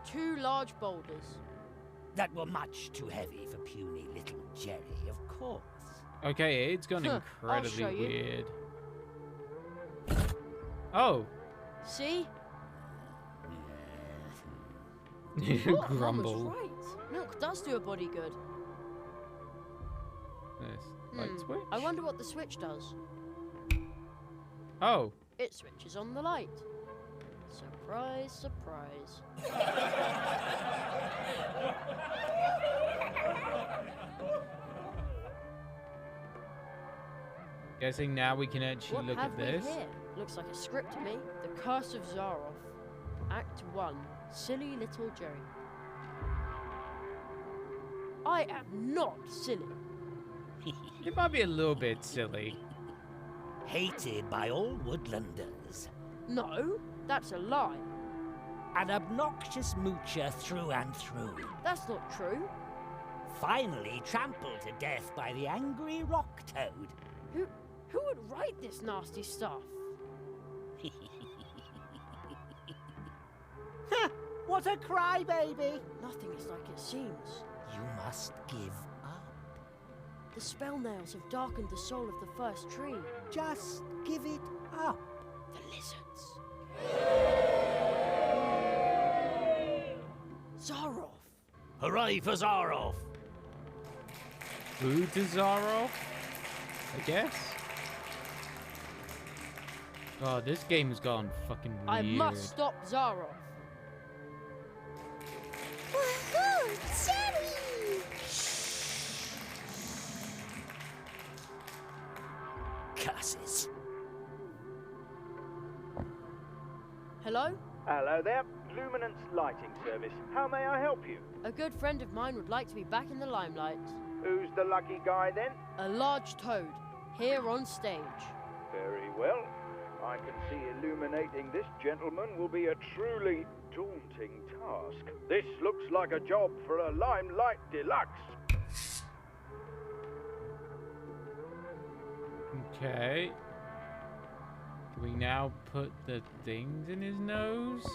B: Two large boulders.
D: That were much too heavy for puny little Jerry, of course.
A: Okay, it's gone
B: Huh, I'll
A: incredibly
B: show you.
A: weird. Oh.
B: See?
A: You
B: Look, Mum was
A: grumble.
B: right. Milk does do a body good.
A: This light switch.
B: I wonder what the switch does.
A: Oh.
B: It switches on the light. Surprise, surprise.
A: Guessing now we can actually
B: What
A: look
B: have
A: at
B: we
A: this.
B: here? Looks like a script to me. The Curse of Zaroff. Act 1. Silly little Jerry. I am not silly.
A: It might be a little bit silly.
D: Hated by all woodlanders.
B: No, that's a lie.
D: An obnoxious moocher through and through.
B: That's not true.
D: Finally trampled to death by the angry rock toad.
B: Who would write this nasty stuff?
D: What a crybaby!
B: Nothing is like it seems.
D: You must give up.
B: The spell nails have darkened the soul of the first tree.
D: Just give it up.
B: The lizards. Zaroff.
D: Hooray for Zaroff!
A: Who to Zaroff? I guess. God, this game's gone fucking weird.
B: I must stop Zaroff.
E: Woohoo! Jerry!
D: Curses.
B: Hello?
Q: Hello there, Luminance Lighting Service. How may I help you?
B: A good friend of mine would like to be back in the limelight.
Q: Who's the lucky guy then?
B: A large toad, here on stage.
Q: Very well. I can see illuminating this gentleman will be a truly daunting task. This looks like a job for a Limelight Deluxe.
A: Okay. Can we now put the things in his nose?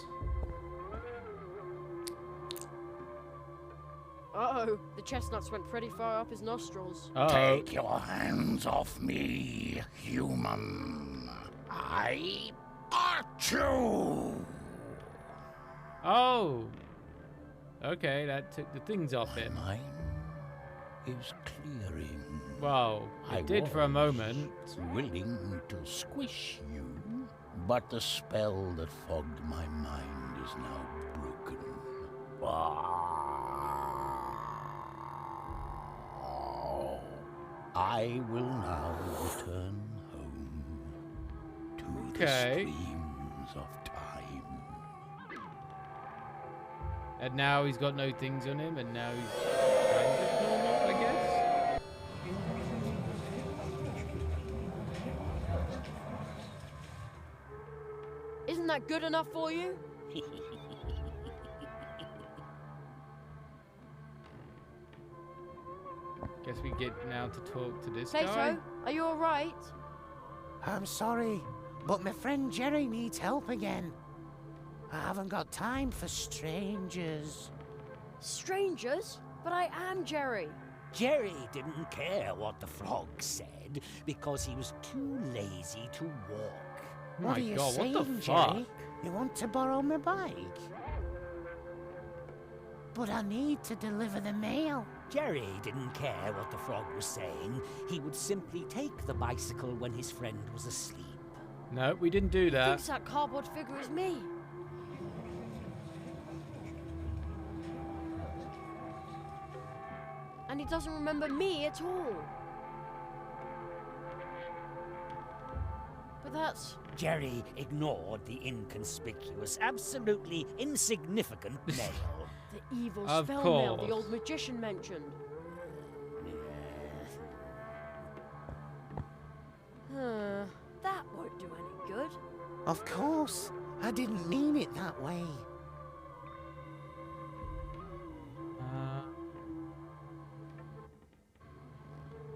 B: Uh-oh, the chestnuts went pretty far up his nostrils.
P: Take your hands off me, human. I got you.
A: Oh. Okay, that took the things off him.
P: Mine is clearing.
A: Well, it did for a moment.
P: Willing to squish you, but the spell that fogged my mind is now broken. I will now return home to the streams of time.
A: And now he's got no things on him, and now he's kind of normal, I guess?
B: Isn't that good enough for you?
A: get now to talk to this
B: Plato,
A: guy?
B: are you alright?
F: I'm sorry, but my friend Jerry needs help again. I haven't got time for strangers.
B: Strangers? But I am Jerry.
D: Jerry didn't care what the frog said because he was too lazy to walk.
A: Oh
F: What
A: my
F: are you
A: god,
F: saying,
A: what the
F: Jerry?
A: fuck?
F: You want to borrow my bike? But I need to deliver the mail.
D: Jerry didn't care what the frog was saying. He would simply take the bicycle when his friend was asleep.
A: No, we didn't do
B: He
A: that.
B: thinks that cardboard figure is me. And he doesn't remember me at all. But that's...
D: Jerry ignored the inconspicuous, absolutely insignificant nail.
B: the evil
A: Of
B: spell mail the
A: course.
B: old magician mentioned. That won't do any good.
F: Of course, I didn't mean it that way.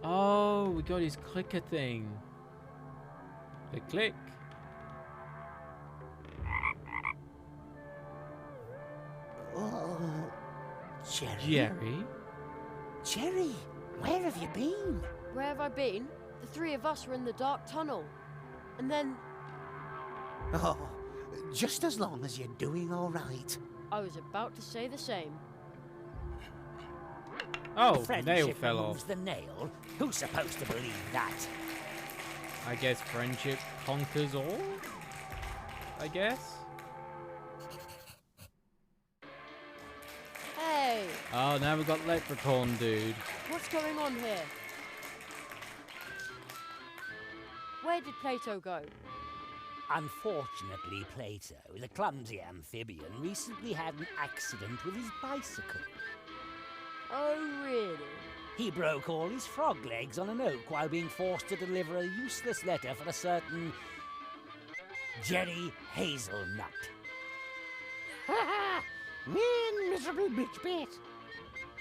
A: Oh, we got his clicker thing. Click, click.
F: Oh, Jerry?
A: Jerry?
F: Jerry, where have you been?
B: Where have I been? The three of us were in the dark tunnel. And then
F: Oh, just as long as you're doing all right.
B: I was about to say the same.
A: Oh,
D: Friendship
A: nail fell
D: removes
A: off.
D: the nail. Who's supposed to believe that?
A: I guess friendship conquers all? I guess?
B: Hey,
A: Oh, now we've got Leprechaun Dude.
B: what's going on here? Where did Plato go?
D: Unfortunately, Plato, the clumsy amphibian, recently had an accident with his bicycle.
B: Oh, really?
D: He broke all his frog legs on an oak while being forced to deliver a useless letter for a certain Jerry Hazelnut.
K: Ha ha! Mean, miserable bitch bait.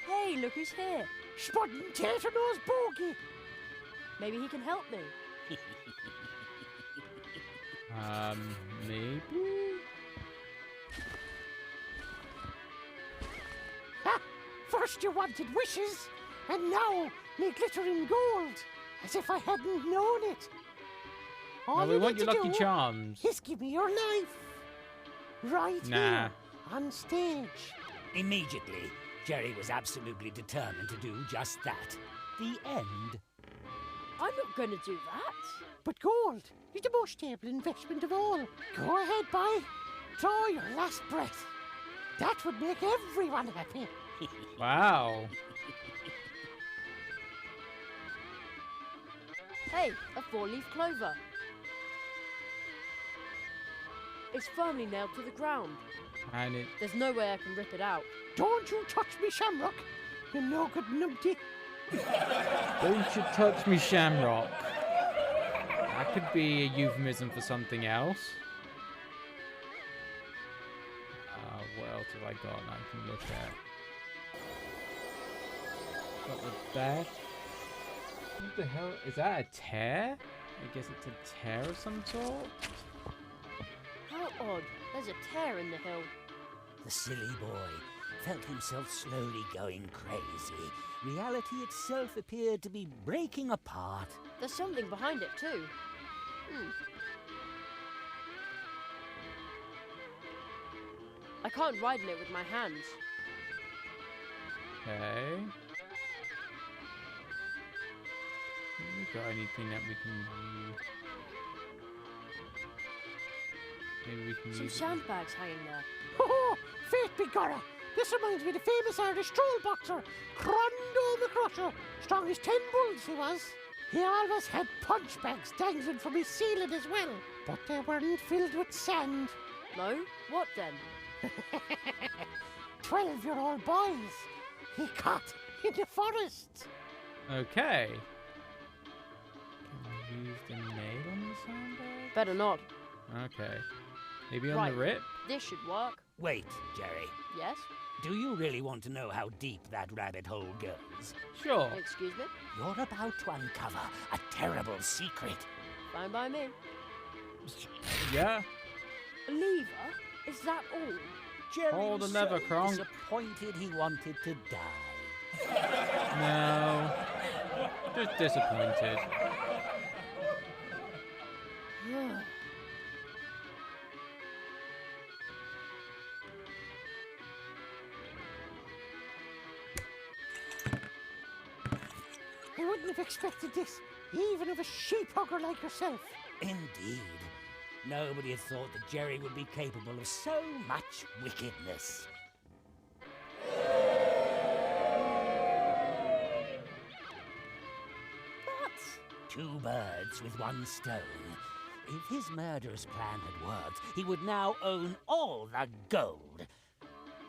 B: Hey, look who's here.
K: Spotting tater nose bogey.
B: Maybe he can help me.
A: Maybe?
K: Ha! First you wanted wishes, and now me glittering gold, as if I hadn't known it. All
A: No, we
K: you
A: want
K: need
A: your
K: to
A: Lucky
K: do
A: Charms.
K: is give me your life. Right
A: Nah.
K: here, on stage.
D: Immediately, Jerry was absolutely determined to do just that. The end.
B: I'm not going to do that.
K: But gold is the most stable investment of all. Go ahead, boy. Draw your last breath. That would make everyone happy.
A: Wow.
B: Hey, a four-leaf clover. It's firmly nailed to the ground.
A: And it...
B: There's no way I can rip it out.
K: Don't you touch me, Shamrock. You no good numpty.
A: Don't you touch me, Shamrock. That could be a euphemism for something else. What else have I got that I can look at? Got the bat. What the hell? Is that a tear? I guess it's a tear of some sort?
B: How odd. There's a tear in the hill.
D: The silly boy felt himself slowly going crazy. Reality itself appeared to be breaking apart.
B: There's something behind it, too. I can't ride in it with my hands.
A: Okay. Have we got anything that we can use? Maybe we can
B: Some
A: use it.
B: sandbags hanging there.
K: Oh, faith be Gorra. This reminds me of the famous Irish troll boxer, Crondo McCrusher. Strong as 10 bulls he was. He always had punch bags dangling from his ceiling as well, but they weren't filled with sand.
B: No? What then?
K: 12-year-old boys he caught in the forest.
A: Okay. Can we use the nail on the sandbag?
B: Better not.
A: Okay. Maybe on
B: Right.
A: the rip?
B: This should work.
D: Wait, Jerry.
B: Yes?
D: Do you really want to know how deep that rabbit hole goes?
A: Sure.
B: Excuse me?
D: You're about to uncover a terrible secret.
B: Fine by me.
A: Yeah.
B: Lever? Is that all?
D: Jerry
A: Hold the
D: was
A: lever,
D: so
A: Kronk.
D: disappointed he wanted to die.
A: No. Just disappointed.
K: I wouldn't have expected this, even of a sheep hugger like yourself.
D: Indeed. Nobody had thought that Jerry would be capable of so much wickedness.
B: But...
D: 2 birds with 1 stone. If his murderous plan had worked, he would now own all the gold.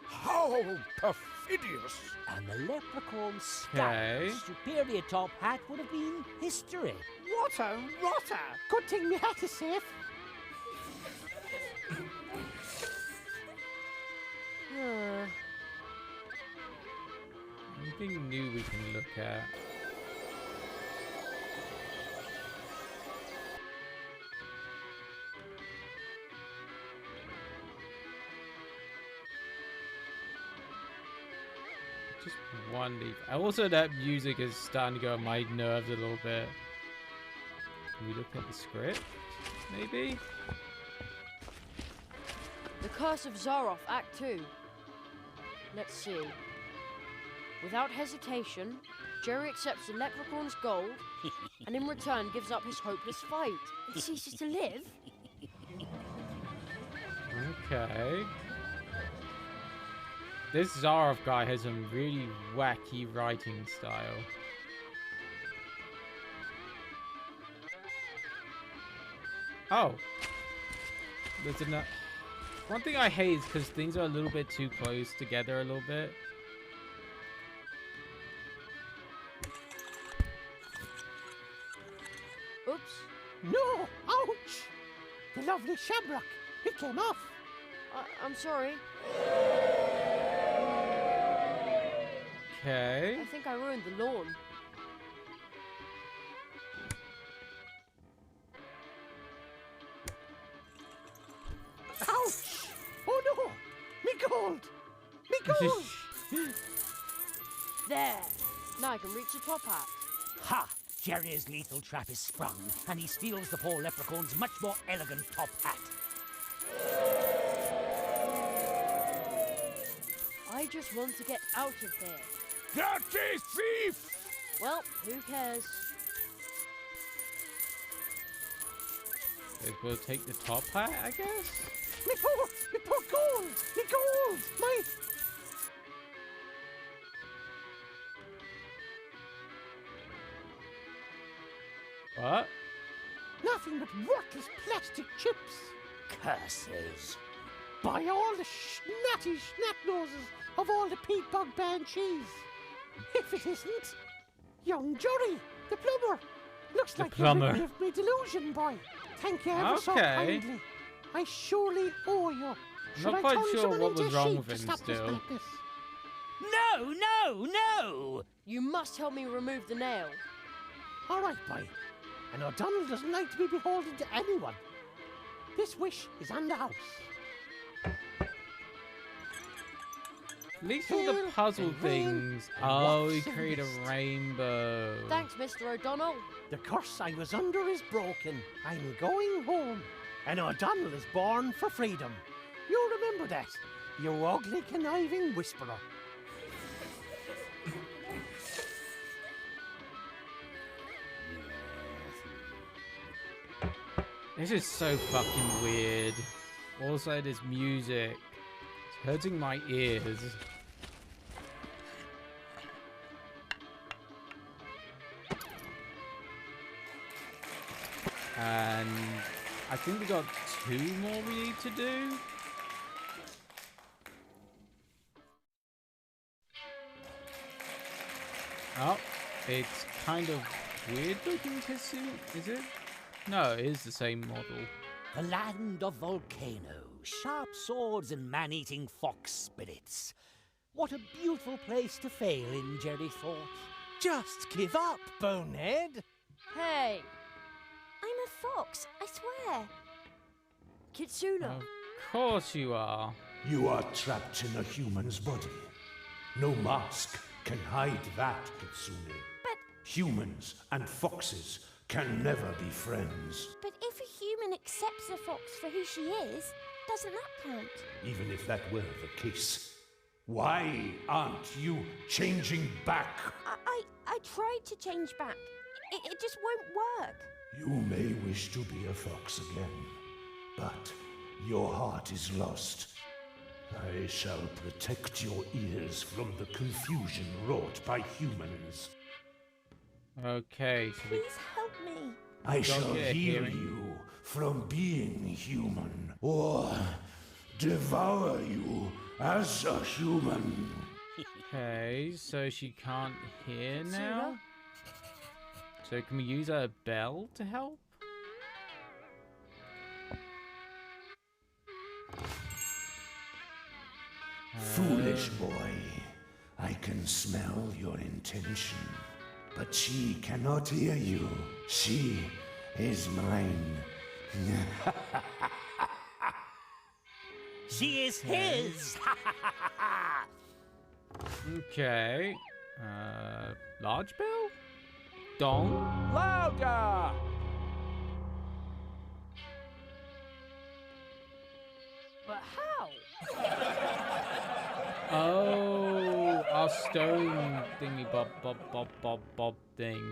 K: How perfidious!
D: And the leprechaun Scout's superior top hat would have been history.
K: What a rotter! Good thing my hat is safe.
A: Anything new we can look at? Just one leaf. Also, that music is starting to go on my nerves a little bit. Can we look at the script? Maybe?
B: The Curse of Zaroff, Act 2. Let's see. Without hesitation, Jerry accepts the leprechaun's gold and in return gives up his hopeless fight. He ceases to live.
A: Okay. This Zaroff guy has some really wacky writing style. Oh. There's enough. One thing I hate is because things are a little bit too close together a little bit.
B: Oops.
K: No! Ouch! The lovely shamrock. It came off.
B: I'm sorry.
A: Okay.
B: I think I ruined the lawn.
K: Ouch! Oh no! Me gold! Me gold!
B: There. Now I can reach the top hat.
D: Ha! Jerry's lethal trap is sprung, and he steals the poor leprechaun's much more elegant top hat.
B: I just want to get out of here.
K: Dirty thief!
B: Well, who cares?
A: We'll take the top hat, I guess?
K: Me poor gold! Me gold! My...
A: What?
K: Nothing but worthless plastic chips.
D: Curses.
K: By all the snatty snap-noses of all the Pete Bug Banshees. If it isn't, young Jory, the plumber. Looks
A: The
K: like
A: plumber.
K: you lived me delusion, boy. Thank you ever so
A: Okay.
K: kindly. I surely owe you. Should I
A: Not quite
K: turn
A: sure
K: someone
A: what
K: into
A: was
K: a
A: wrong
K: sheep
A: with
K: to
A: him
K: stop this
A: still.
K: madness?
D: No, no, no!
B: You must help me remove the nail.
K: All right, boy. And O'Donnell doesn't like to be beholden to anyone. This wish is on the house.
A: At least all the
K: Hail
A: puzzle
K: and rain
A: things.
K: and
A: Oh,
K: what's
A: we
K: in
A: create a
K: this?
A: rainbow.
B: Thanks, Mr. O'Donnell.
K: The curse I was under is broken. I'm going home. And O'Donnell is born for freedom. You remember that, you ugly, conniving whisperer.
A: This is so fucking weird. Also, this music. It's hurting my ears. And I think we got 2 more we need to do. Oh, it's kind of weird looking to see. Is it? No, it is the same model.
D: The land of volcanoes, sharp swords and man-eating fox spirits. What a beautiful place to fail in, Jerry thought. Just give up, bonehead.
B: Hey,
E: I'm a fox, I swear.
B: Kitsuna.
A: Of course you are.
I: You are trapped in a human's body. No mask can hide that, Kitsune.
E: But
I: Humans and foxes can never be friends.
E: But if a human accepts a fox for who she is, doesn't that count?
I: Even if that were the case, why aren't you changing back?
E: I tried to change back. It just won't work.
I: You may wish to be a fox again, but your heart is lost. I shall protect your ears from the confusion wrought by humans.
A: Okay, so
E: Please help me.
I: I shall heal you from being human, or devour you as a human.
A: Okay, so she can't hear now? So can we use a bell to help?
I: Foolish boy, I can smell your intention, but she cannot hear you. She is mine.
D: She is his!
A: Okay. Large bell? Dong?
K: Louder!
B: But how?
A: Oh, our stone thingy bob thing.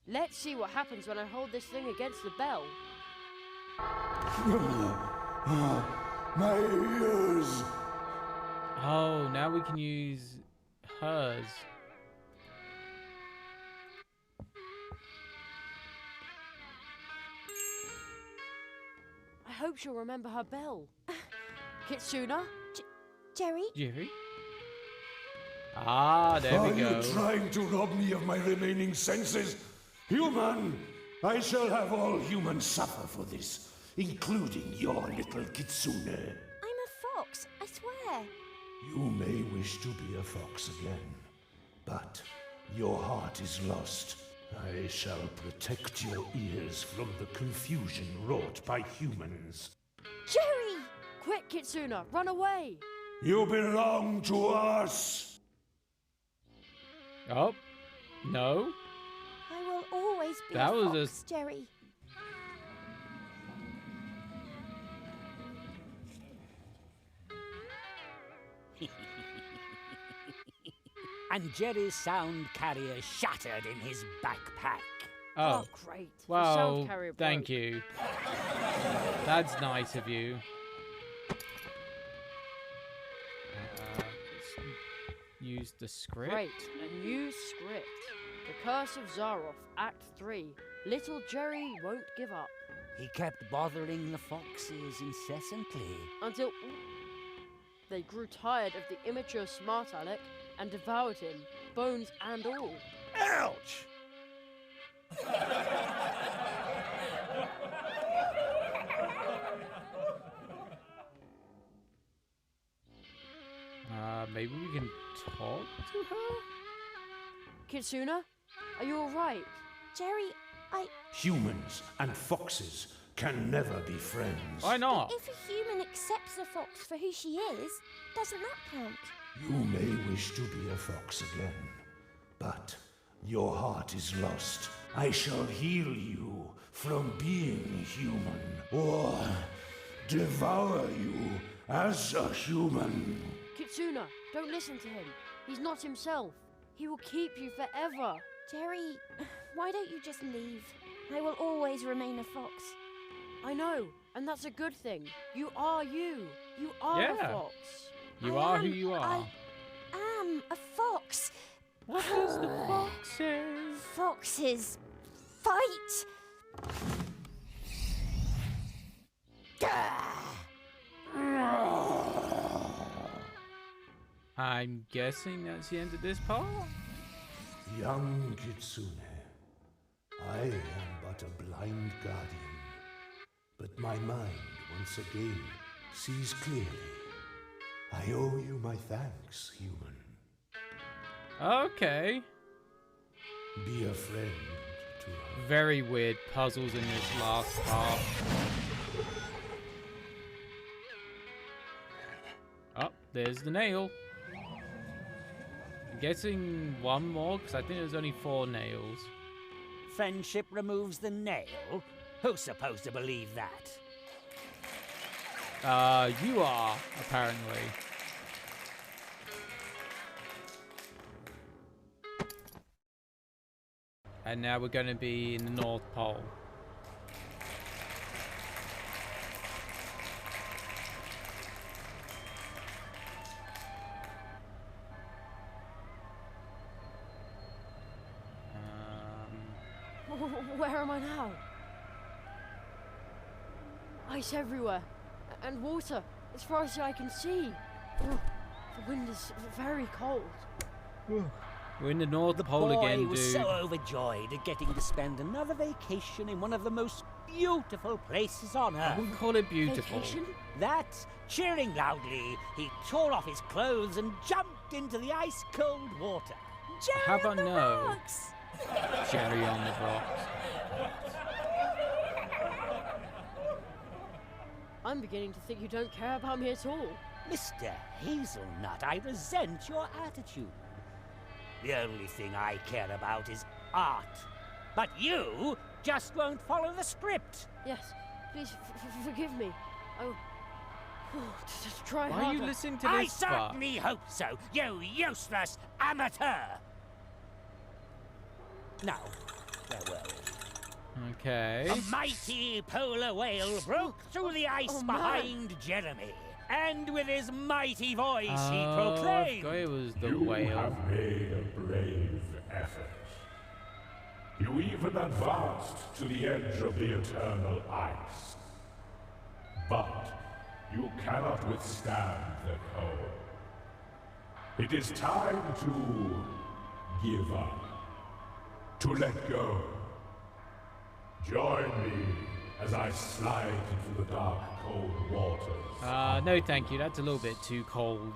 B: Let's see what happens when I hold this thing against the bell.
I: My ears!
A: Oh, now we can use hers.
B: I hope she'll remember her bell. Kitsuna?
E: Jerry?
A: Jerry? Ah, there we go.
I: Are you trying to rob me of my remaining senses? Human! I shall have all humans suffer for this, including your little Kitsune.
E: I'm a fox, I swear.
I: You may wish to be a fox again, but your heart is lost. I shall protect your ears from the confusion wrought by humans.
E: Jerry!
B: Quick, Kitsuna, run away!
I: You belong to us!
A: Oh, no.
E: I will always be
A: That
E: a
A: was
E: fox, Jerry.
D: And Jerry's sound carrier shattered in his backpack.
A: Oh,
B: great.
A: Well, thank you. That's nice of you. Let's use the script.
B: Great, a new script. The Curse of Zaroff, Act 3. Little Jerry won't give up.
D: He kept bothering the foxes incessantly.
B: Until they grew tired of the immature smart aleck and devoured him, bones and all.
K: Ouch!
A: Maybe we can talk to her?
B: Kitsuna, are you alright?
E: Jerry,
I: Humans and foxes can never be friends.
A: Why not?
E: If a human accepts a fox for who she is, doesn't that count?
I: You may wish to be a fox again, but your heart is lost. I shall heal you from being human, or devour you as a human.
B: Kitsuna, don't listen to him. He's not himself. He will keep you forever.
E: Jerry, why don't you just leave? I will always remain a fox.
B: I know, and that's a good thing. You are you. You are a fox.
A: You are who you are.
E: I am a fox.
A: What does the fox say?
E: Foxes fight.
A: I'm guessing that's the end of this part?
I: Young Kitsune, I am but a blind guardian, but my mind once again sees clearly.
R: I owe you my thanks, human.
A: Okay.
R: Be a friend to her.
A: Very weird puzzles in this last part. Oh, there's the nail. I'm guessing one more, because I think there's only 4 nails.
D: Friendship removes the nail? Who's supposed to believe that?
A: You are, apparently. And now we're going to be in the North Pole.
B: Where am I now? Ice everywhere. And water, as far as I can see. Oh, the wind is very cold.
A: We're in the North Pole again, dude.
D: The boy was so overjoyed at getting to spend another vacation in one of the most beautiful places on Earth.
A: I wouldn't call it beautiful.
D: Vacation? That, cheering loudly, he tore off his clothes and jumped into the ice-cold water. Jerry
A: How about
D: on the
A: no?
D: rocks!
A: Jerry on the rocks.
B: I'm beginning to think you don't care about me at all.
D: Mr. Hazelnut, I resent your attitude. The only thing I care about is art. But you just won't follow the script.
B: Yes, please forgive me. Oh, just try
A: Why
B: harder.
A: are you listening to
D: I
A: this part?
D: certainly hope so, you useless amateur. Now, where were we?
A: Okay.
D: A mighty polar whale broke through the ice behind Jeremy, and with his mighty voice he
A: I
D: proclaimed,
A: forgot it was the
R: You
A: whale.
R: have made a brave effort. You even advanced to the edge of the eternal ice. But you cannot withstand the cold. It is time to give up. To let go. Join me as I slide into the dark, cold waters.
A: No thank you, that's a little bit too cold.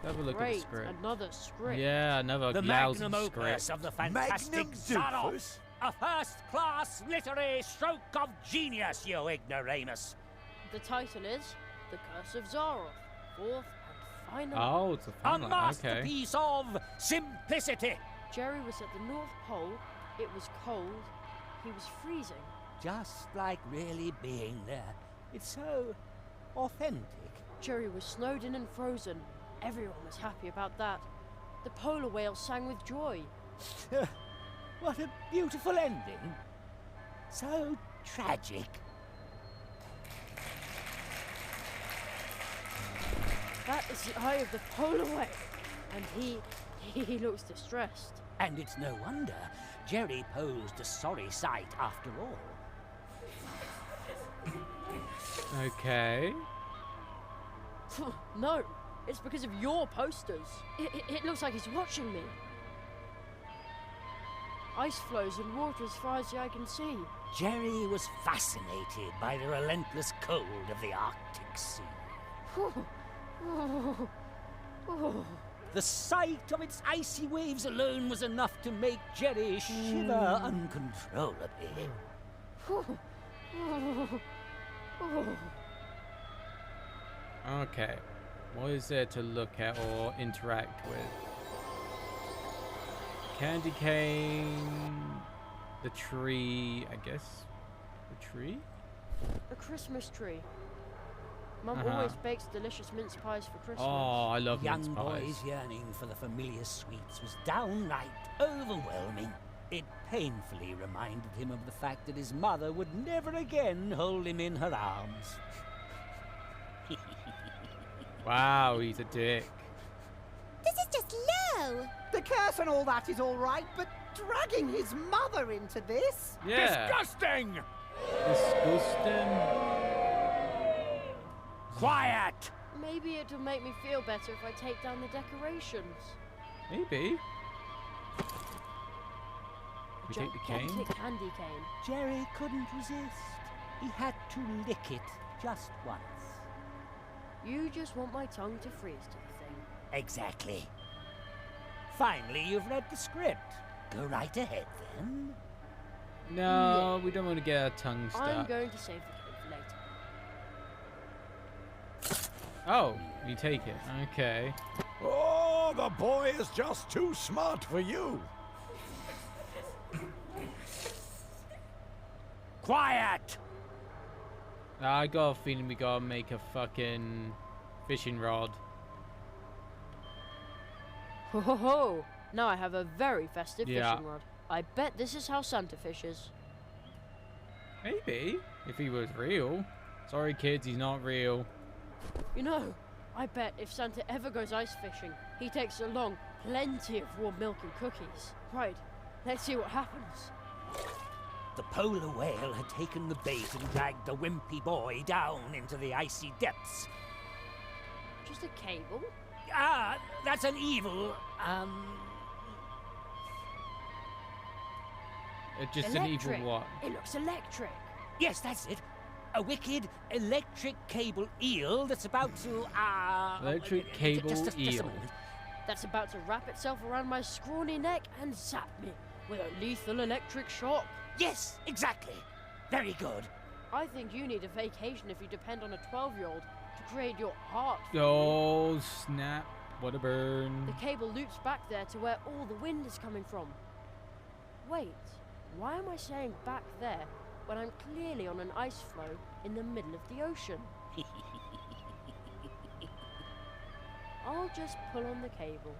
A: Have a look at the
B: Great,
A: script.
B: another script.
A: Yeah, another
D: the
A: lousy
D: magnum opus
A: script.
D: of the fantastic Zaroff. A first-class literary stroke of genius, you ignoramus.
B: The title is The Curse of Zaroff, 4th and final.
A: Oh, it's a
D: A
A: final. Okay.
D: masterpiece of simplicity.
B: Jerry was at the North Pole. It was cold. He was freezing.
D: Just like really being there. It's so authentic.
B: Jerry was snowed in and frozen. Everyone was happy about that. The polar whale sang with joy.
D: What a beautiful ending. So tragic.
B: That is the eye of the polar whale. And he looks distressed.
D: And it's no wonder Jerry posed a sorry sight after all.
A: Okay.
B: No, it's because of your posters. It looks like he's watching me. Ice flows and water as far as the eye can see.
D: Jerry was fascinated by the relentless cold of the Arctic Sea. The sight of its icy waves alone was enough to make Jerry shiver uncontrollably.
A: Okay. What is there to look at or interact with? Candy cane, the tree, I guess. The tree?
B: A Christmas tree. Mum
A: Uh-huh.
B: always bakes delicious mince pies for Christmas.
A: Oh, I love mince
D: Young
A: pies.
D: boy's yearning for the familiar sweets was downright overwhelming. It painfully reminded him of the fact that his mother would never again hold him in her arms.
A: Wow, he's a dick.
E: This is just low.
S: The curse and all that is all right, but dragging his mother into this?
A: Yeah.
D: Disgusting!
A: Disgusting.
D: Quiet!
B: Maybe it'll make me feel better if I take down the decorations.
A: Maybe. We take the cane?
B: Gigantic candy cane.
D: Jerry couldn't resist. He had to lick it just once.
B: You just want my tongue to freeze to the thing.
D: Exactly. Finally, you've read the script. Go right ahead, then.
A: No, we don't want to get our tongue stuck.
B: I'm going to save the cave for later.
A: Oh, you take it. Okay.
I: Oh, the boy is just too smart for you.
D: Quiet!
A: I got a feeling we gotta make a fucking fishing rod.
B: Ho ho ho! Now I have a very festive
A: Yeah.
B: fishing rod. I bet this is how Santa fishes.
A: Maybe, if he was real. Sorry kids, he's not real.
B: You know, I bet if Santa ever goes ice fishing, he takes along plenty of warm milk and cookies. Right, let's see what happens.
D: The polar whale had taken the bait and dragged the wimpy boy down into the icy depths.
B: Just a cable?
D: Ah, that's an evil,
A: Just an evil
B: Electric.
A: what?
B: It looks electric.
D: Yes, that's it. A wicked electric cable eel that's about to,
A: Electric cable
D: just a
A: eel.
D: moment.
B: That's about to wrap itself around my scrawny neck and zap me with a lethal electric shock.
D: Yes, exactly. Very good.
B: I think you need a vacation if you depend on a 12-year-old to create your art.
A: Oh, snap. What a burn.
B: The cable loops back there to where all the wind is coming from. Wait, why am I saying back there when I'm clearly on an ice floe in the middle of the ocean? I'll just pull on the cable.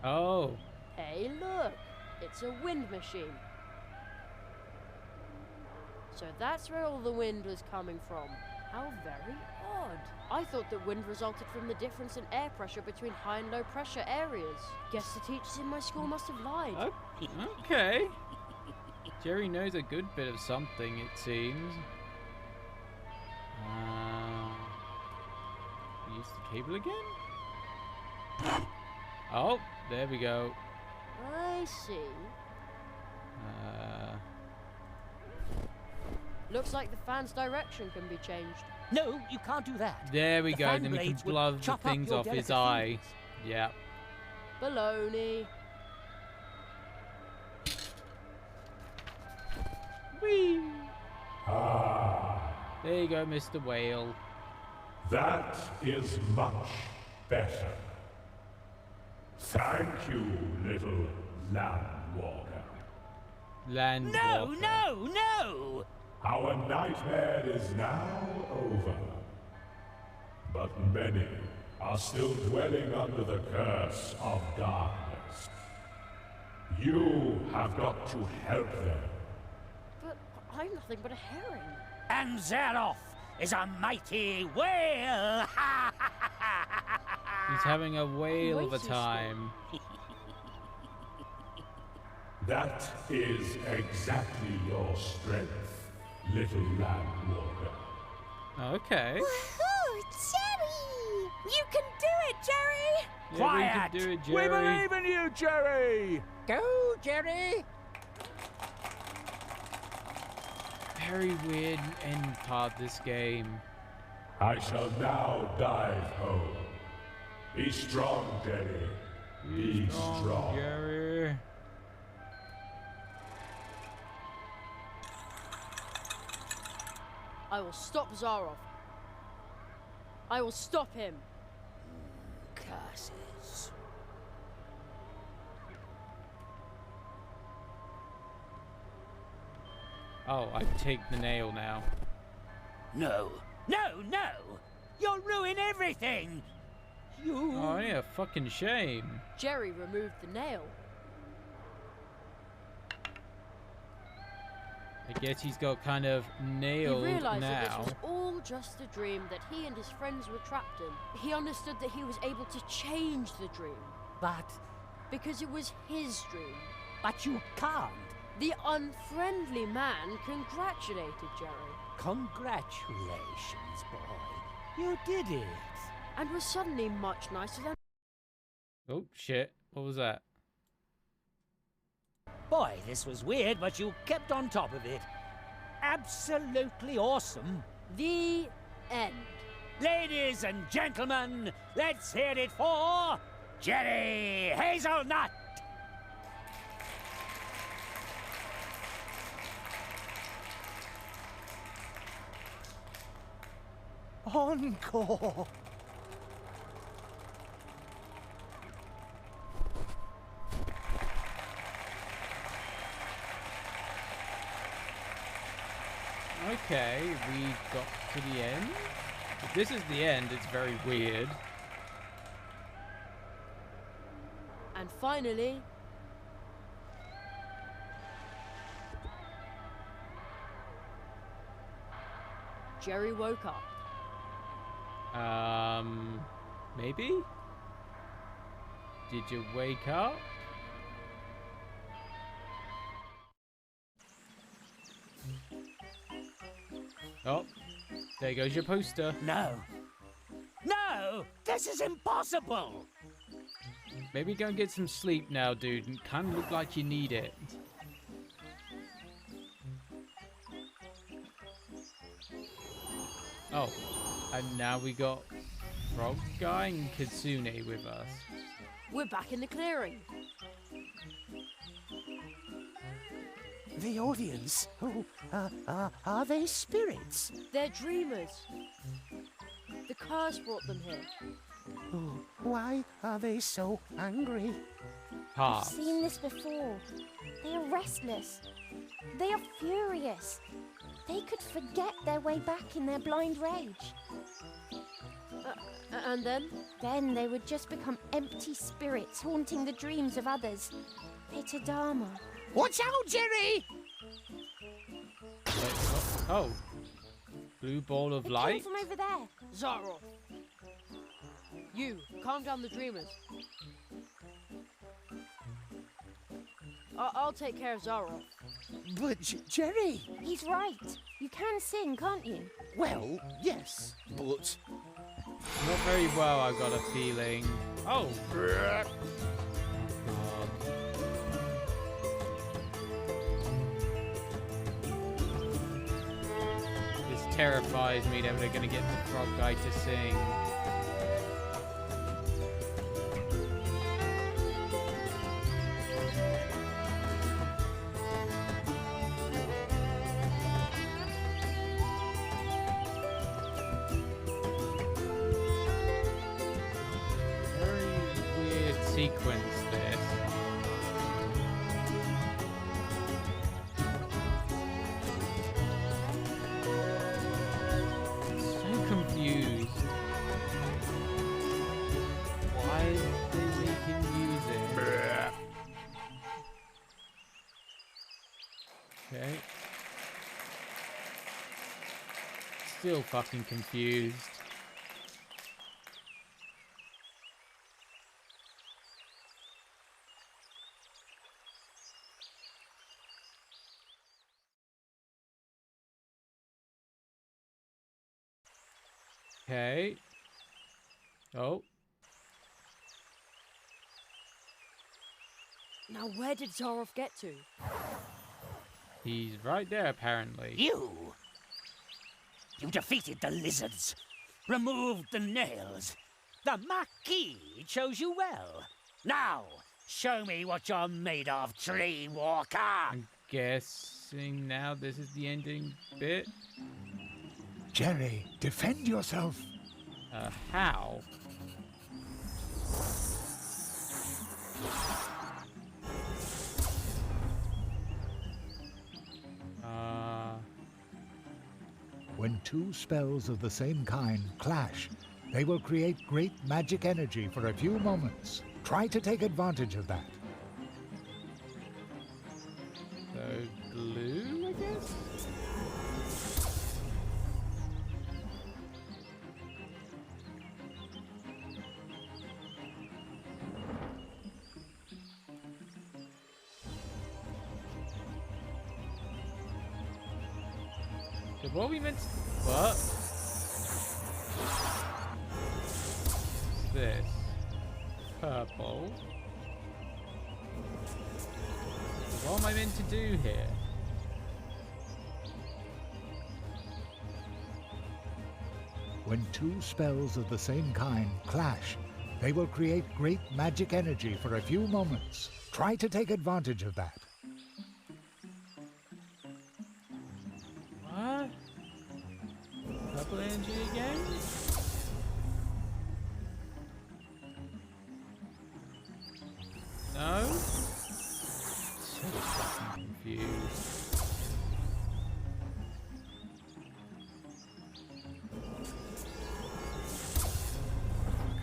A: Oh.
B: Hey, look! It's a wind machine. So that's where all the wind was coming from. How very odd. I thought that wind resulted from the difference in air pressure between high and low pressure areas. Guess the teachers in my school must have lied.
A: Okay. Jerry knows a good bit of something, it seems. Use the cable again? Oh, there we go.
B: I see. Looks like the fan's direction can be changed.
D: No, you can't do that.
A: There we
D: The
A: go,
D: fan
A: then we can
D: blades would
A: blow the
D: chop up
A: things
D: your
A: off his
D: delicate
A: eye. Yeah.
B: Baloney.
A: Whee!
R: Ah,
A: There you go, Mr. Whale.
R: that is much better. Thank you, little landwalker.
A: Land
D: No,
A: walker.
D: no, no!
R: Our nightmare is now over. But many are still dwelling under the curse of darkness. You have got to help them.
B: But I'm nothing but a herring.
D: And Zaroff is a mighty whale!
A: He's having a whale of a
B: Way too
A: time.
R: That is exactly your strength, little landwalker.
A: Okay.
E: Woohoo! Jerry!
C: You can do it, Jerry!
A: Yeah,
D: Quiet!
A: we can do it,
M: We
A: Jerry.
M: believe in you, Jerry!
K: Go, Jerry!
A: Very weird end part this game.
R: I shall now dive home. Be strong, Jerry. Be strong.
A: Jerry.
B: I will stop Zaroff. I will stop him.
D: Curses.
A: Oh, I take the nail now.
D: No, no, no! You'll ruin everything! You...
A: Oh, yeah, fucking shame.
B: Jerry removed the nail.
A: I guess he's got kind of
B: He
A: nailed
B: realized that
A: now.
B: this was all just a dream that he and his friends were trapped in. He understood that he was able to change the dream.
D: But...
B: Because it was his dream.
D: But you can't.
B: The unfriendly man congratulated Jerry.
D: Congratulations, boy. You did it.
B: And was suddenly much nicer than...
A: Oh, shit. What was that?
D: Boy, this was weird, but you kept on top of it. Absolutely awesome.
B: The end.
D: Ladies and gentlemen, let's hear it for Jerry Hazelnut!
F: Encore!
A: Okay, we got to the end. If this is the end, it's very weird.
B: And finally, Jerry woke up.
A: Maybe? Did you wake up? Oh, there goes your poster.
D: No. No! This is impossible!
A: Maybe go and get some sleep now, dude. It kind of look like you need it. Oh, and now we got Frog Guy and Kitsune with us.
B: We're back in the clearing.
F: The audience? Oh, are they spirits?
B: They're dreamers. The curse brought them here.
F: Oh, why are they so angry?
E: I've seen this before. They are restless. They are furious. They could forget their way back in their blind rage.
B: And then?
E: Then they would just become empty spirits haunting the dreams of others. Pitadama.
D: Watch out, Jerry!
A: Wait, what? Oh. Blue ball of light?
E: It came from over there.
B: Zaroff. You, calm down the dreamers. I'll take care of Zaroff.
F: But Jerry!
E: He's right. You can sing, can't you?
F: Well, yes, but...
A: Not very well, I've got a feeling. Oh! God. This terrifies me that they're gonna get the Frog Guy to sing. Sequence this. So confused. Why did they make him use it? Okay. Still fucking confused. Okay. Oh.
B: Now where did Zaroff get to?
A: He's right there, apparently.
D: You defeated the lizards, removed the nails. The Marquis chose you well. Now, show me what you're made of, Tree Walker.
A: I'm guessing now this is the ending bit.
I: Jerry, defend yourself.
A: How?
I: When two spells of the same kind clash, they will create great magic energy for a few moments. Try to take advantage of that.
A: So, blue, I guess? So what we meant to... What? What's this? Purple. What am I meant to do here?
I: When two spells of the same kind clash, they will create great magic energy for a few moments. Try to take advantage of that.
A: What? Purple energy again? No? So fucking confused.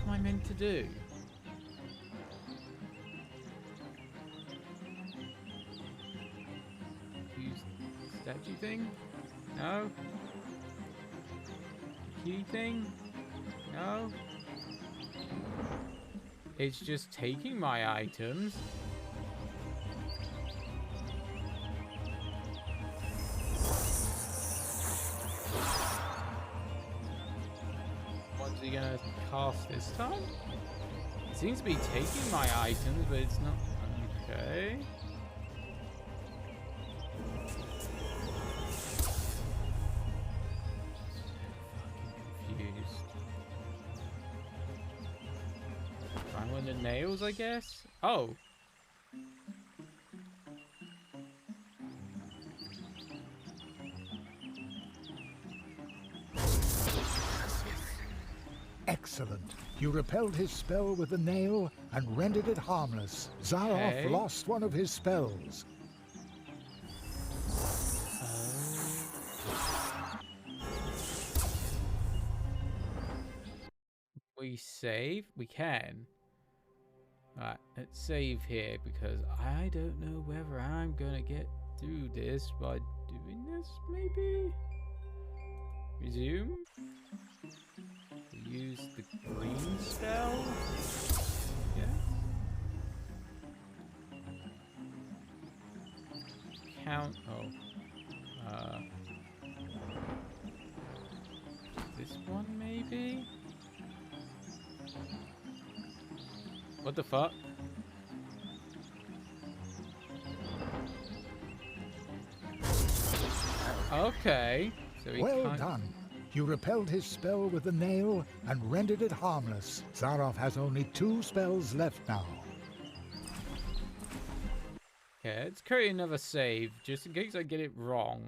A: What am I meant to do? Use the statue thing? No? Key thing? No? It's just taking my items. What's he gonna cast this time? It seems to be taking my items, but it's not. Okay. The nails, I guess? Oh.
I: Excellent. You repelled his spell with the nail and rendered it harmless. Zaroff lost one of his spells.
A: We save? We can. Right, let's save here because I don't know whether I'm gonna get through this by doing this, maybe? Resume? Use the green spell? Yeah. Count, this one maybe? What the fuck? Okay. So he
I: Well
A: can't...
I: done. You repelled his spell with the nail and rendered it harmless. Zaroff has only 2 spells left now.
A: Okay, let's create another save, just in case I get it wrong.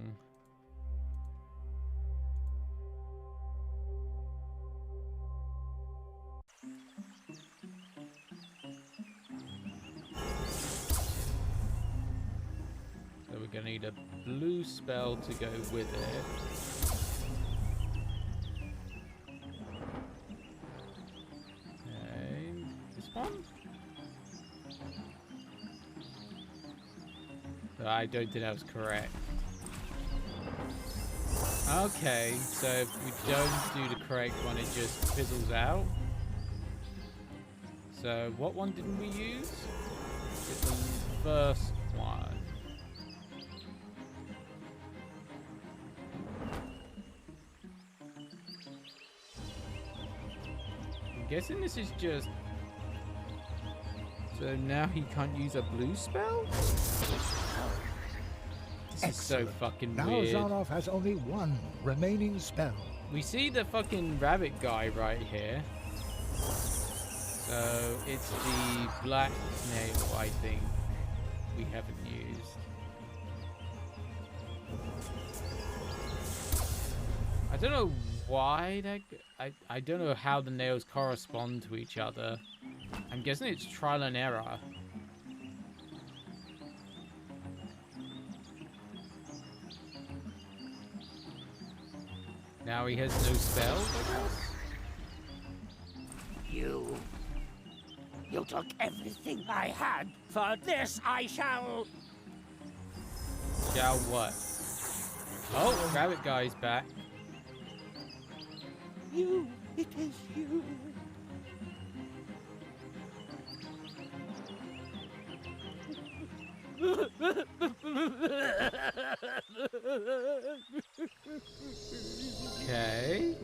A: So we're gonna need a blue spell to go with it. Okay, this one? I don't think that was correct. Okay, so if we don't do the correct one, it just fizzles out. So what one didn't we use? It's the first one. I'm guessing this is just... So now he can't use a blue spell? This is so fucking weird.
I: Now Zaroff has only 1 remaining spell.
A: We see the fucking rabbit guy right here. So it's the black nail, I think, we haven't used. I don't know why that... I don't know how the nails correspond to each other. I'm guessing it's trial and error. Now he has no spells, I guess?
D: You took everything I had. For this I shall...
A: Shall what? Oh, rabbit guy's back.
D: It is you.
A: Okay.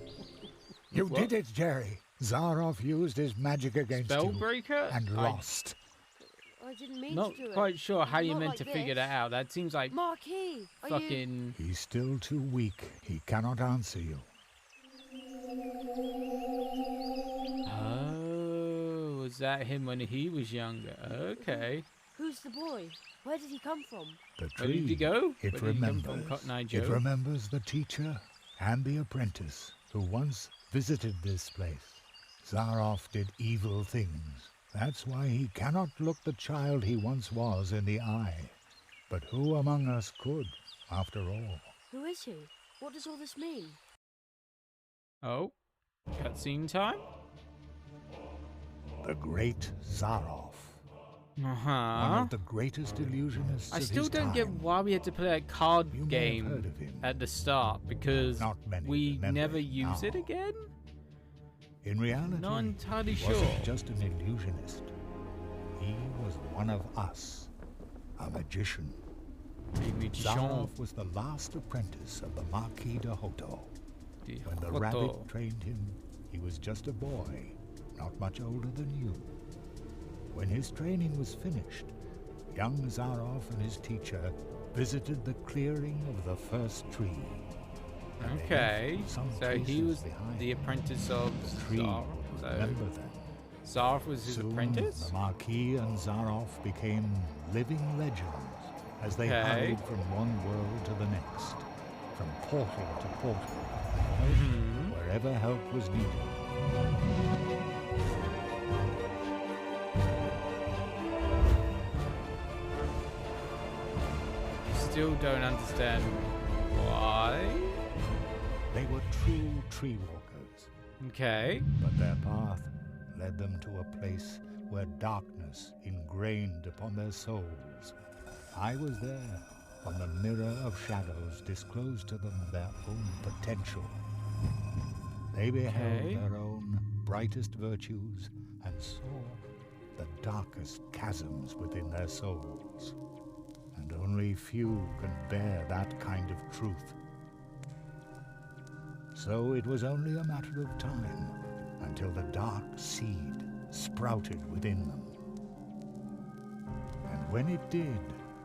I: You did it, Jerry. Zaroff used his magic against
A: Spellbreaker?
I: you and lost.
B: I didn't mean
A: Not
B: to do it.
A: quite sure how you
B: Not
A: meant
B: like
A: to figure
B: this.
A: that out. That seems like
B: Marquis, are you...
A: fucking...
I: He's still too weak. He cannot answer you.
A: Oh, was that him when he was younger? Okay.
B: Who's the boy? Where did he come from?
I: The
A: Where did he
I: tree,
A: go?
I: it
A: Where did he come from,
I: remembers.
A: Cotton Eye
I: It
A: Joe?
I: remembers the teacher and the apprentice who once visited this place. Zaroff did evil things. That's why he cannot look the child he once was in the eye. But who among us could, after all?
B: Who is he? What does all this mean?
A: Oh, cutscene time?
I: The great Zaroff.
A: Uh-huh.
I: One of the greatest illusionists
A: I
I: of
A: still
I: his
A: don't
I: time.
A: get why we had to play a card
I: You may have
A: game
I: heard of him.
A: at the start, because
I: Not many
A: we
I: remember
A: never
I: it
A: use
I: now.
A: it again?
I: In reality,
A: Not entirely
I: he
A: sure.
I: wasn't just an illusionist. He was one of us, a magician. Zaroff was the last apprentice of the Marquis de Hoto. When the rabbit trained him, he was just a boy, not much older than you. When his training was finished, young Zaroff and his teacher visited the clearing of the first tree. And they
A: Okay,
I: left some
A: so he
I: traces
A: was
I: behind.
A: the apprentice of
I: The tree
A: Zaroff.
I: would
A: So
I: remember them.
A: Zaroff was his
I: Soon,
A: apprentice?
I: the Marquis and Zaroff became living legends as they
A: Okay.
I: hurried from one world to the next, from portal to portal,
A: Mhm.
I: wherever help was needed.
A: Still don't understand why.
I: They were true tree walkers,
A: Okay.
I: but their path led them to a place where darkness ingrained upon their souls. I was there when the mirror of shadows disclosed to them their own potential. They beheld
A: Okay.
I: their own brightest virtues and saw the darkest chasms within their souls. And only few can bear that kind of truth. So it was only a matter of time until the dark seed sprouted within them. And when it did,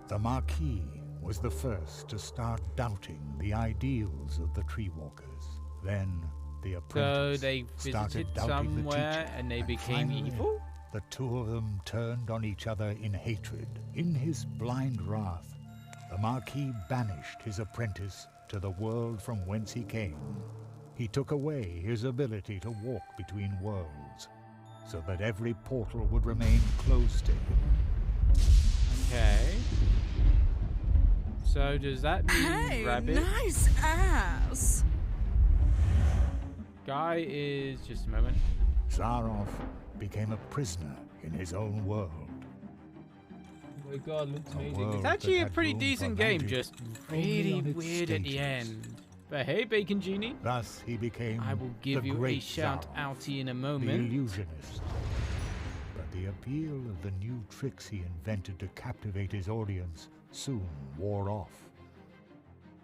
I: the Marquis was the first to start doubting the ideals of the Tree Walkers. Then the
A: So
I: apprentice
A: they
I: started
A: visited
I: doubting the
A: somewhere
I: teacher,
A: and they
I: and
A: became
I: finally,
A: evil?
I: The two of them turned on each other in hatred. In his blind wrath, the Marquis banished his apprentice to the world from whence he came. He took away his ability to walk between worlds, so that every portal would remain closed to him.
A: Okay. So does that mean
G: Hey,
A: Rabbit?
G: nice ass.
A: Guy is just a moment.
I: Zaroff became a prisoner in his own world.
A: Oh my god, looks amazing.
I: world
A: It's actually
I: that
A: a
I: had
A: pretty
I: room
A: decent
I: for
A: game,
I: magic
A: just
I: only
A: really
I: on its
A: weird at the
I: stages.
A: end. But hey, Bacon Genie,
I: Thus he became
A: I will give
I: the
A: you a
I: great
A: shout
I: Zaroff,
A: outie in a
I: the
A: moment.
I: illusionist. But the appeal of the new tricks he invented to captivate his audience soon wore off.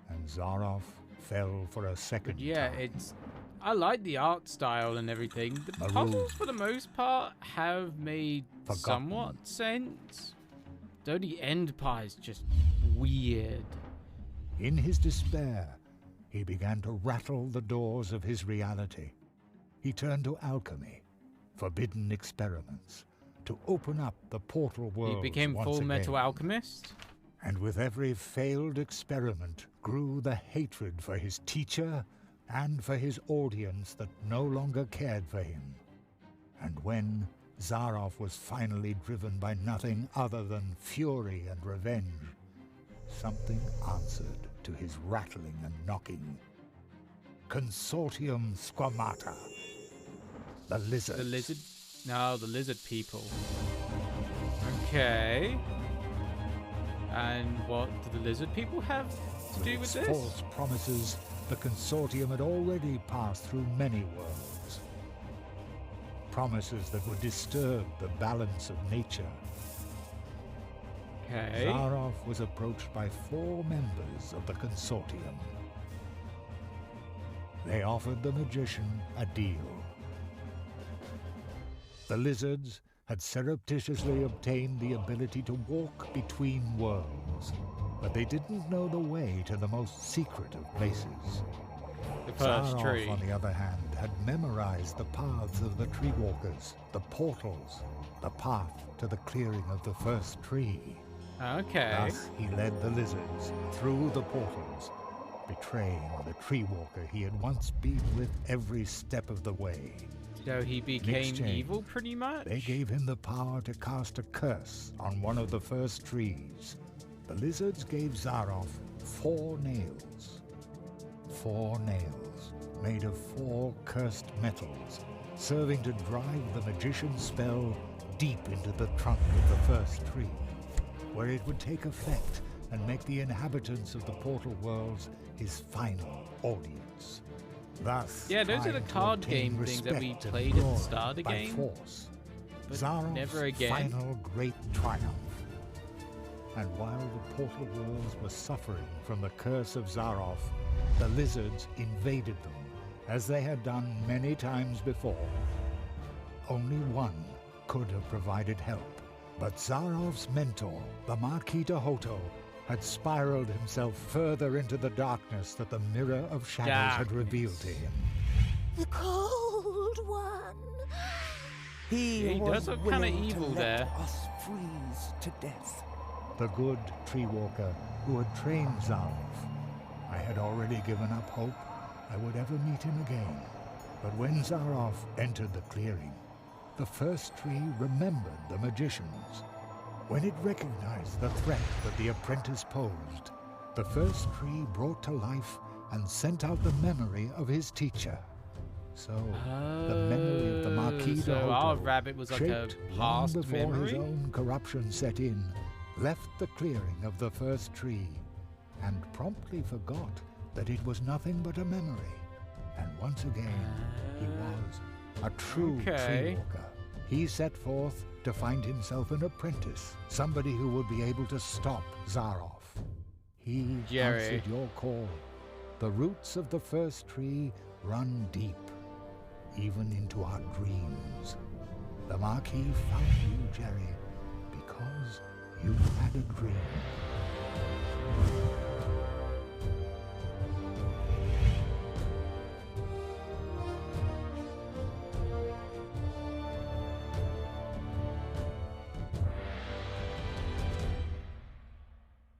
I: And Zaroff fell for a second
A: But yeah,
I: time.
A: it's... I like the art style and everything. The
I: Maroon.
A: puzzles, for the most part, have made
I: Forgotten.
A: somewhat sense. Though the end part is just weird.
I: In his despair, he began to rattle the doors of his reality. He turned to alchemy, forbidden experiments, to open up the portal world.
A: He became Full Metal Alchemist.
I: And with every failed experiment grew the hatred for his teacher and for his audience that no longer cared for him. And when Zaroff was finally driven by nothing other than fury and revenge, something answered to his rattling and knocking. Consortium Squamata. The lizards.
A: The lizard? No, the lizard people. Okay. And what do the lizard people have to do with
I: its
A: this?
I: false promises, the Consortium had already passed through many worlds. Promises that would disturb the balance of nature.
A: Okay.
I: Zaroff was approached by 4 members of the Consortium. They offered the magician a deal. The lizards had surreptitiously obtained the ability to walk between worlds, but they didn't know the way to the most secret of places.
A: The first
I: Zaroff,
A: tree.
I: on the other hand, had memorized the paths of the tree walkers, the portals, the path to the clearing of the first tree.
A: Okay.
I: Thus, he led the lizards through the portals, betraying the tree walker he had once been with every step of the way.
A: So he
I: In
A: became
I: exchange,
A: evil, pretty much?
I: They gave him the power to cast a curse on one of the first trees. The lizards gave Zaroff 4 nails. 4 nails, made of 4 cursed metals, serving to drive the magician's spell deep into the trunk of the first tree, where it would take effect and make the inhabitants of the portal worlds his final audience. Thus,
A: Yeah, those are the
I: trying to
A: card
I: obtain
A: game things that we
I: respect and
A: played at the
I: glory
A: start of the
I: by
A: game,
I: force.
A: but
I: Zaroff's
A: never again.
I: final great triumph. And while the portal worlds were suffering from the curse of Zaroff, the lizards invaded them, as they had done many times before. Only one could have provided help, but Zaroff's mentor, the Marquis de Hoto, had spiraled himself further into the darkness that the Mirror of Shadows had revealed to him.
H: The Cold One.
A: He
H: was
A: does look kind of
H: willing to
A: evil
H: let
A: there.
H: us freeze to death.
I: The good tree walker who had trained Zaroff. I had already given up hope I would ever meet him again. But when Zaroff entered the clearing, the first tree remembered the magicians. When it recognized the threat that the apprentice posed, the first tree brought to life and sent out the memory of his teacher. So, the memory of the Marquis de
A: so our
I: Hoto,
A: rabbit was like a
I: shaped long
A: past
I: before his
A: memory?
I: own corruption set in, left the clearing of the first tree, and promptly forgot that it was nothing but a memory. And once again, he was a true tree walker. He set forth to find himself an apprentice, somebody who would be able to stop Zaroff. He answered your call. The roots of the first tree run deep, even into our dreams. The Marquis found you, Jerry, because you had a dream.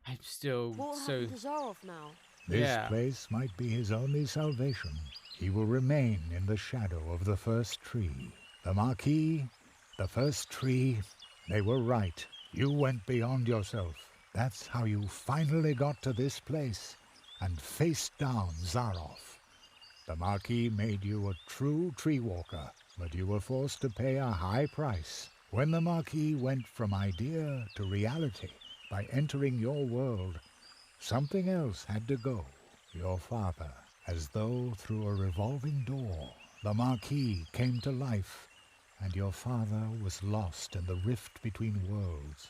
A: I'm still
B: What
A: so...
B: happened to Zaroff now?
I: This place might be his only salvation. He will remain in the shadow of the first tree. The Marquis, the first tree, they were right. You went beyond yourself. That's how you finally got to this place and faced down Zaroff. The Marquis made you a true tree walker, but you were forced to pay a high price. When the Marquis went from idea to reality by entering your world, something else had to go. Your father, as though through a revolving door, the Marquis came to life, and your father was lost in the rift between worlds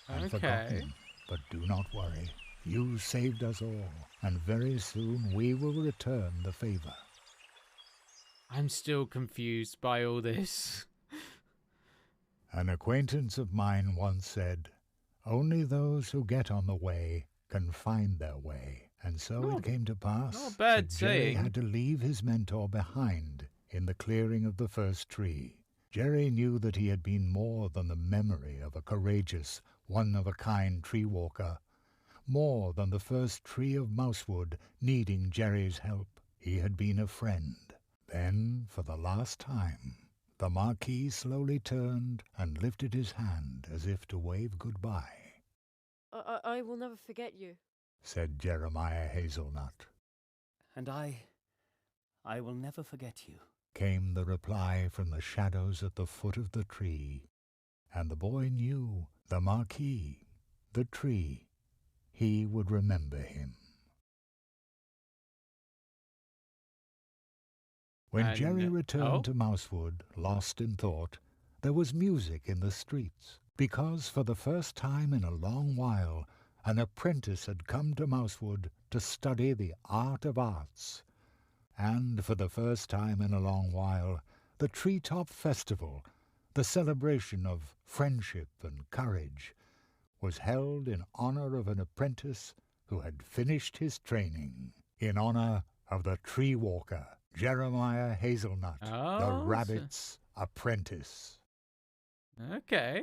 I: and forgotten. But do not worry. You saved us all, and very soon we will return the favor.
A: I'm still confused by all this.
I: An acquaintance of mine once said, "Only those who get on the way can find their way." And so it came to pass
A: not bad
I: that Jerry
A: saying.
I: had to leave his mentor behind in the clearing of the first tree. Jerry knew that he had been more than the memory of a courageous, one-of-a-kind tree walker, more than the first tree of Mousewood needing Jerry's help. He had been a friend. Then, for the last time, the Marquis slowly turned and lifted his hand as if to wave goodbye,
B: I will never forget you.
I: said Jeremiah Hazelnut.
J: And I will never forget you.
I: Came the reply from the shadows at the foot of the tree, and the boy knew the Marquis, the tree, he would remember him. When Jerry returned to Mousewood, lost in thought, there was music in the streets, because for the first time in a long while, an apprentice had come to Mousewood to study the art of arts. And for the first time in a long while, the Treetop Festival, the celebration of friendship and courage, was held in honor of an apprentice who had finished his training, in honor of the tree walker, Jeremiah Hazelnut, the rabbit's apprentice.
A: Okay.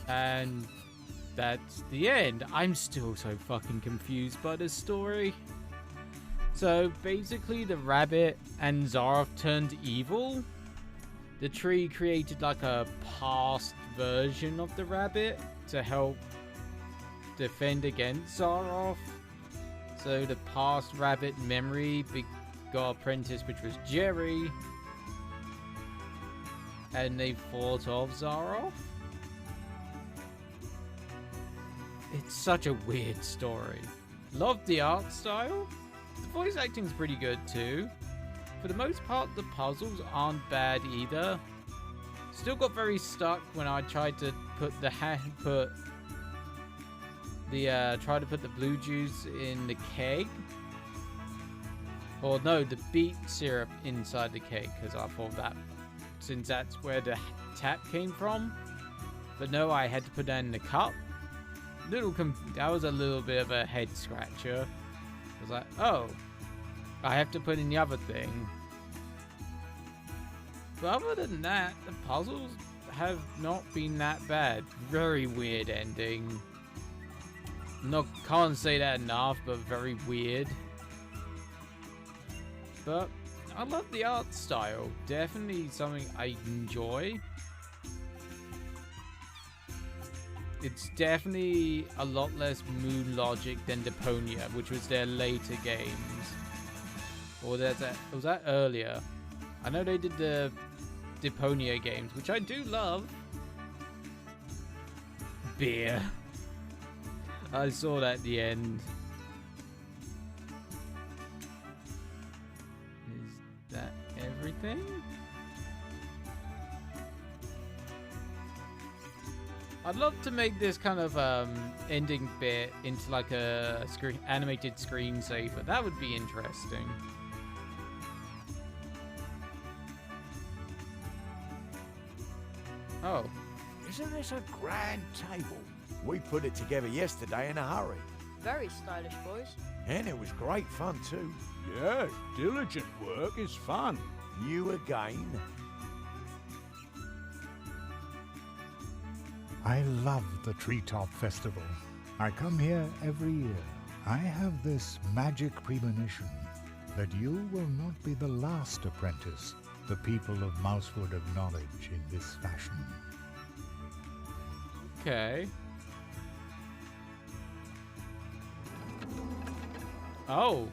A: And that's the end. I'm still so fucking confused by this story. So basically the rabbit and Zaroff turned evil. The tree created like a past version of the rabbit to help defend against Zaroff. So the past rabbit memory got apprentice, which was Jerry. And they fought off Zaroff. It's such a weird story. Love the art style. The voice acting's pretty good too. For the most part, the puzzles aren't bad either. Still got very stuck when I tried to put the blue juice in the keg. Or no, the beet syrup inside the keg, because I thought that, since that's where the tap came from. But no, I had to put that in the cup. That was a little bit of a head scratcher. I was like, oh, I have to put in the other thing. But other than that, the puzzles have not been that bad. Very weird ending. Can't say that enough, but very weird. But I love the art style. Definitely something I enjoy. It's definitely a lot less Moon Logic than Deponia, which was their later games. Or was that earlier? I know they did the Deponia games, which I do love. Beer. I saw that at the end. Is that everything? I'd love to make this kind of ending bit into like a animated screensaver. That would be interesting. Oh.
M: Isn't this a grand table? We put it together yesterday in a hurry.
B: Very stylish, boys.
M: And it was great fun too.
T: Yes, diligent work is fun.
M: You again?
I: I love the Treetop Festival. I come here every year. I have this magic premonition that you will not be the last apprentice the people of Mousewood acknowledge in this fashion.
A: Okay. Oh.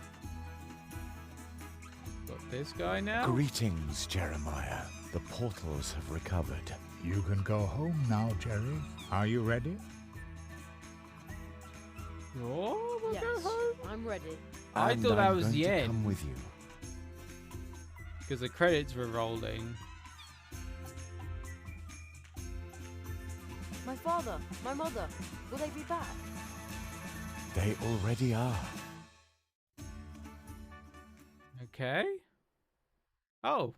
A: Got this guy now?
M: Greetings, Jeremiah. The portals have recovered.
I: You can go home now, Jerry. Are you ready?
A: Oh, we'll
B: yes,
A: go home.
B: I'm ready.
A: I thought that was the end.
M: Come with you.
A: Because the credits were rolling.
B: My father, my mother, will they be back?
M: They already are.
A: Okay. Oh,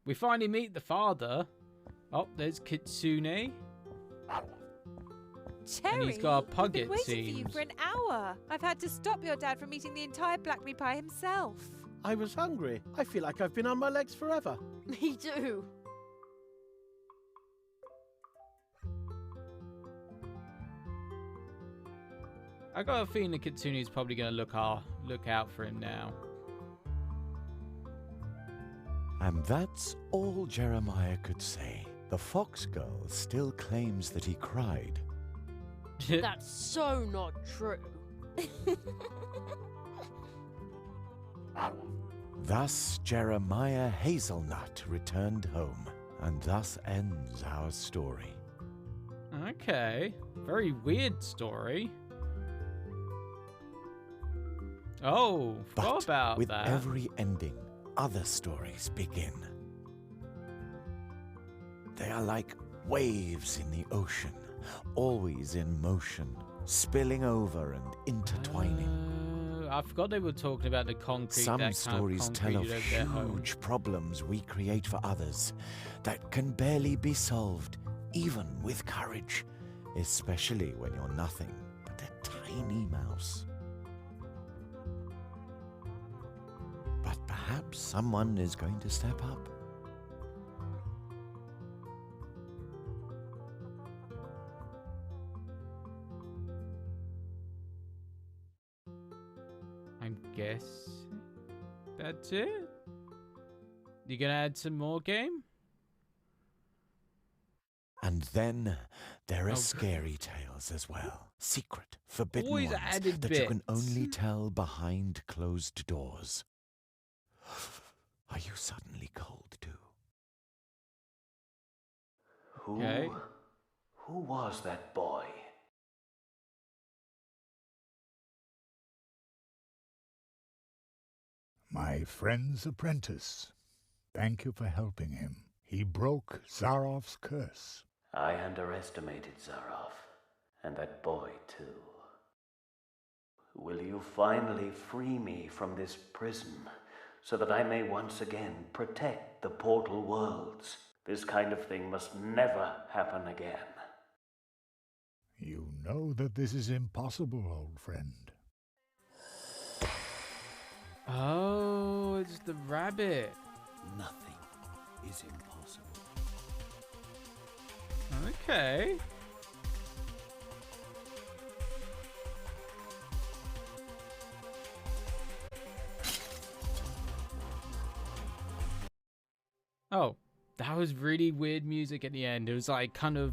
A: we finally meet the father. Oh, there's Kitsune.
C: Terry,
A: And he's got a pug,
C: I've been
A: it
C: waiting
A: seems.
C: for you for an hour. I've had to stop your dad from eating the entire blackberry pie himself.
U: I was hungry. I feel like I've been on my legs forever.
B: Me too.
A: I got a feeling the Kitsune's probably going to look out for him now.
M: And that's all Jeremiah could say. The fox girl still claims that he cried.
B: That's so not true.
M: Thus Jeremiah Hazelnut returned home, and thus ends our story.
A: Okay. Very weird story. Oh, forgot about
M: with
A: that.
M: every ending, other stories begin. They are like waves in the ocean, always in motion, spilling over and intertwining.
A: I forgot they were talking about the concrete.
M: Some stories tell of huge problems we create for others that can barely be solved, even with courage, especially when you're nothing but a tiny mouse. But perhaps someone is going to step up.
A: I guess that's it. You gonna add some more game?
M: And then there are scary tales as well. Secret, forbidden
A: Always
M: ones
A: added
M: that you can
A: bits.
M: only tell behind closed doors. Are you suddenly cold too?
O: Who was that boy?
I: My friend's apprentice. Thank you for helping him. He broke Zarov's curse.
O: I underestimated Zarov, and that boy too. Will you finally free me from this prison, so that I may once again protect the Portal Worlds? This kind of thing must never happen again.
I: You know that this is impossible, old friend.
A: Oh, it's the rabbit.
J: Nothing is impossible.
A: Okay. Oh, that was really weird music at the end. It was like kind of